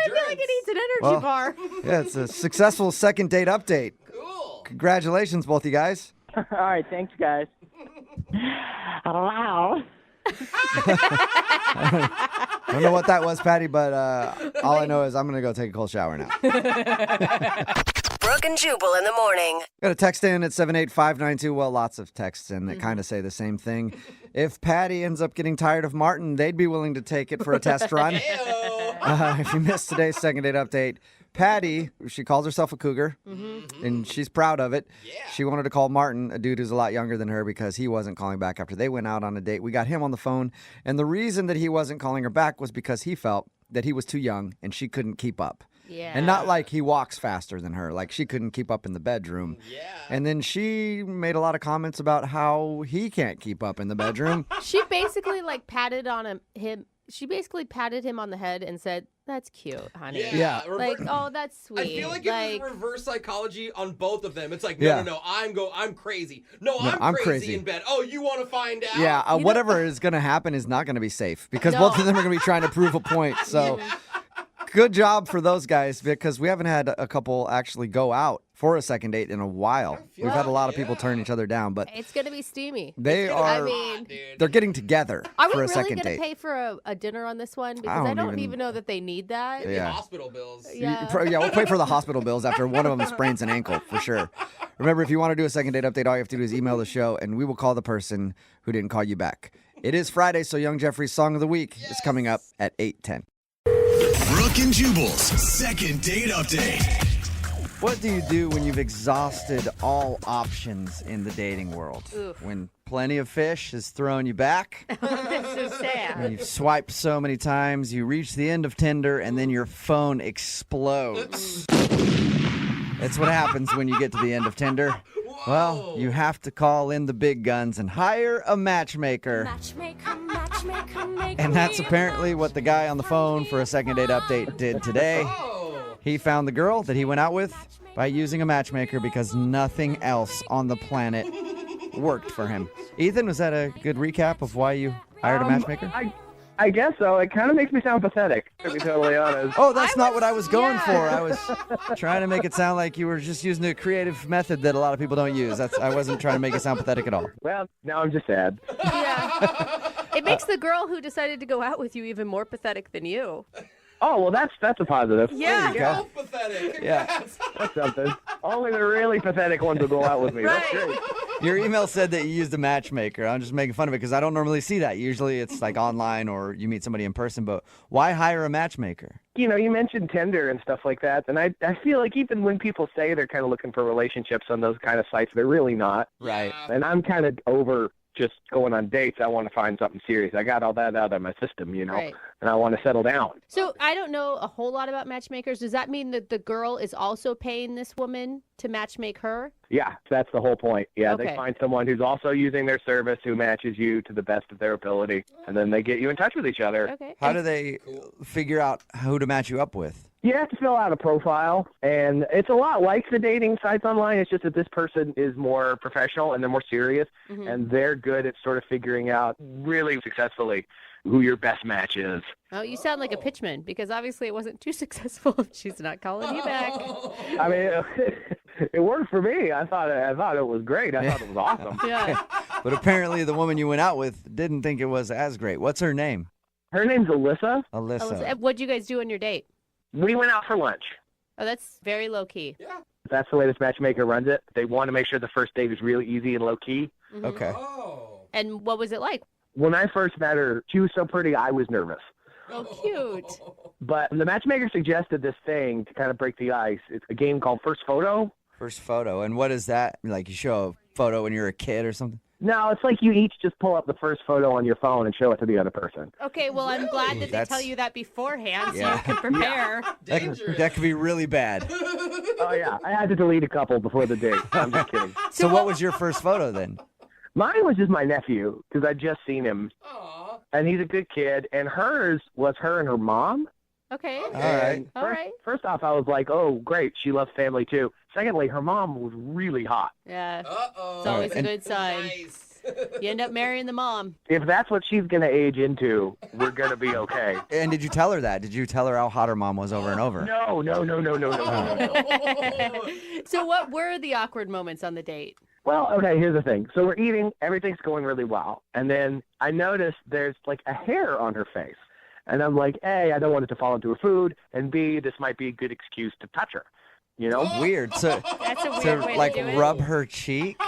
feel like it needs an energy Well, bar. Yeah, it's a successful second date update. Cool. Congratulations, both you guys. All right, thanks, guys. Wow. I don't know what that was, Patty, but all I know is I'm going to go take a cold shower now. Brooke and Jubal in the morning. Got a text in at 78592. Well, lots of texts in that kind of say the same thing. If Patty ends up getting tired of Martin, they'd be willing to take it for a test run. If you missed today's second date update, Patty, she calls herself a cougar, and she's proud of it. She wanted to call Martin, a dude who's a lot younger than her, because he wasn't calling back after they went out on a date. We got him on the phone, and the reason that he wasn't calling her back was because he felt that he was too young and she couldn't keep up. Yeah. And not like he walks faster than her, like she couldn't keep up in the bedroom. Yeah. And then she made a lot of comments about how he can't keep up in the bedroom. She basically patted on him. She basically patted him on the head and said, "That's cute, honey." Yeah. Like, oh, that's sweet. I feel like it was reverse psychology on both of them. It's like, Yeah. no, I'm crazy. No, No, I'm I'm crazy crazy. in bed. Oh, you want to find out? Yeah, whatever is going to happen is not going to be safe because both of them are going to be trying to prove a point. So good job for those guys because we haven't had a couple actually go out for a second date in a while. We've had a lot of people turn each other down, but It's going to be steamy. they are I mean, they're getting together are we for a really second going date. to pay for a dinner on this one? Because I don't even know that they need that. Yeah. Hospital bills. Yeah. Yeah, we'll pay for the hospital bills after one of them sprains an ankle for sure. Remember, if you want to do a second date update, all you have to do is email the show, and we will call the person who didn't call you back. It is Friday, so Young Jeffrey's Song of the Week is coming up at 8:10. Brooke and Jubal's second date update. What do you do when you've exhausted all options in the dating world? Oof. When plenty of fish has thrown you back? This is sad. When you've swiped so many times, you reach the end of Tinder, and then your phone explodes. That's what happens when you get to the end of Tinder. Well, you have to call in the big guns and hire a matchmaker. And that's apparently what the guy on the phone for a second date update did today. He found the girl that he went out with by using a matchmaker because nothing else on the planet worked for him. Ethan, was that a good recap of why you hired a matchmaker? I guess so. It kind of makes me sound pathetic, to be totally honest. Oh, that's not what I was going for. I was trying to make it sound like you were just using a creative method that a lot of people don't use. I wasn't trying to make it sound pathetic at all. Well, now I'm just sad. It makes the girl who decided to go out with you even more pathetic than you. Oh, well, that's a positive. Yeah. There you go. Pathetic. Yeah. That's something. Only the really pathetic ones will go out with me. That's great. Your email said that you used a matchmaker. I'm just making fun of it because I don't normally see that. Usually it's like online or you meet somebody in person, but why hire a matchmaker? You know, you mentioned Tinder and stuff like that, and I feel like even when people say they're kind of looking for relationships on those kind of sites, they're really not. Right. And I'm kind of over just going on dates. I want to find something serious. I got all that out of my system, Right. and I want to settle down. So I don't know a whole lot about matchmakers. Does that mean that the girl is also paying this woman to matchmake her? Yeah, that's the whole point. Yeah, Okay. They find someone who's also using their service who matches you to the best of their ability, and then they get you in touch with each other. Okay. How do they figure out who to match you up with? You have to fill out a profile, and it's a lot like the dating sites online. It's just that this person is more professional and they're more serious, and they're good at sort of figuring out really successfully who your best match is. Oh, you sound like a pitchman because obviously it wasn't too successful. She's not calling you back. I mean, it worked for me. I thought it was great. I thought it was awesome. Yeah. But apparently the woman you went out with didn't think it was as great. What's her name? Her name's Alyssa. Alyssa. What'd you guys do on your date? We went out for lunch. Oh, that's very low key. Yeah. That's the way this matchmaker runs it. They want to make sure the first date is really easy and low key. Okay. And what was it like? When I first met her, she was so pretty, I was nervous. Oh, cute. But the matchmaker suggested this thing to kind of break the ice. It's a game called First Photo. First photo. And what is that? Like you show a photo when you're a kid or something? No, it's like you each just pull up the first photo on your phone and show it to the other person. Okay, well, I'm glad that they That's- tell you that beforehand so Yeah. you can prepare. That could be really bad. Oh, yeah. I had to delete a couple before the date. I'm just kidding. So what was your first photo then? Mine was just my nephew because I'd just seen him. And he's a good kid. And hers was her and her mom. Okay. All right. All right. First off, I was like, oh, great, she loves family too. Secondly, her mom was really hot. Yeah. Uh-oh. It's always a And- good sign. You end up marrying the mom. If that's what she's going to age into, we're going to be okay. And did you tell her that? Did you tell her how hot her mom was over and over? No. So what were the awkward moments on the date? Well, okay, here's the thing. So we're eating, everything's going really well. And then I noticed there's like a hair on her face. And I'm like, A, I don't want it to fall into her food. And B, this might be a good excuse to touch her. You know? Weird. So, That's a weird to way to like do it. rub her cheek?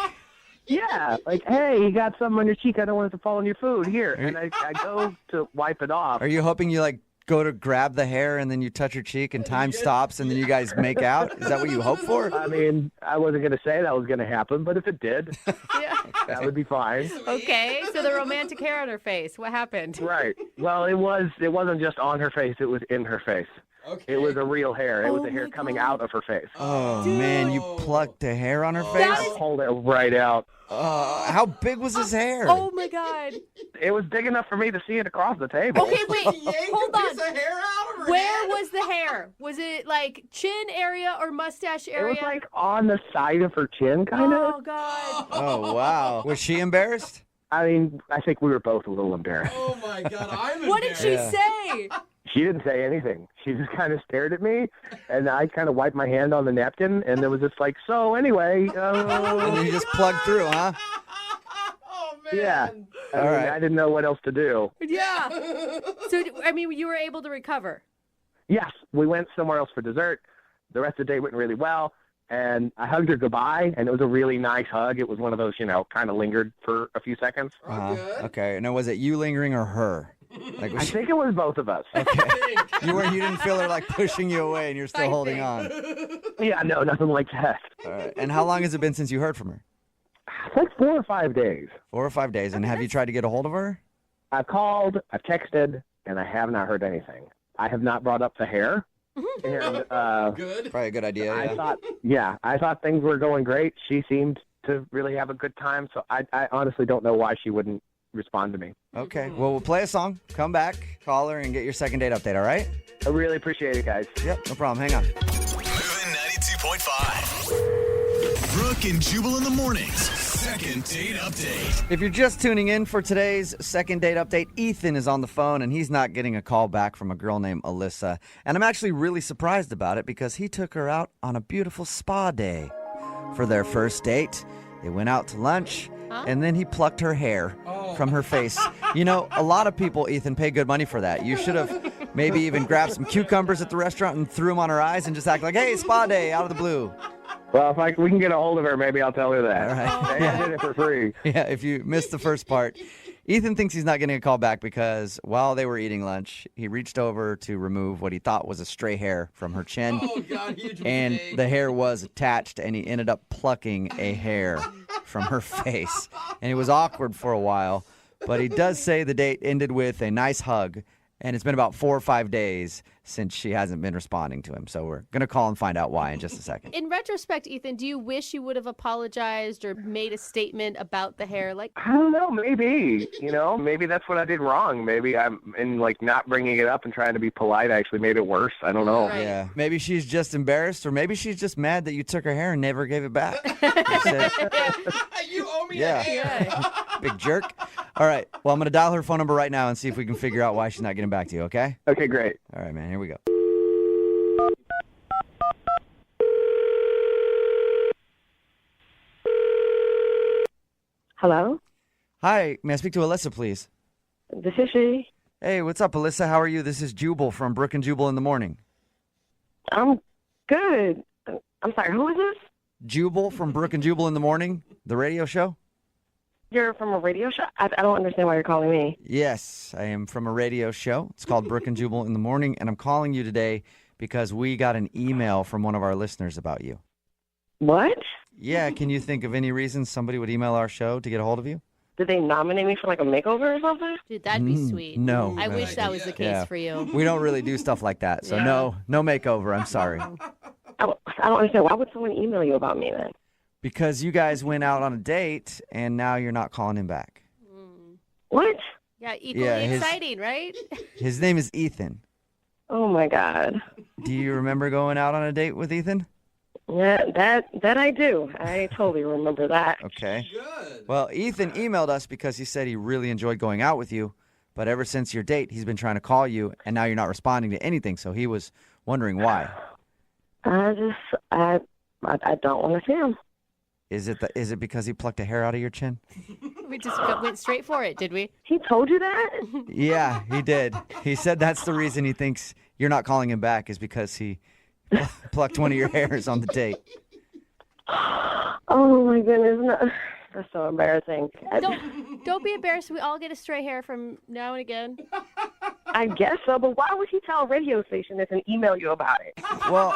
Yeah, like, hey, you got something on your cheek. I don't want it to fall on your food. Here. And I go to wipe it off. Are you hoping you like go to grab the hair and then you touch her cheek and time stops and then you guys make out? Is that what you hope for? I mean, I wasn't going to say that was going to happen, but if it did, that would be fine. Okay, so the romantic hair on her face. What happened? Right. Well, it wasn't just on her face. It was in her face. Okay. It was a real hair. It was a hair coming out of her face. Oh, man, you plucked a hair on her face? I pulled it right out. How big was his hair? Oh my God. It was big enough for me to see it across the table. Okay, wait, hold on. Where was the hair? Was it like chin area or mustache It area? was like on the side of her chin, kind of. Oh God. Oh, wow. Was she embarrassed? I mean, I think we were both a little embarrassed. Oh my God, I'm What did she say? She didn't say anything. She just kind of stared at me, and I kind of wiped my hand on the napkin, and it was just like, so anyway. And then you just plugged through, huh? Yeah. I mean, I didn't know what else to do. Yeah. So, I mean, you were able to recover. Yes, we went somewhere else for dessert. The rest of the day went really well, and I hugged her goodbye, and it was a really nice hug. It was one of those, kind of lingered for a few seconds. Okay. Now, was it you lingering or her? Like, I think it was both of us. You didn't feel her like pushing you away and you're still holding on. Yeah, no, nothing like that. All right. And how long has it been since you heard from her? It's like 4 or 5 days. 4 or 5 days. And have you tried to get a hold of her? I've called, I've texted, and I have not heard anything. I have not brought up the hair. And, Good. Probably a good idea. I thought things were going great. She seemed to really have a good time, so I honestly don't know why she wouldn't respond to me. Okay. Well, we'll play a song, come back, call her, and get your second date update, all right? I really appreciate it, guys. Yep, no problem. Hang on. Moving 92.5. Brooke and Jubal in the mornings. Second date update. If you're just tuning in for today's second date update, Ethan is on the phone, and he's not getting a call back from a girl named Alyssa. And I'm actually really surprised about it because he took her out on a beautiful spa day. For their first date, they went out to lunch, and then he plucked her hair from her face. You know, a lot of people, Ethan, pay good money for that. You should have maybe even grabbed some cucumbers at the restaurant and threw them on her eyes and just act like, hey, spa day, out of the blue. Well, if we can get a hold of her, maybe I'll tell her that. All right. I did it for free. Yeah, if you missed the first part. Ethan thinks he's not getting a call back because while they were eating lunch, he reached over to remove what he thought was a stray hair from her chin. Oh, God, huge and mistake. the hair was attached, and he ended up plucking a hair from her face. And it was awkward for a while, but he does say the date ended with a nice hug, and it's been about 4 or 5 days since she hasn't been responding to him. So we're going to call and find out why in just a second. In retrospect, Ethan, do you wish you would have apologized or made a statement about the hair? Like, I don't know, maybe. Maybe that's what I did wrong. Maybe I'm in not bringing it up and trying to be polite actually made it worse. I don't know. Right. Yeah, maybe she's just embarrassed, or maybe she's just mad that you took her hair and never gave it back. You owe me Yeah. a hair. Big jerk. All right, well, I'm going to dial her phone number right now and see if we can figure out why she's not getting back to you, okay? Okay, great. All right, man, here we go. Hello? Hi, may I speak to Alyssa, please? This is she. Hey, what's up, Alyssa? How are you? This is Jubal from Brooke and Jubal in the morning. I'm good. I'm sorry, who is this? Jubal from Brooke and Jubal in the morning, the radio show? You're from a radio show? I don't understand why you're calling me. Yes, I am from a radio show. It's called Brooke and Jubal in the morning, and I'm calling you today because we got an email from one of our listeners about you. What? Yeah, can you think of any reason somebody would email our show to get a hold of you? Did they nominate me for like a makeover or something? dude, that'd be sweet. No. I wish that was the case Yeah. for you. We don't really do stuff like that, so Yeah. no makeover, I'm sorry. I don't understand. Why would someone email you about me then? Because you guys went out on a date, and now you're not calling him back. What? Yeah, equally Yeah, his- exciting, right? His name is Ethan. Oh my God. Do you remember going out on a date with Ethan? Yeah, that I do. I totally remember that. Okay. Well, Ethan emailed us because he said he really enjoyed going out with you, but ever since your date, he's been trying to call you, and now you're not responding to anything, so he was wondering why. I don't want to see him. Is it because he plucked a hair out of your chin? We just went straight for it, did we? He told you that? Yeah, he did. He said that's the reason he thinks you're not calling him back is because he plucked one of your hairs on the date. Oh my goodness, no. That's so embarrassing. Don't be embarrassed. We all get a stray hair from now and again. I guess so, but why would he tell a radio station this and email you about it? Well,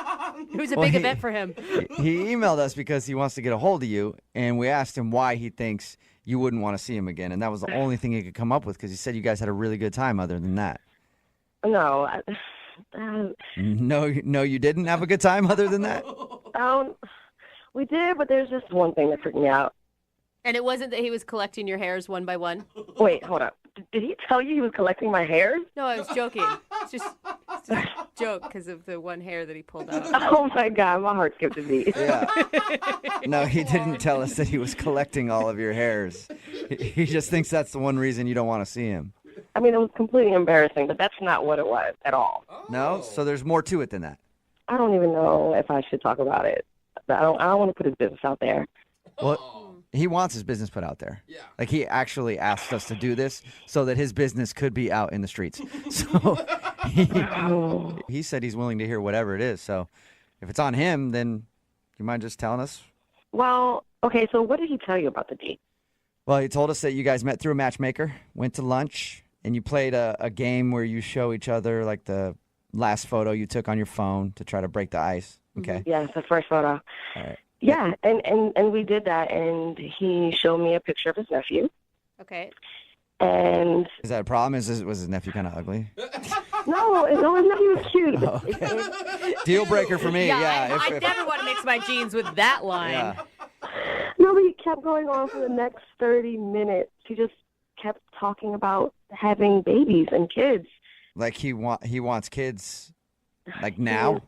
it was a big event for him. He emailed us because he wants to get a hold of you, and we asked him why he thinks you wouldn't want to see him again, and that was the only thing he could come up with because he said you guys had a really good time other than that. No. No, you didn't have a good time other than that? We did, but there's just one thing that freaked me out. And it wasn't that he was collecting your hairs one by one? Wait, hold up. Did he tell you he was collecting my hairs? No, I was joking. It's just a joke because of the one hair that he pulled out. Oh, my God. My heart skipped a beat. Yeah. No, he didn't tell us that he was collecting all of your hairs. He just thinks that's the one reason you don't want to see him. I mean, it was completely embarrassing, but that's not what it was at all. No? So there's more to it than that. I don't even know if I should talk about it. I don't want to put his business out there. Well, he wants his business put out there. Yeah. Like, he actually asked us to do this so that his business could be out in the streets. So he said he's willing to hear whatever it is. So if it's on him, then you mind just telling us? Well, okay, so what did he tell you about the date? Well, he told us that you guys met through a matchmaker, went to lunch, and you played a game where you show each other, like, the last photo you took on your phone to try to break the ice. Okay. Yes, the first photo. All right. Yeah, and we did that, and he showed me a picture of his nephew. Okay. And is that a problem? Was his nephew kind of ugly? No, his nephew was cute. Oh, okay. Deal breaker for me. Yeah. I never want to mix my jeans with that line. Yeah. No, but he kept going on for the next 30 minutes. He just kept talking about having babies and kids. Like he wants kids, like now?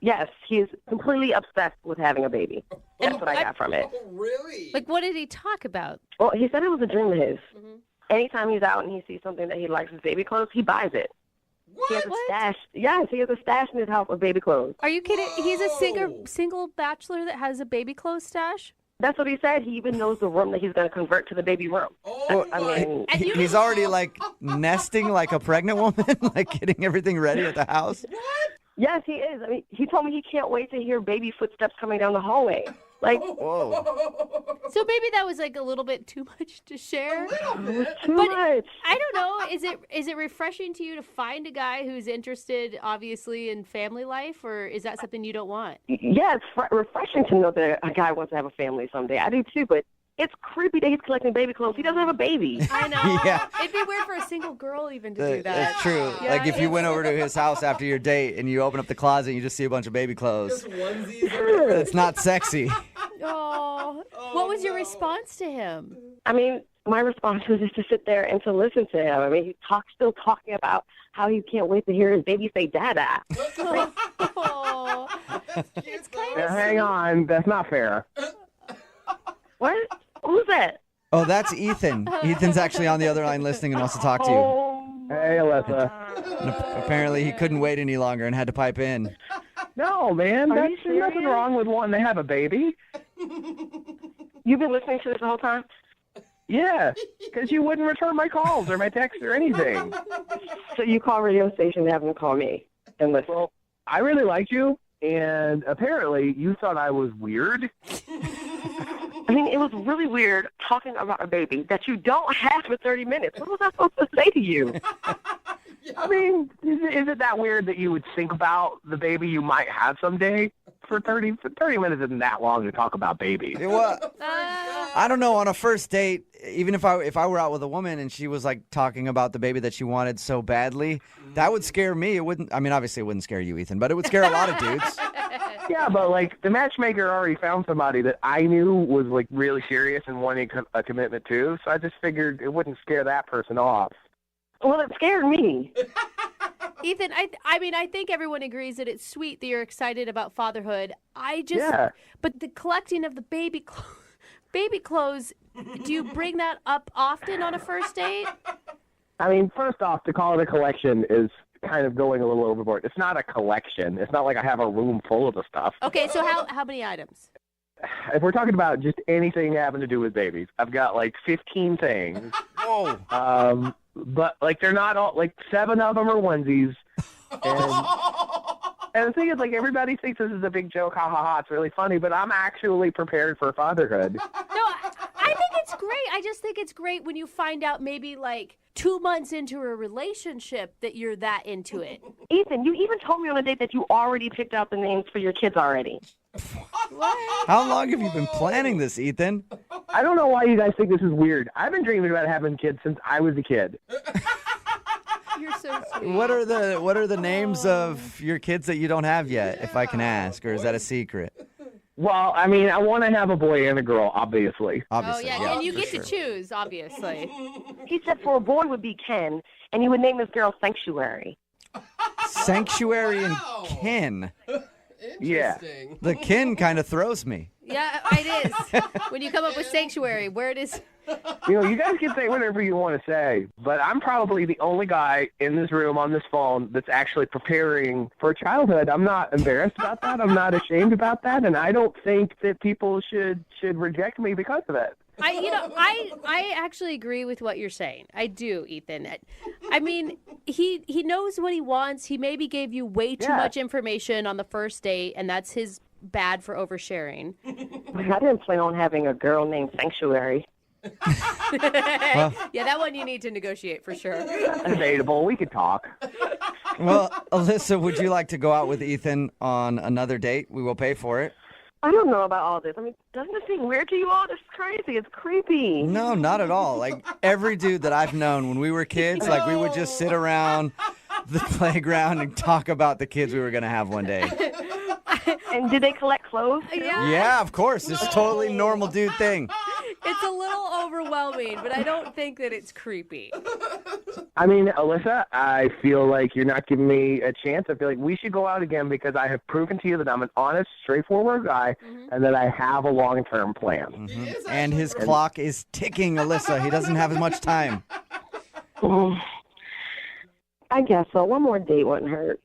Yes, he's completely obsessed with having a baby. That's what I got from it. Really? Like, what did he talk about? Well, he said it was a dream of his. Mm-hmm. Anytime he's out and he sees something that he likes with baby clothes, he buys it. What? He has a stash. Yes, he has a stash in his house of baby clothes. Are you kidding? He's a single bachelor that has a baby clothes stash? That's what he said. He even knows the room that he's going to convert to the baby room. Oh, I mean, he's already, like, nesting like a pregnant woman, like getting everything ready at the house. What? Yes, he is. I mean, he told me he can't wait to hear baby footsteps coming down the hallway. Like, whoa. So maybe that was like a little bit too much to share. Too much. I don't know. Is it refreshing to you to find a guy who's interested, obviously, in family life, or is that something you don't want? Yeah, it's refreshing to know that a guy wants to have a family someday. I do too, but it's creepy that he's collecting baby clothes. He doesn't have a baby. I know. Yeah. It'd be weird for a single girl even to do that. It's true. Yeah, like if you went over to his house after your date and you open up the closet and you just see a bunch of baby clothes. It's not sexy. Oh, what was your response to him? I mean, my response was just to sit there and to listen to him. I mean, he's still talking about how he can't wait to hear his baby say "dada." Oh, it's kind of Hang on, that's not fair. What? Who's that? Oh, that's Ethan. Ethan's actually on the other line listening and wants to talk to you. Hey, Alyssa. And apparently he couldn't wait any longer and had to pipe in. No, man, Are you there's nothing wrong with wanting to have a baby. You've been listening to this the whole time? Yeah, because you wouldn't return my calls or my texts or anything. So you call radio station and have them call me and listen. Well, I really liked you, and apparently you thought I was weird. I mean, it was really weird talking about a baby that you don't have for 30 minutes. What was I supposed to say to you? I mean, is it that weird that you would think about the baby you might have someday? For 30 minutes isn't that long to talk about babies. I don't know. On a first date, even if I were out with a woman and she was like talking about the baby that she wanted so badly, that would scare me. It wouldn't. I mean, obviously, it wouldn't scare you, Ethan, but it would scare a lot of dudes. Yeah, but like the matchmaker already found somebody that I knew was like really serious and wanting a commitment too. So I just figured it wouldn't scare that person off. Well, it scared me. Ethan, I mean, I think everyone agrees that it's sweet that you're excited about fatherhood. But the collecting of the baby clothes, do you bring that up often on a first date? I mean, first off, to call it a collection is kind of going a little overboard. It's not a collection. It's not like I have a room full of the stuff. Okay, so how many items? If we're talking about just anything having to do with babies, I've got like 15 things. Whoa. But like they're not all, like 7 of them are onesies. And the thing is, like, everybody thinks this is a big joke, ha ha ha, it's really funny, but I'm actually prepared for fatherhood. No, I think it's great. I just think it's great when you find out maybe like 2 months into a relationship that you're that into it. Ethan, you even told me on a date that you already picked out the names for your kids already. What? How long have you been planning this, Ethan? I don't know why you guys think this is weird. I've been dreaming about having kids since I was a kid. You're so sweet. What are the names of your kids that you don't have yet, if I can ask, or is that a secret? Well, I mean, I want to have a boy and a girl, obviously. Oh, yeah, and you get to choose, obviously. He said for a boy would be Ken, and he would name this girl Sanctuary. Sanctuary and Ken. Yeah. The Ken kind of throws me. Yeah, it is. When you come up with Sanctuary, where it is. You know, you guys can say whatever you want to say, but I'm probably the only guy in this room on this phone that's actually preparing for childhood. I'm not embarrassed about that. I'm not ashamed about that, and I don't think that people should reject me because of it. I actually agree with what you're saying. I do, Ethan. I mean, he knows what he wants. He maybe gave you way too much information on the first date, and that's his bad for oversharing. I didn't plan on having a girl named Sanctuary. Yeah, that one you need to negotiate for sure. Debatable. We could talk. Well, Alyssa, would you like to go out with Ethan on another date? We will pay for it. I don't know about all this. I mean, doesn't it seem weird to you all? This is crazy. It's creepy. No, not at all. Like, every dude that I've known when we were kids, like, we would just sit around the playground and talk about the kids we were going to have one day. And did they collect clothes? Yeah, of course. It's a totally normal dude thing. It's a little overwhelming, but I don't think that it's creepy. I mean, Alyssa, I feel like you're not giving me a chance. I feel like we should go out again because I have proven to you that I'm an honest, straightforward guy and that I have a long-term plan. And his clock is ticking, Alyssa. He doesn't have as much time. I guess so. One more date wouldn't hurt.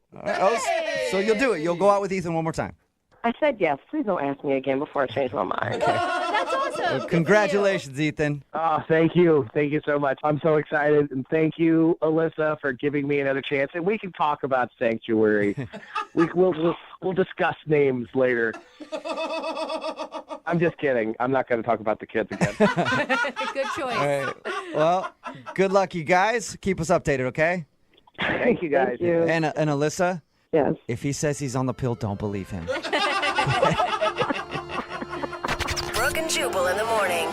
So you'll do it. You'll go out with Ethan one more time. I said yes. Please don't ask me again before I change my mind. That's awesome. Well, congratulations, Ethan. Oh, thank you. Thank you so much. I'm so excited. And thank you, Alyssa, for giving me another chance. And we can talk about Sanctuary. We'll discuss names later. I'm just kidding. I'm not going to talk about the kids again. Good choice. All right. Well, good luck, you guys. Keep us updated, okay? Thank you, guys. Thank you. And Alyssa? Yes. If he says he's on the pill, don't believe him. Brooke and Jubal in the morning.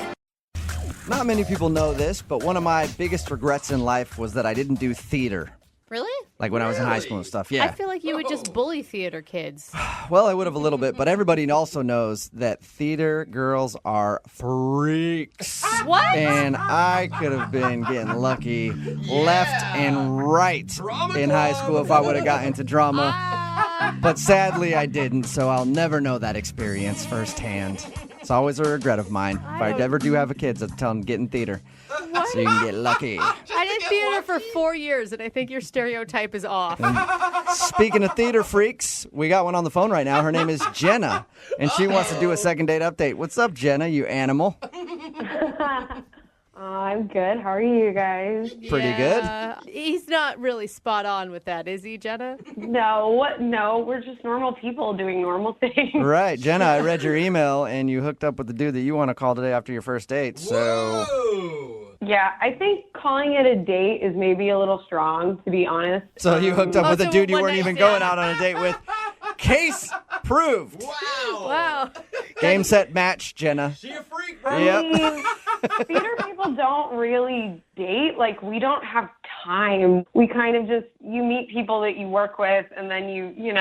Not many people know this, but one of my biggest regrets in life was that I didn't do theater. Really? Like when I was in high school and stuff, yeah. I feel like you would just bully theater kids. Well, I would have a little bit, but everybody also knows that theater girls are freaks. What? And I could have been getting lucky left and right in high school if I would have got into drama. But sadly, I didn't, so I'll never know that experience firsthand. It's always a regret of mine. If I ever do have a kid, I'll tell them get in theater so you can get lucky. I did theater for 4 years, and I think your stereotype is off. Speaking of theater freaks, we got one on the phone right now. Her name is Jenna, and she wants to do a second date update. What's up, Jenna, you animal? I'm good. How are you guys? Pretty good. He's not really spot on with that, is he, Jenna? No, we're just normal people doing normal things. Right, Jenna, I read your email, and you hooked up with the dude that you want to call today after your first date, so... Yeah, I think calling it a date is maybe a little strong, to be honest. So you hooked up with a dude you weren't even going out on a date with. Case proved. Wow. Game, set, match, Jenna. She a freak, bro. Yep. Theater people don't really date. Like, we don't have time. We kind of just, you meet people that you work with, and then you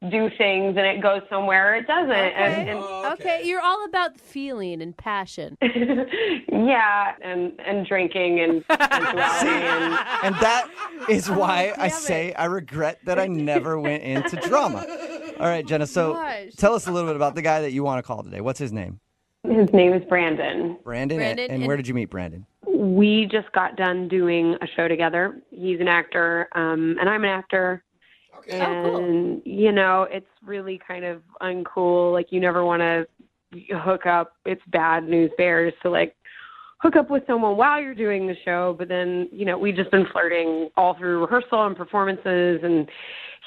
do things and it goes somewhere, it doesn't. Okay. Okay, you're all about feeling and passion. Yeah, and drinking and sensuality And that is why I say I regret that I never went into drama. All right, Jenna, so tell us a little bit about the guy that you want to call today. What's his name? His name is Brandon. Brandon, and where did you meet Brandon? We just got done doing a show together. He's an actor, and I'm an actor. Okay. And, you know, it's really kind of uncool. Like, you never want to hook up. It's bad news bears to, like, hook up with someone while you're doing the show. But then, you know, we've just been flirting all through rehearsal and performances, and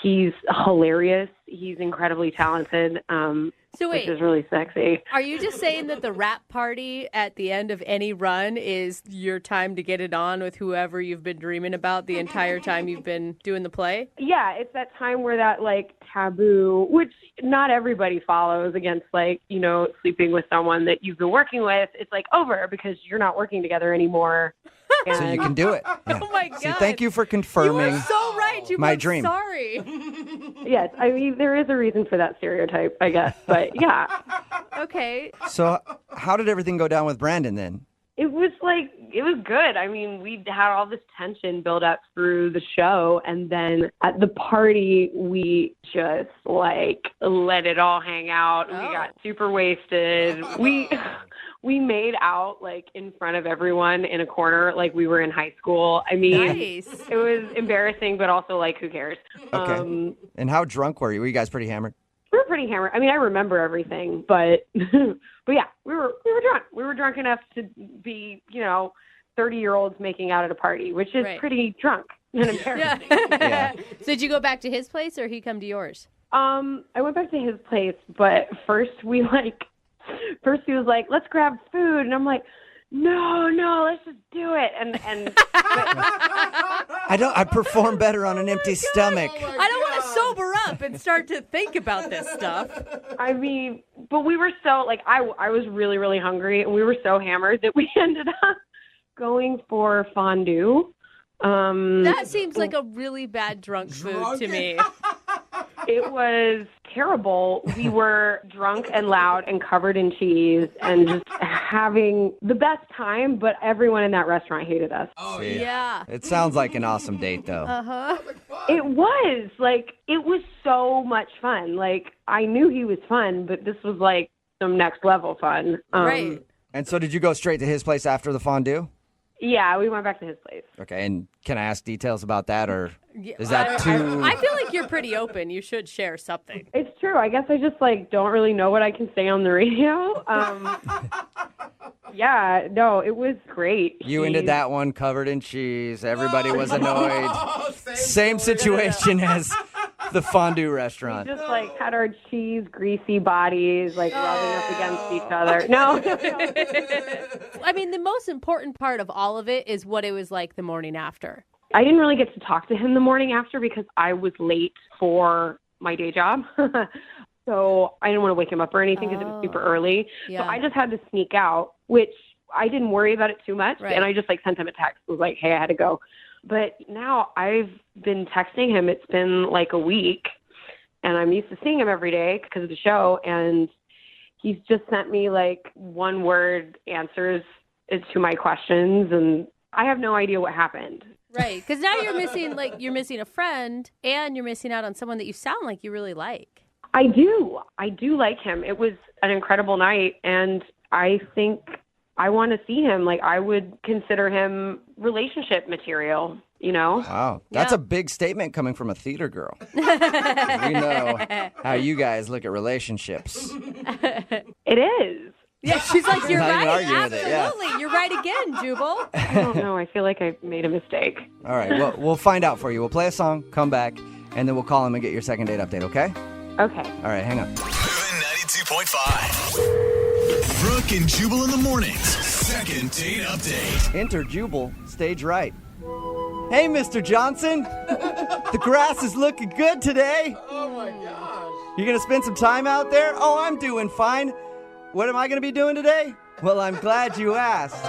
he's hilarious. He's incredibly talented. So wait, which is really sexy. Are you just saying that the rap party at the end of any run is your time to get it on with whoever you've been dreaming about the entire time you've been doing the play? Yeah, it's that time where that, like, taboo, which not everybody follows against, like, you know, sleeping with someone that you've been working with, it's, like, over because you're not working together anymore. So you can do it. Yeah. Oh, my God. See, thank you for confirming You are so right, Jubal. my dream. Sorry. Yes, I mean, there is a reason for that stereotype, I guess, but yeah. Okay. So how did everything go down with Brandon then? It was good. I mean, we had all this tension build up through the show, and then at the party, we just, like, let it all hang out. We got super wasted. We made out, like, in front of everyone in a corner like we were in high school. I mean, Nice. It was embarrassing, but also, like, who cares? Okay. And how drunk were you? Were you guys pretty hammered? We were pretty hammered. I mean, I remember everything, but but yeah, we were drunk. We were drunk enough to be, you know, 30-year-olds making out at a party, which is pretty drunk and embarrassing. Yeah. So did you go back to his place or he come to yours? I went back to his place, but first he was like, let's grab food, and I'm like, no, let's just do it. And I perform better on an empty stomach. I don't want to sober up and start to think about this stuff. I mean, but we were so, like, I was really, really hungry, and we were so hammered that we ended up going for fondue. That seems like a really bad drunk food to me. It was terrible. We were drunk and loud and covered in cheese and just having the best time, but everyone in that restaurant hated us. Oh, yeah. It sounds like an awesome date, though. Uh-huh. It was. Like, it was so much fun. Like, I knew he was fun, but this was, like, some next level fun. Right. And so did you go straight to his place after the fondue? Yeah, we went back to his place. Okay, and can I ask details about that, or is that too... I feel like you're pretty open. You should share something. It's true. I guess I just, like, don't really know what I can say on the radio. Yeah, no, it was great. You ended that one covered in cheese. Everybody was annoyed. Same situation as the fondue restaurant. We just, like, had our cheese greasy bodies, like, rubbing up against each other. No. I mean, the most important part of all of it is what it was like the morning after. I didn't really get to talk to him the morning after because I was late for my day job. So I didn't want to wake him up or anything because it was super early. Yeah. So I just had to sneak out, which I didn't worry about it too much. Right. And I just, like, sent him a text. Was like, hey, I had to go. But now I've been texting him. It's been like a week. And I'm used to seeing him every day because of the show. And he's just sent me, like, one-word answers to my questions. And I have no idea what happened. Right. Because now you're missing a friend and you're missing out on someone that you sound like you really like. I do like him. It was an incredible night, and I think I want to see him. Like, I would consider him relationship material, you know? Wow. That's a big statement coming from a theater girl. We know how you guys look at relationships. It is. Yeah, she's like, you're Not even right. arguing with it, yeah. Absolutely. You're right again, Jubal. I don't know. I feel like I made a mistake. All right. Well, we'll find out for you. We'll play a song, come back, and then we'll call him and get your second date update, okay? Okay. All right, hang on. Moving 92.5. Brooke and Jubal in the mornings. Second date update. Enter Jubal, stage right. Hey, Mr. Johnson. The grass is looking good today. Oh, my gosh. You going to spend some time out there? Oh, I'm doing fine. What am I going to be doing today? Well, I'm glad you asked.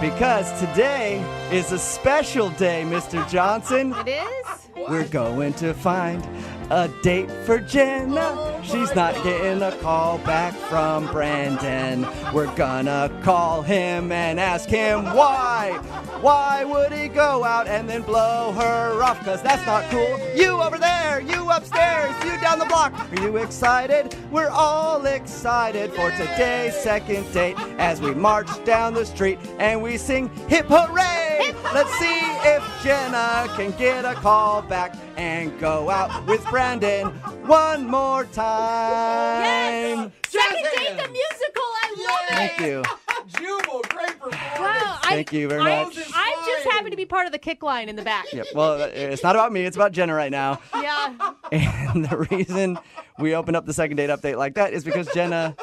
Because today is a special day, Mr. Johnson. It is? We're going to find a date for Jenna. She's not getting a call back from Brandon. We're gonna call him and ask him why. Why would he go out and then blow her off? Cause that's not cool. You over there, you upstairs, you down the block. Are you excited? We're all excited for today's second date as we march down the street and we sing hip hooray. Let's see if Jenna can get a call back and go out with Brandon one more time. Second Date the musical. I love it. Thank you. Jubal, great performance. Wow, Thank you very much. I'm just happy to be part of the kick line in the back. Yep. Well, it's not about me. It's about Jenna right now. Yeah. And the reason we opened up the second date update like that is because Jenna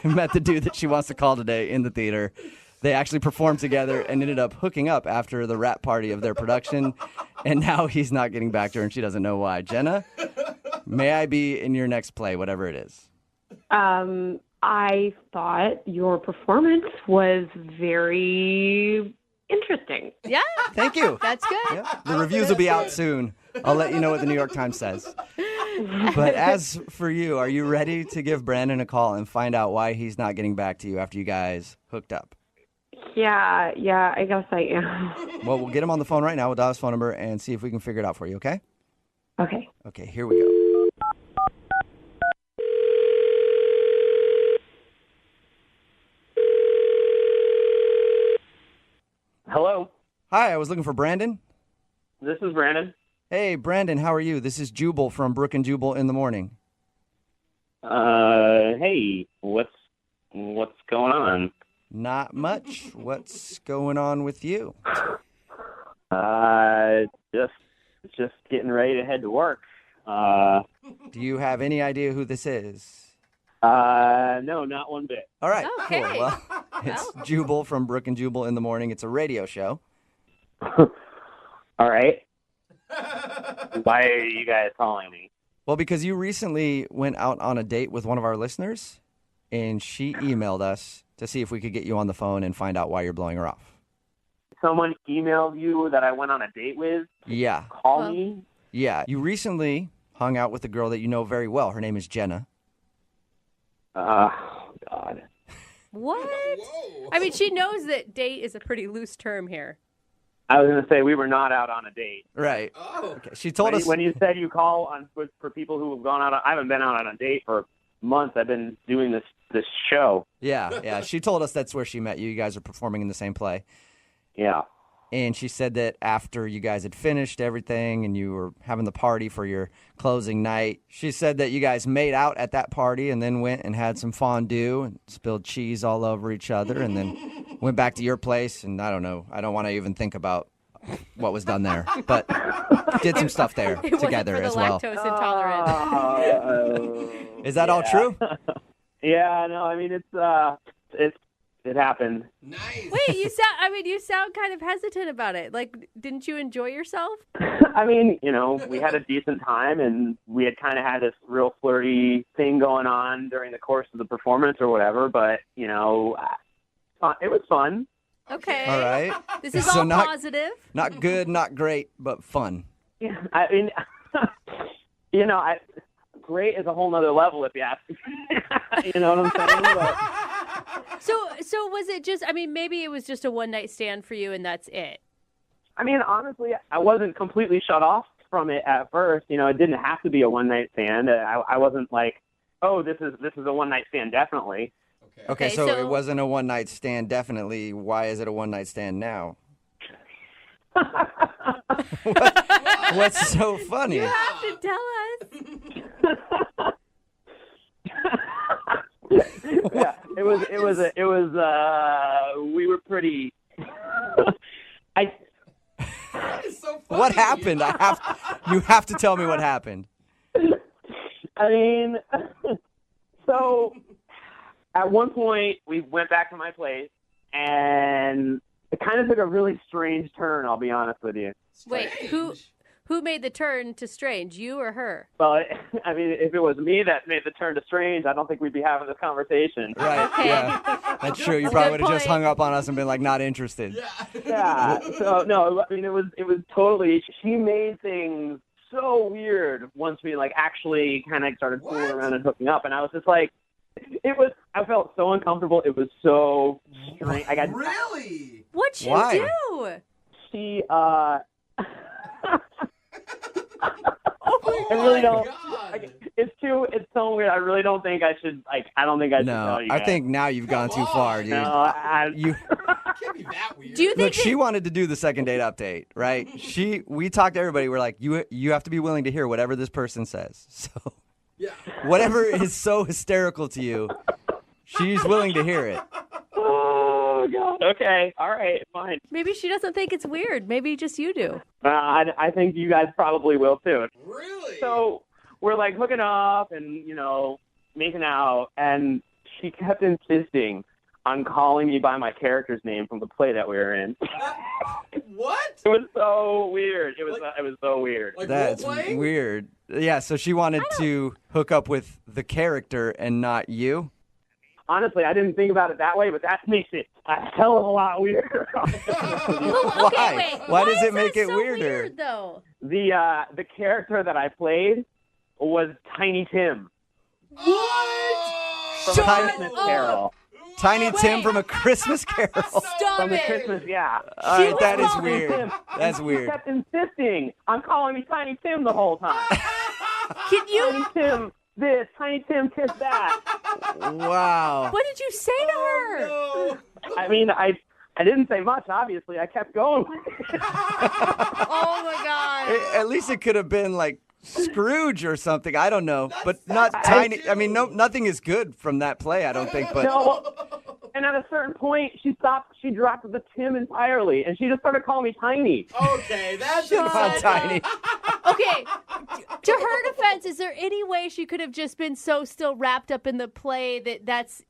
met the dude that she wants to call today in the theater. They actually performed together and ended up hooking up after the wrap party of their production. And now he's not getting back to her and she doesn't know why. Jenna, may I be in your next play, whatever it is? I thought your performance was very interesting. Yeah. Thank you. That's good. Yeah. The reviews will be out soon. I'll let you know what the New York Times says. But as for you, are you ready to give Brandon a call and find out why he's not getting back to you after you guys hooked up? Yeah, I guess I am. Well, we'll get him on the phone right now. We'll dial his phone number and see if we can figure it out for you, okay? Okay. Okay, here we go. Hello. Hi, I was looking for Brandon. This is Brandon. Hey, Brandon, how are you? This is Jubal from Brooke and Jubal in the morning. Hey, what's going on? Not much. What's going on with you? Just getting ready to head to work. Do you have any idea who this is? No, not one bit. All right, Okay. cool. Well, it's Jubal from Brooke and Jubal in the morning. It's a radio show. All right. Why are you guys calling me? Well, because you recently went out on a date with one of our listeners, and she emailed us to see if we could get you on the phone and find out why you're blowing her off. Someone emailed you that I went on a date with? Yeah. Call me? Yeah. You recently hung out with a girl that you know very well. Her name is Jenna. Oh, God. What? I mean, she knows that date is a pretty loose term here. I was going to say we were not out on a date. Right. Okay. She told us when you said you call on for people who have gone out. I haven't been out on a date for months. I've been doing this show. Yeah. She told us that's where she met you. You guys are performing in the same play. Yeah. And she said that after you guys had finished everything and you were having the party for your closing night, she said that you guys made out at that party and then went and had some fondue and spilled cheese all over each other and then went back to your place. And I don't know. I don't want to even think about what was done there, but did some stuff there together as well. Lactose intolerant. Is that all true? Yeah, no, I mean, it happened. Wait, you sound kind of hesitant about it. Like, didn't you enjoy yourself? I mean, we had a decent time, and we had kind of had this real flirty thing going on during the course of the performance or whatever, but, it was fun. Okay. All right. This is So all not- positive. Not good, not great, but fun. Yeah, I mean, great is a whole nother level if you ask me. You know what I'm saying? But, So was it just, maybe it was just a one-night stand for you and that's it? I mean, honestly, I wasn't completely shut off from it at first. It didn't have to be a one-night stand. I wasn't like, oh, this is a one-night stand, definitely. Okay, so it wasn't a one-night stand, definitely. Why is it a one-night stand now? What's so funny? You have to tell us. Yeah, we were pretty. What happened? You have to tell me what happened. I mean, so at one point we went back to my place and it kind of took a really strange turn, I'll be honest with you. Wait, who made the turn to strange, you or her? Well, I mean, if it was me that made the turn to strange, I don't think we'd be having this conversation. Right, Okay. yeah. That's true. You probably would have just hung up on us and been like, not interested. Yeah. So, no, I mean, it was totally, she made things so weird once we like actually kind of started fooling around and hooking up, and I was just like, I felt so uncomfortable. It was so strange. Really? What'd she Why? do? She I really don't. It's so weird. I really don't think I should. Like, I don't think I should tell you I guys. think now you've gone too far, dude. No, you Do you think look? She wanted to do the second date update, right? We talked to everybody. We're like, you have to be willing to hear whatever this person says. So, whatever is so hysterical to you, she's willing to hear it. Oh God. Okay. All right. Fine. Maybe she doesn't think it's weird. Maybe just you do. I think you guys probably will too. Really? So we're like hooking up and making out, and she kept insisting on calling me by my character's name from the play that we were in. What? It was so weird. It was so weird. That's weird. Yeah. So she wanted to hook up with the character and not you. Honestly, I didn't think about it that way, but that makes it a hell of a lot weirder. Why? Why does it make it weirder? Weird, though. The character that I played was Tiny Tim. What? From A Christmas Carol. Tiny Tim from A Christmas Carol. From the Christmas, yeah. All right, that is Tiny weird. Tim. That's And weird. She kept insisting on calling me Tiny Tim the whole time. Can you? Tiny Tim this, Tiny Tim kiss that. Wow. What did you say to her? No. I mean, I didn't say much, obviously. I kept going. Oh, my God. At least it could have been like Scrooge or something. I don't know. But not Tiny. I mean, nothing is good from that play, I don't think. But No. And at a certain point, she stopped. She dropped the Tim entirely, and she just started calling me Tiny. Okay, that's Come on, Tiny. Okay, to her defense, is there any way she could have just been so still wrapped up in the play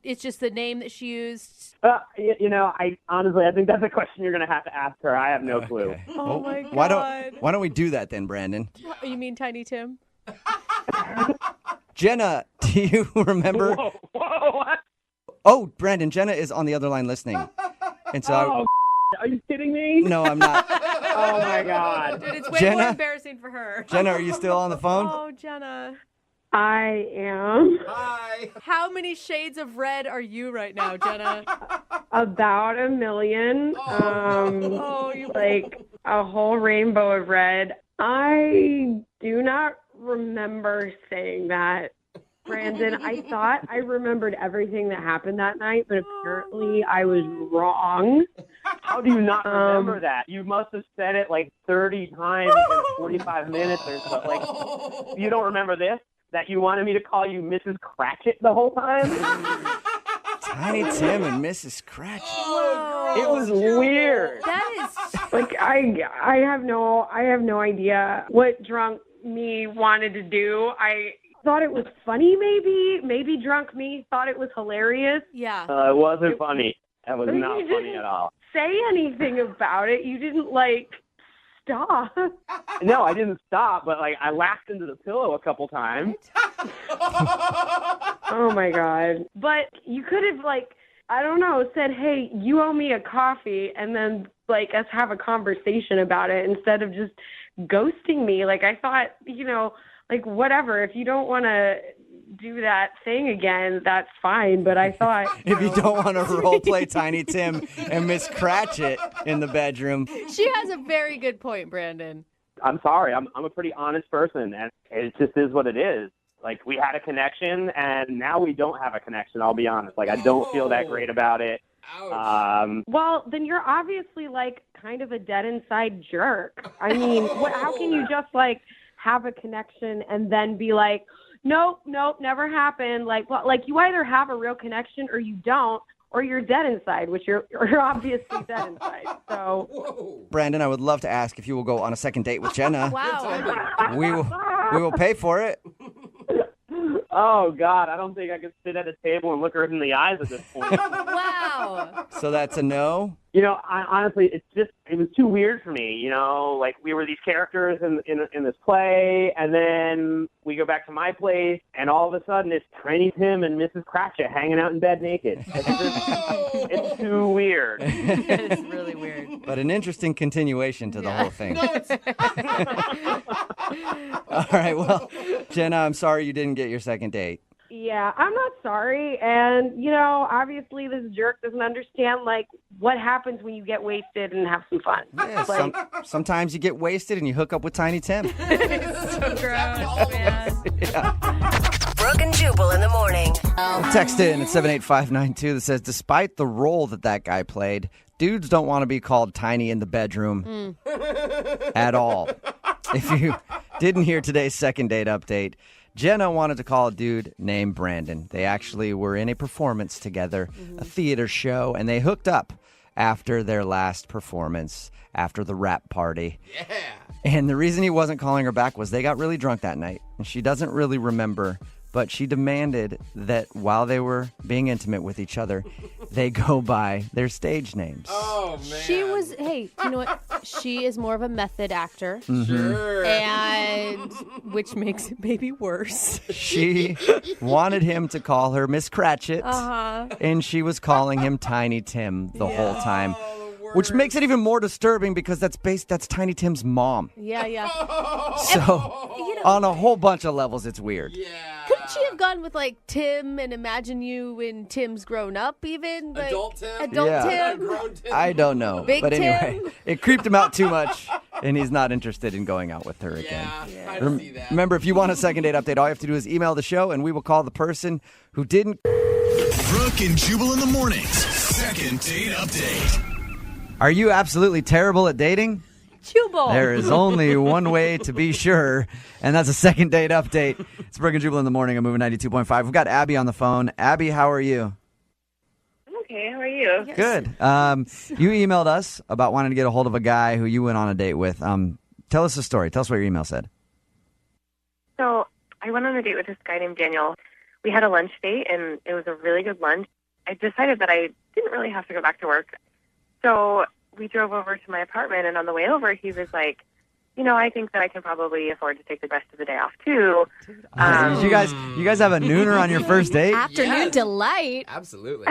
it's just the name that she used? I honestly, I think that's a question you're going to have to ask her. I have no clue. Oh, my God. Why don't we do that then, Brandon? You mean Tiny Tim? Jenna, do you remember? Whoa, what? Oh, Brandon, Jenna is on the other line listening. And so are you kidding me? No, I'm not. Oh, my God. Dude, it's way Jenna? more embarrassing for her. Jenna, are you still on the phone? Oh, Jenna. I am. Hi. How many shades of red are you right now, Jenna? About 1 million. Like a whole rainbow of red. I do not remember saying that. Brandon, I thought I remembered everything that happened that night, but apparently I was wrong. How do you not remember that? You must have said it like 30 times in 45 minutes or so. Like, you don't remember this? That you wanted me to call you Mrs. Cratchit the whole time? Tiny Tim and Mrs. Cratchit. It was weird. That is Like I have no idea what drunk me wanted to do. I thought it was funny, maybe drunk me thought it was hilarious. Yeah. It wasn't funny. That was I mean, not you funny didn't at all. Say anything about it. You didn't stop. No, I didn't stop, but I laughed into the pillow a couple times. Oh my God. But you could have I don't know, said, "Hey, you owe me a coffee," and then us have a conversation about it instead of just ghosting me. I thought, whatever, if you don't want to do that thing again, that's fine. But I thought If you don't want to role play Tiny Tim and Miss Cratchit in the bedroom. She has a very good point, Brandon. I'm sorry. I'm a pretty honest person, and it just is what it is. We had a connection, and now we don't have a connection, I'll be honest. I don't feel that great about it. well, then you're obviously kind of a dead inside jerk. I mean, how can you just have a connection and then be like, nope, never happened. You either have a real connection or you don't, or you're dead inside, which you're obviously dead inside. So, Brandon, I would love to ask if you will go on a second date with Jenna. Wow. We will pay for it. Oh, God, I don't think I could sit at a table and look her in the eyes at this point. Wow. So that's a no? Honestly, it's just it was too weird for me, like we were these characters in this play, and then we go back to my place, and all of a sudden it's Tiny Tim and Mrs. Cratchit hanging out in bed naked. It's too weird. It's really weird. But an interesting continuation to the whole thing. All right, well, Jenna, I'm sorry you didn't get your second date. Yeah, I'm not sorry. And, obviously this jerk doesn't understand, what happens when you get wasted and have some fun. Yeah, sometimes you get wasted and you hook up with Tiny Tim. So gross, man. Brooke and Jubal in the morning. Text in at 78592 that says, despite the role that guy played, dudes don't want to be called tiny in the bedroom at all. If you didn't hear today's second date update, Jenna wanted to call a dude named Brandon. They actually were in a performance together, a theater show, and they hooked up after their last performance, after the rap party. Yeah. And the reason he wasn't calling her back was they got really drunk that night, and she doesn't really remember, but she demanded that while they were being intimate with each other, they go by their stage names. Oh, man. Hey, you know what? She is more of a method actor. Sure. And which makes it maybe worse. She wanted him to call her Miss Cratchit, and she was calling him Tiny Tim the whole time. Which makes it even more disturbing because that's Tiny Tim's mom. Yeah. So, on a whole bunch of levels, it's weird. Couldn't she have gone with Tim and imagine you when Tim's grown up even? Adult Tim? Adult Tim? Grown Tim? I don't know. Big but anyway, Tim? it creeped him out too much, and he's not interested in going out with her again. I see that. Remember, if you want a second date update, all you have to do is email the show, and we will call the person who didn't. Brooke and Jubal in the mornings. Second date update. Are you absolutely terrible at dating? Jubal. There is only one way to be sure, and that's a second date update. It's Brooke and Jubal in the morning. I'm moving 92.5. We've got Abby on the phone. Abby, how are you? I'm okay. How are you? Good. You emailed us about wanting to get a hold of a guy who you went on a date with. Tell us the story. Tell us what your email said. So I went on a date with this guy named Daniel. We had a lunch date, and it was a really good lunch. I decided that I didn't really have to go back to work. So we drove over to my apartment, and on the way over, he was like, I think that I can probably afford to take the rest of the day off, too. You guys have a nooner on your first date? Afternoon delight. Absolutely.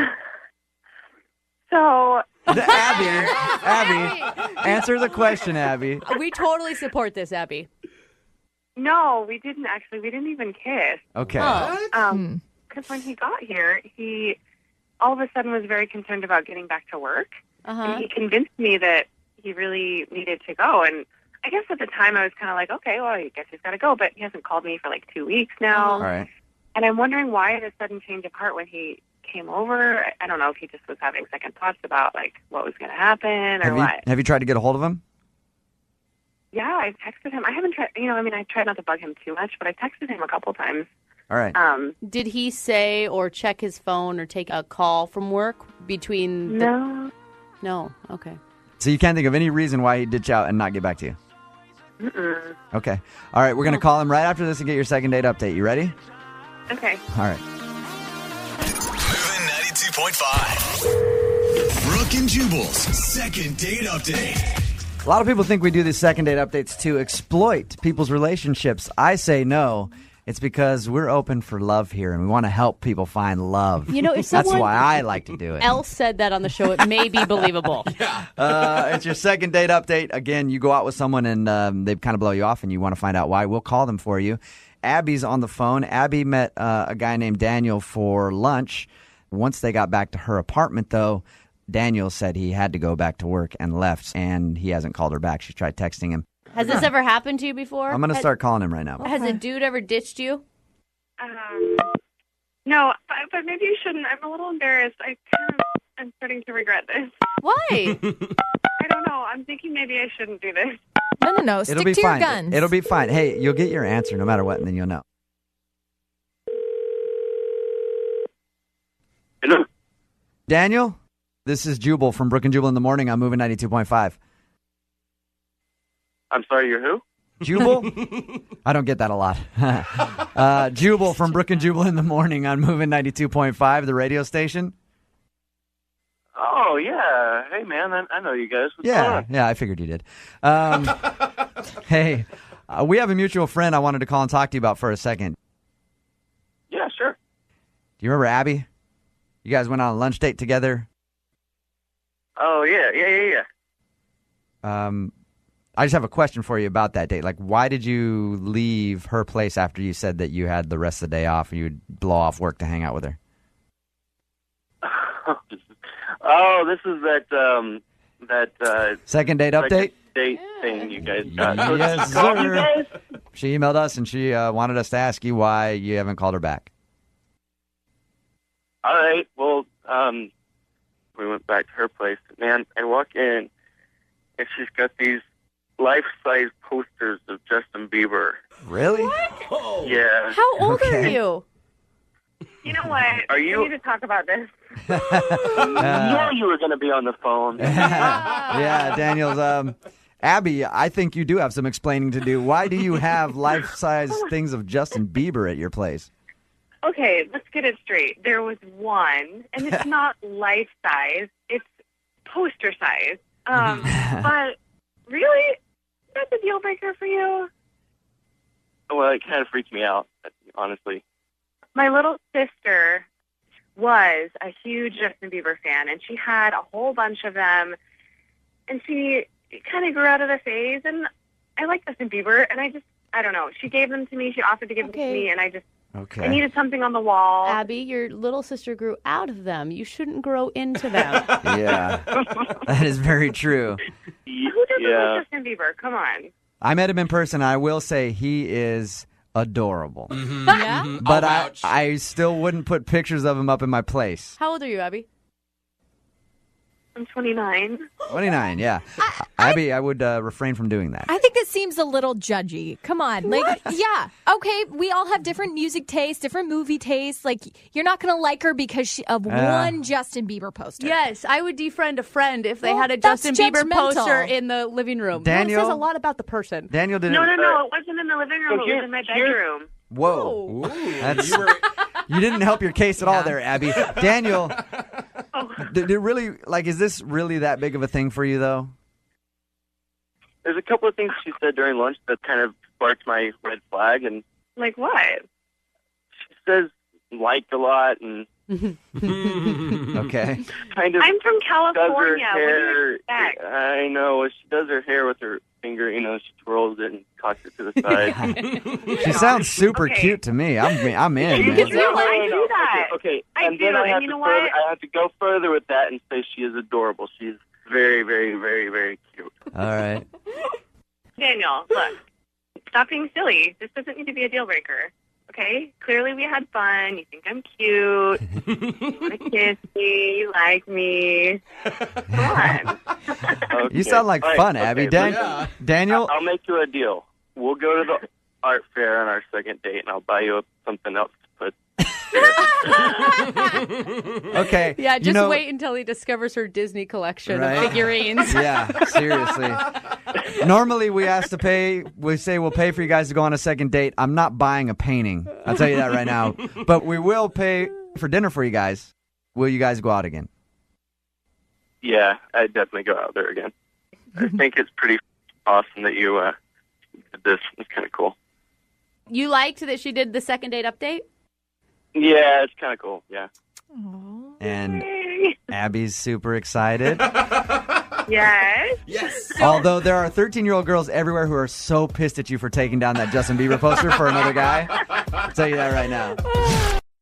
So... Abby, answer the question, Abby. We totally support this, Abby. No, we didn't actually. We didn't even kiss. Okay. Because when he got here, he all of a sudden was very concerned about getting back to work. And he convinced me that he really needed to go. And I guess at the time I was kind of like, okay, well, I guess he's got to go. But he hasn't called me for 2 weeks now. All right. And I'm wondering why the sudden change of heart when he came over. I don't know if he just was having second thoughts about what was going to happen or what. Have you tried to get a hold of him? Yeah, I texted him. I haven't tried, I tried not to bug him too much, but I texted him a couple times. All right. Did he say or check his phone or take a call from work between No. Okay. So you can't think of any reason why he'd ditch out and not get back to you? Mm-mm. Okay. All right, we're going to call him right after this and get your second date update. You ready? Okay. All right. Moving 92.5. Brooke and Jubal's second date update. A lot of people think we do these second date updates to exploit people's relationships. I say no. It's because we're open for love here, and we want to help people find love. If That's someone why I like to do it. else said that on the show, it may be believable. It's your second date update. Again, you go out with someone, and they kind of blow you off, and you want to find out why. We'll call them for you. Abby's on the phone. Abby met a guy named Daniel for lunch. Once they got back to her apartment, though, Daniel said he had to go back to work and left, and he hasn't called her back. She tried texting him. Has this ever happened to you before? I'm going to start calling him right now. Has a dude ever ditched you? No, but maybe you shouldn't. I'm a little embarrassed. I'm starting to regret this. Why? I don't know. I'm thinking maybe I shouldn't do this. No. It'll be fine. It'll be fine. Hey, you'll get your answer no matter what, and then you'll know. Hello? Daniel, this is Jubal from Brooke and Jubal in the morning. I'm moving 92.5. I'm sorry, you're who? Jubal? I don't get that a lot. Jubal from Brooke and Jubal in the morning on moving 92.5, the radio station. Oh, yeah. Hey, man, I know you guys. What's going on? Yeah, I figured you did. Hey, we have a mutual friend I wanted to call and talk to you about for a second. Yeah, sure. Do you remember Abby? You guys went on a lunch date together. Oh, yeah. I just have a question for you about that date. Like, why did you leave her place after you said that you had the rest of the day off and you would blow off work to hang out with her? Oh, this is that second date update? second date thing you guys got. So Yes, she called you sir. guys? She emailed us and she wanted us to ask you why you haven't called her back. All right. Well, we went back to her place. Man, I walk in, and she's got these life-size posters of Justin Bieber. Really? Yeah. How old are you? You know what? Are you- We need to talk about this. I knew you were going to be on the phone. Yeah, Daniels. Abby, I think you do have some explaining to do. Why do you have life-size things of Justin Bieber at your place? Okay, let's get it straight. There was one, and it's not life size; it's poster size. But really, that's a deal breaker for you? Well, it kind of freaked me out, honestly. My little sister was a huge Justin Bieber fan, and she had a whole bunch of them. And she kind of grew out of the phase, and I like Justin Bieber, and I don't know. She gave them to me. She offered to give them to me, and I needed something on the wall. Abby, your little sister grew out of them. You shouldn't grow into them. Yeah, that is very true. Who doesn't like Justin Bieber? Come on. I met him in person. I will say he is adorable. Yeah? But I still wouldn't put pictures of him up in my place. How old are you, Abby? I'm 29. 29, yeah. Abby, I would refrain from doing that. I think that seems a little judgy. Come on. Like, yeah. Okay, we all have different music tastes, different movie tastes. Like, you're not going to like her because of one Justin Bieber poster. Yes, I would defriend a friend if they Well, had a that's Justin Bieber judgmental. poster in the living room. Daniel? That says a lot about the person. Daniel didn't. No, it wasn't in the living room. It was in my bedroom. Whoa. That's, you didn't help your case at all there, Abby. Daniel, did it really, like, is this really that big of a thing for you, though? There's a couple of things she said during lunch that kind of sparked my red flag, and Like what? she says like a lot, and Okay. kind of I'm from does her California. What do you hair. expect? I know. She does her hair with her finger. You know, she twirls it and cocks it to the side. She sounds super cute to me. I'm in, man. I do that. Okay. I And do, then I and have you to know further, what? I have to go further with that and say she is adorable. She's very, very, very, very cute. All right. Daniel, look. Stop being silly. This doesn't need to be a deal breaker. Okay? Clearly we had fun. You think I'm cute. You want to kiss me. You like me. Come on. Okay. You sound like All right, fun, Abby. okay, Daniel? I'll make you a deal. We'll go to the art fair on our second date, and I'll buy you something else to put. Okay. Yeah, you just know- wait until he discovers her Disney collection Right? of figurines. Yeah, seriously. Normally we say we'll pay for you guys to go on a second date. I'm not buying a painting. I'll tell you that right now. But we will pay for dinner for you guys. Will you guys go out again? Yeah, I'd definitely go out there again. I think it's pretty awesome that you did this. It's kind of cool. You liked that she did the second date update? Yeah, it's kind of cool. Yeah. And Abby's super excited. Yes. Yes. Although there are 13-year-old girls everywhere who are so pissed at you for taking down that Justin Bieber poster for another guy. I'll tell you that right now.